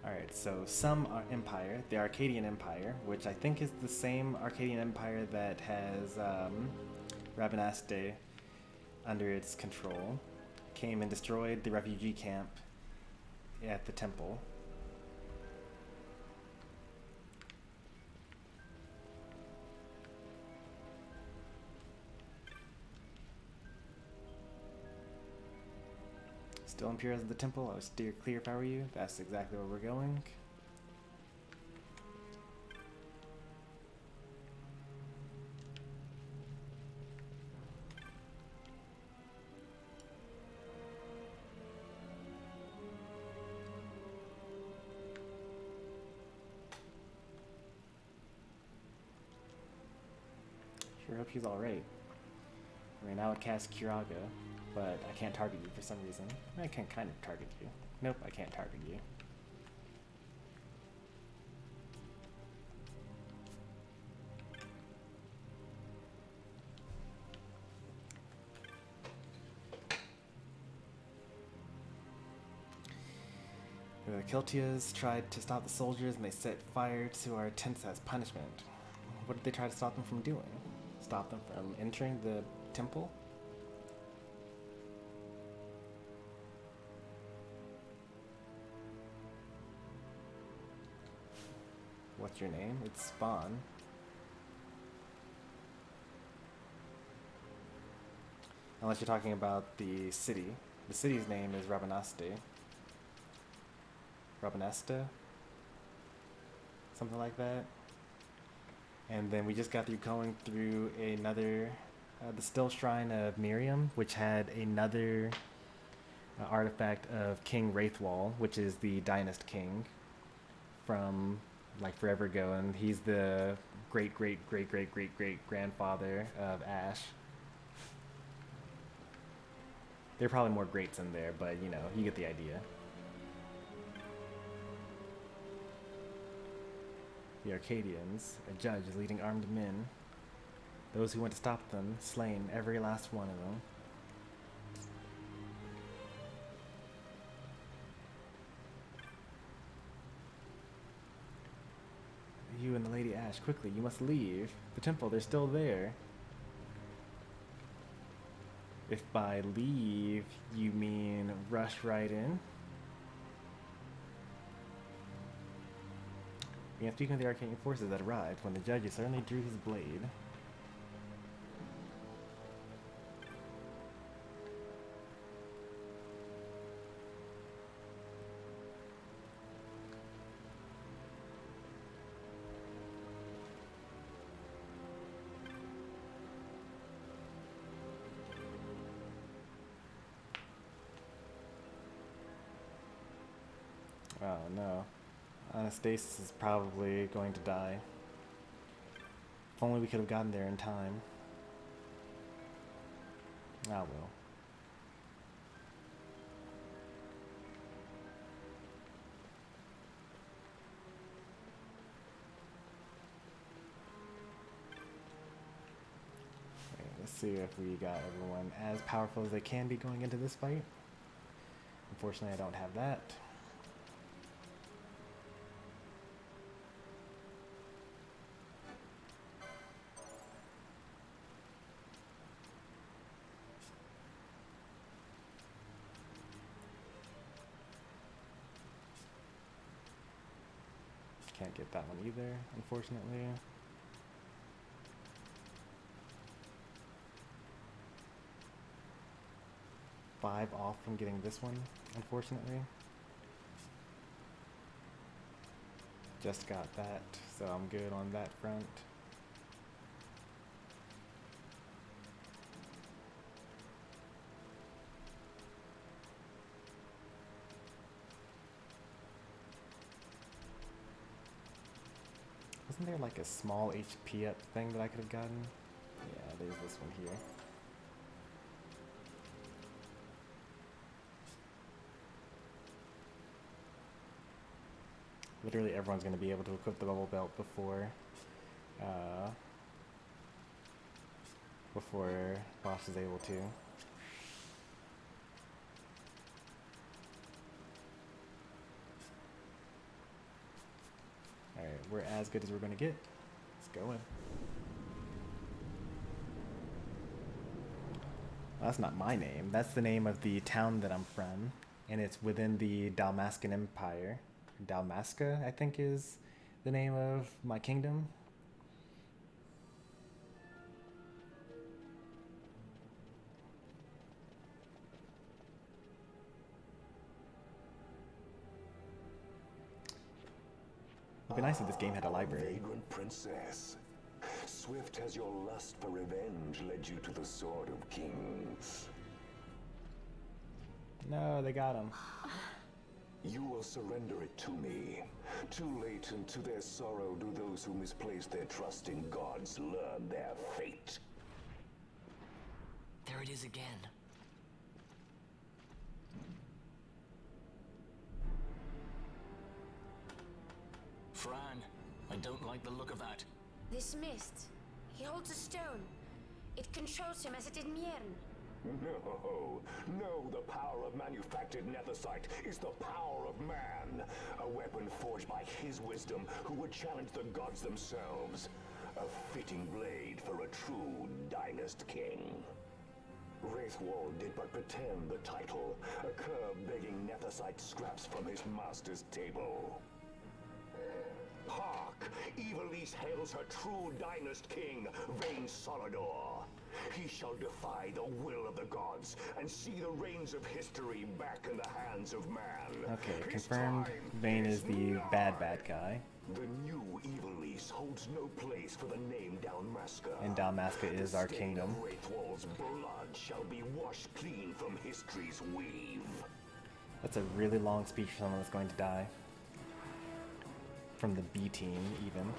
Alright, so some empire, the Arcadian Empire, which I think is the same Arcadian Empire that has Rabinaste under its control, came and destroyed the refugee camp at the temple. Still Imperials at the temple. I would steer clear if I were you. That's exactly where we're going. Sure hope she's alright. I mean, I would cast Kiraga, but I can't target you for some reason. I can kind of target you. Nope, I can't target you. The Keltias tried to stop the soldiers and they set fire to our tents as punishment. What did they try to stop them from doing? Stop them from entering the temple? What's your name? It's Spawn. Unless you're talking about the city. The city's name is Rabinaste. Rabinesta? Something like that. And then we just got through going through another, the Still Shrine of Miriam, which had another artifact of King Wraithwall, which is the Dynast King from like forever ago, and he's the great grandfather of Ashe. There are probably more greats in there, but you know, you get the idea. The Arcadians, a judge is leading armed men. Those who went to stop them, slain every last one of them. You and the Lady Ashe, quickly, you must leave. The temple, they're still there. If by leave you mean rush right in. Began speaking of the Arcadian forces that arrived when the judge suddenly drew his blade. Oh no. Anastasis is probably going to die. If only we could have gotten there in time. Ah well. Okay, let's see if we got everyone as powerful as they can be going into this fight. Unfortunately, I don't have that. Can't get that one either, unfortunately. Five off from getting this one, unfortunately. Just got that, so I'm good on that front. Wasn't there like a small HP up thing that I could have gotten? Yeah, there's this one here. Literally everyone's going to be able to equip the bubble belt before Bosch is able to. Alright, we're as good as we're going to get. Let's go in. Well, that's not my name. That's the name of the town that I'm from. And it's within the Dalmascan Empire. Dalmasca, I think, is the name of my kingdom. It'd be nice if this game had a library. Vagrant princess. Swift has your lust for revenge led you to the Sword of Kings. No, they got him. You will surrender it to me. Too late, and to their sorrow do those who misplace their trust in gods learn their fate. There it is again. Fran, I don't like the look of that. This mist. He holds a stone. It controls him as it did Miern. No, the power of manufactured nethicite is the power of man. A weapon forged by his wisdom who would challenge the gods themselves. A fitting blade for a true dynast king. Wraithwall did but pretend the title, a cur begging nethicite scraps from his master's table. Hark! Ivalice hails her true dynast king, Vain Solidor. He shall defy the will of the gods and see the reins of history back in the hands of man. Okay, His confirmed time Vane is the now. bad guy. The new Ivalice holds no place for the name Dalmasca. And Dalmasca is our kingdom. The Wraithwall's blood shall be washed clean from history's weave. That's a really long speech for someone that's going to die. from the B team even.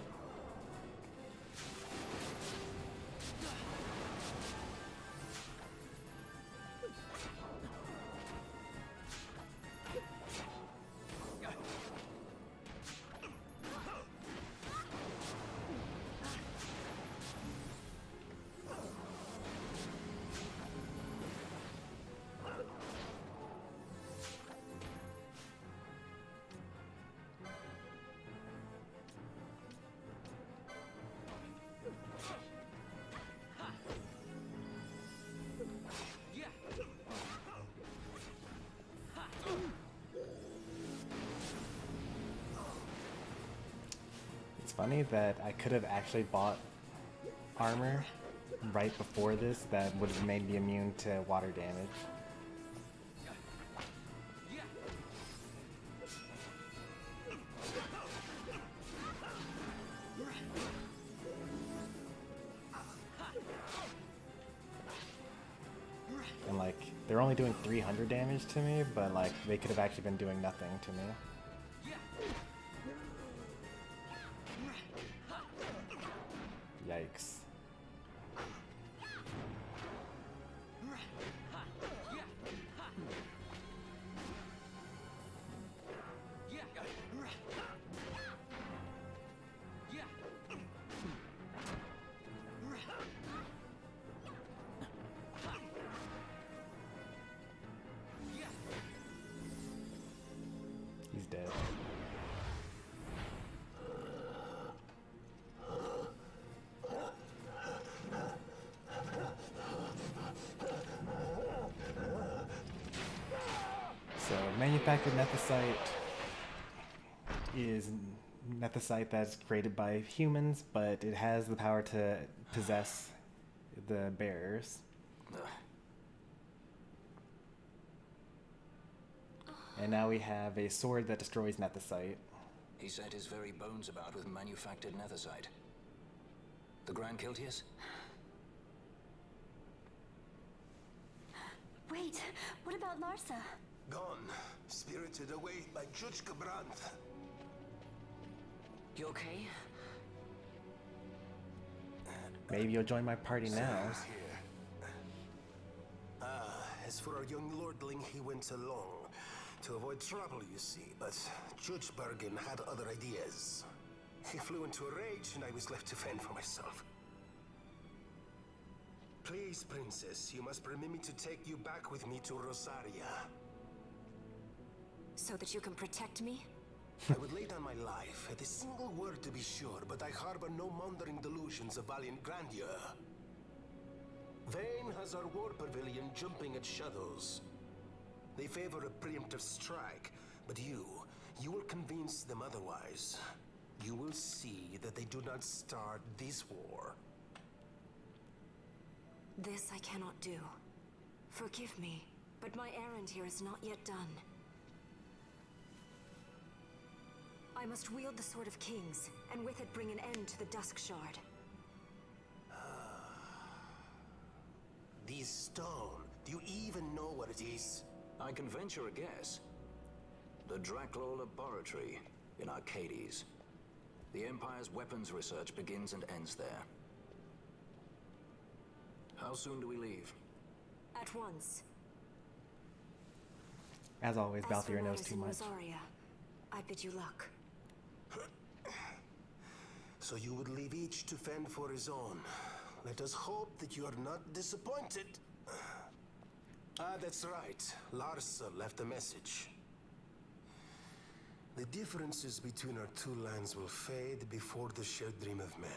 Funny that I could have actually bought armor right before this that would have made me immune to water damage. And like, they're only doing 300 damage to me, but like, they could have actually been doing nothing to me. Yikes. He's dead. So, manufactured nethicite is nethicite that's created by humans, but it has the power to possess the bearers. And now we have a sword that destroys nethicite. He set his very bones about with manufactured nethicite. The Grand Kiltius? Wait, what about Larsa? Gone, spirited away by Judge Brandt. You okay? Maybe you'll join my party now. As for our young lordling, he went along. To avoid trouble, you see, but Judge Bergen had other ideas. He flew into a rage, and I was left to fend for myself. Please, Princess, you must permit me to take you back with me to Rosaria. So that you can protect me? I would lay down my life, at a single word to be sure, but I harbor no maundering delusions of valiant grandeur. Vane has our war pavilion jumping at shadows. They favor a preemptive strike, but you will convince them otherwise. You will see that they do not start this war. This I cannot do. Forgive me, but my errand here is not yet done. I must wield the Sword of Kings, and with it bring an end to the Dusk Shard. This stone, do you even know what it is? I can venture a guess. The Draclaw Laboratory in Arcades. The Empire's weapons research begins and ends there. How soon do we leave? At once. As always, As for Balthier knows matters too in much. Rosaria, I bid you luck. So you would leave each to fend for his own. Let us hope that you are not disappointed. That's right. Larsa left a message. The differences between our two lands will fade before the shared dream of men.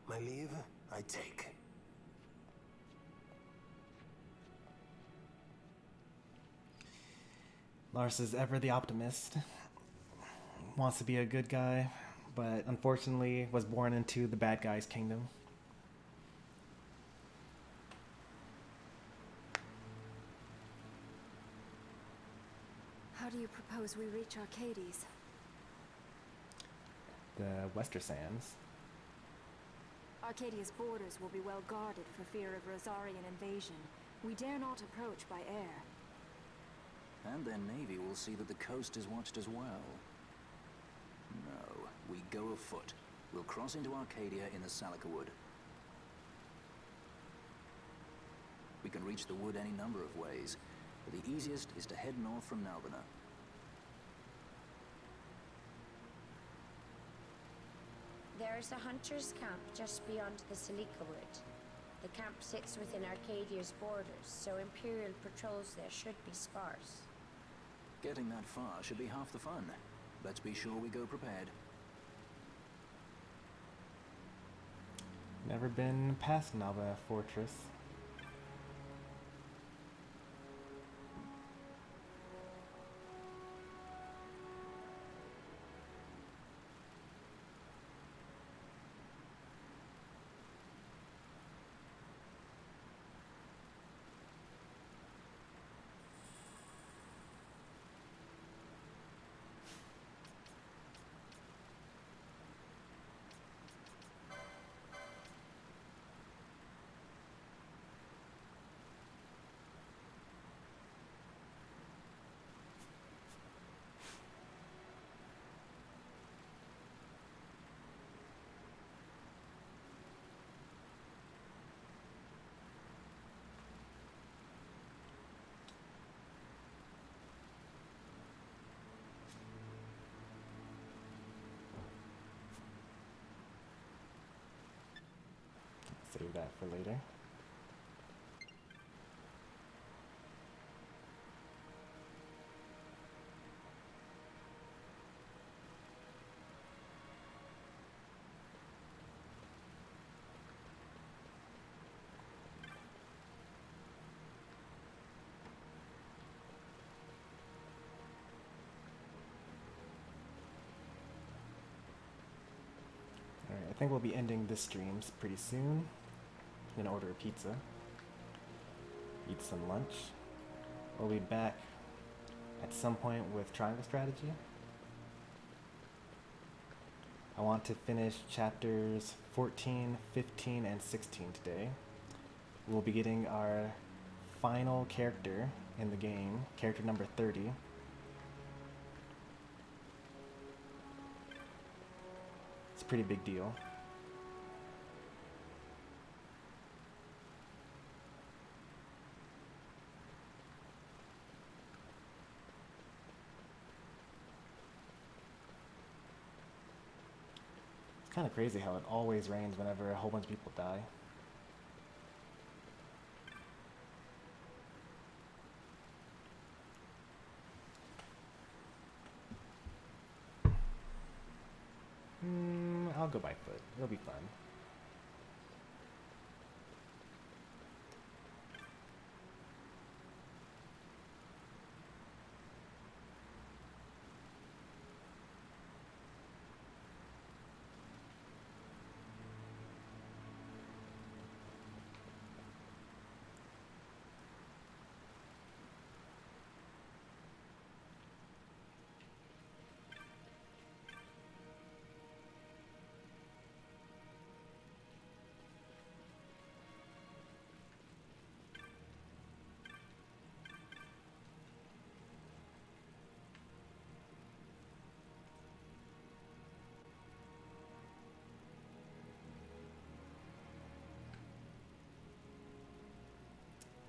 My leave, I take. Lars is ever the optimist. Wants to be a good guy, but unfortunately was born into the bad guy's kingdom. How do you propose we reach Arcades? The Wester Sands. Arcadia's borders will be well guarded for fear of Rosarian invasion, We dare not approach by air. And their navy will see that the coast is watched as well. No, we go afoot. We'll cross into Arcadia in the Salica Wood. We can reach the wood any number of ways, but the easiest is to head north from Nalbina. There is a hunter's camp just beyond the Salica Wood. The camp sits within Arcadia's borders, so Imperial patrols there should be sparse. Getting that far should be half the fun. Let's be sure we go prepared. Never been past Nalbina Fortress. Save that for later. Alright, I think we'll be ending this streams pretty soon. Gonna order a pizza, eat some lunch. We'll be back at some point with Triangle Strategy. I want to finish chapters 14, 15, and 16 today. We'll be getting our final character in the game, character number 30. It's a pretty big deal. Kind of crazy how it always rains whenever a whole bunch of people die. I'll go by foot. It'll be fun.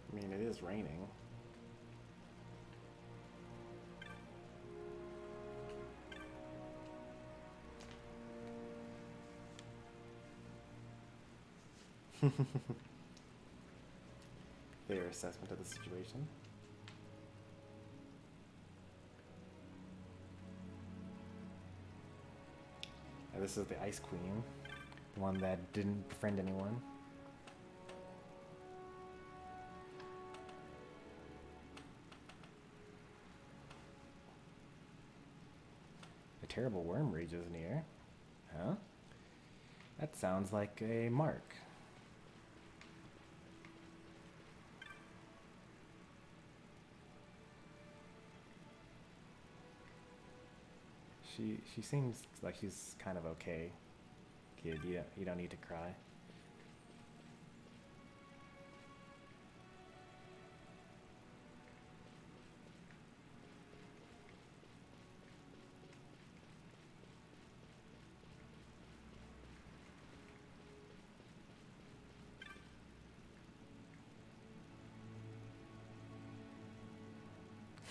I mean, it is raining. Their assessment of the situation. And this is the Ice Queen, the one that didn't befriend anyone. A terrible worm rages near. Huh? That sounds like a mark. She seems like she's kind of okay. Kid, you don't need to cry.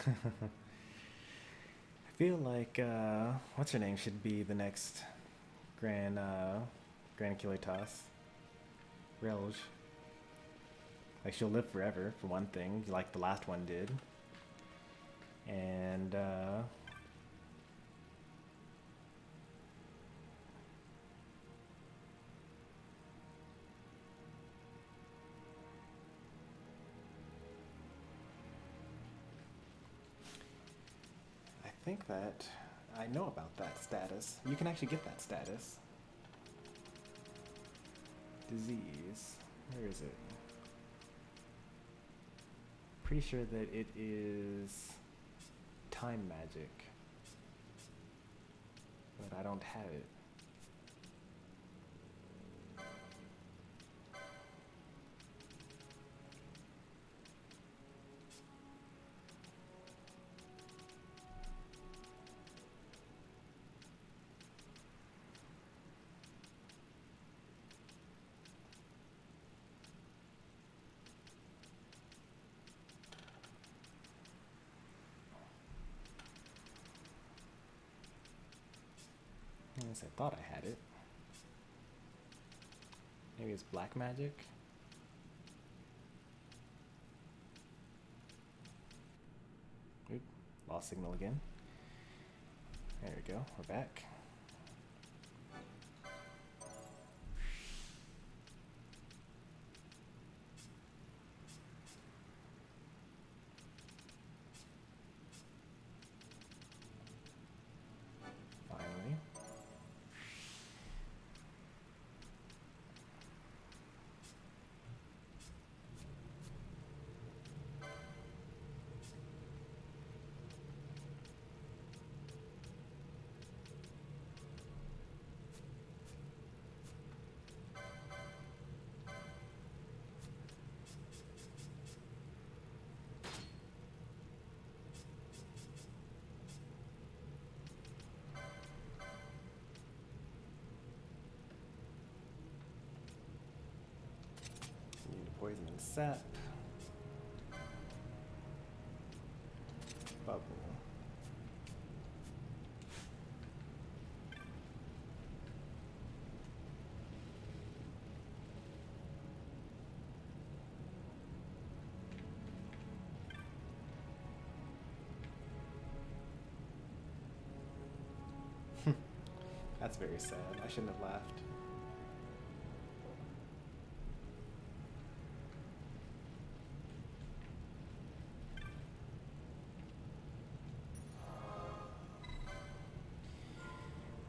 I feel like what's her name should be the next Grand Achilletas. Relge. Like, she'll live forever, for one thing, like the last one did. And I think that I know about that status. You can actually get that status. Disease. Where is it? Pretty sure that it is time magic. But I don't have it. I thought I had it. Maybe it's black magic. Oop, lost signal again. There we go, we're back. Finally. Poison and sap. Bubble. That's very sad. I shouldn't have laughed.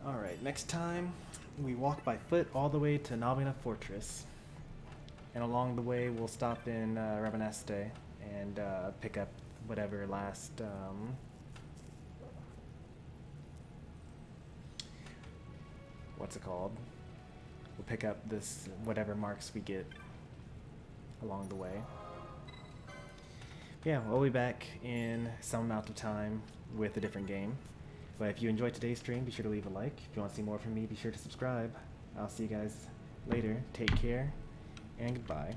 Alright, next time we walk by foot all the way to Navina Fortress. And along the way we'll stop in reminiscent and pick up whatever last what's it called? We'll pick up this whatever marks we get along the way. Yeah, we'll be back in some amount of time with a different game. But if you enjoyed today's stream, be sure to leave a like. If you want to see more from me, be sure to subscribe. I'll see you guys later. Take care, and goodbye.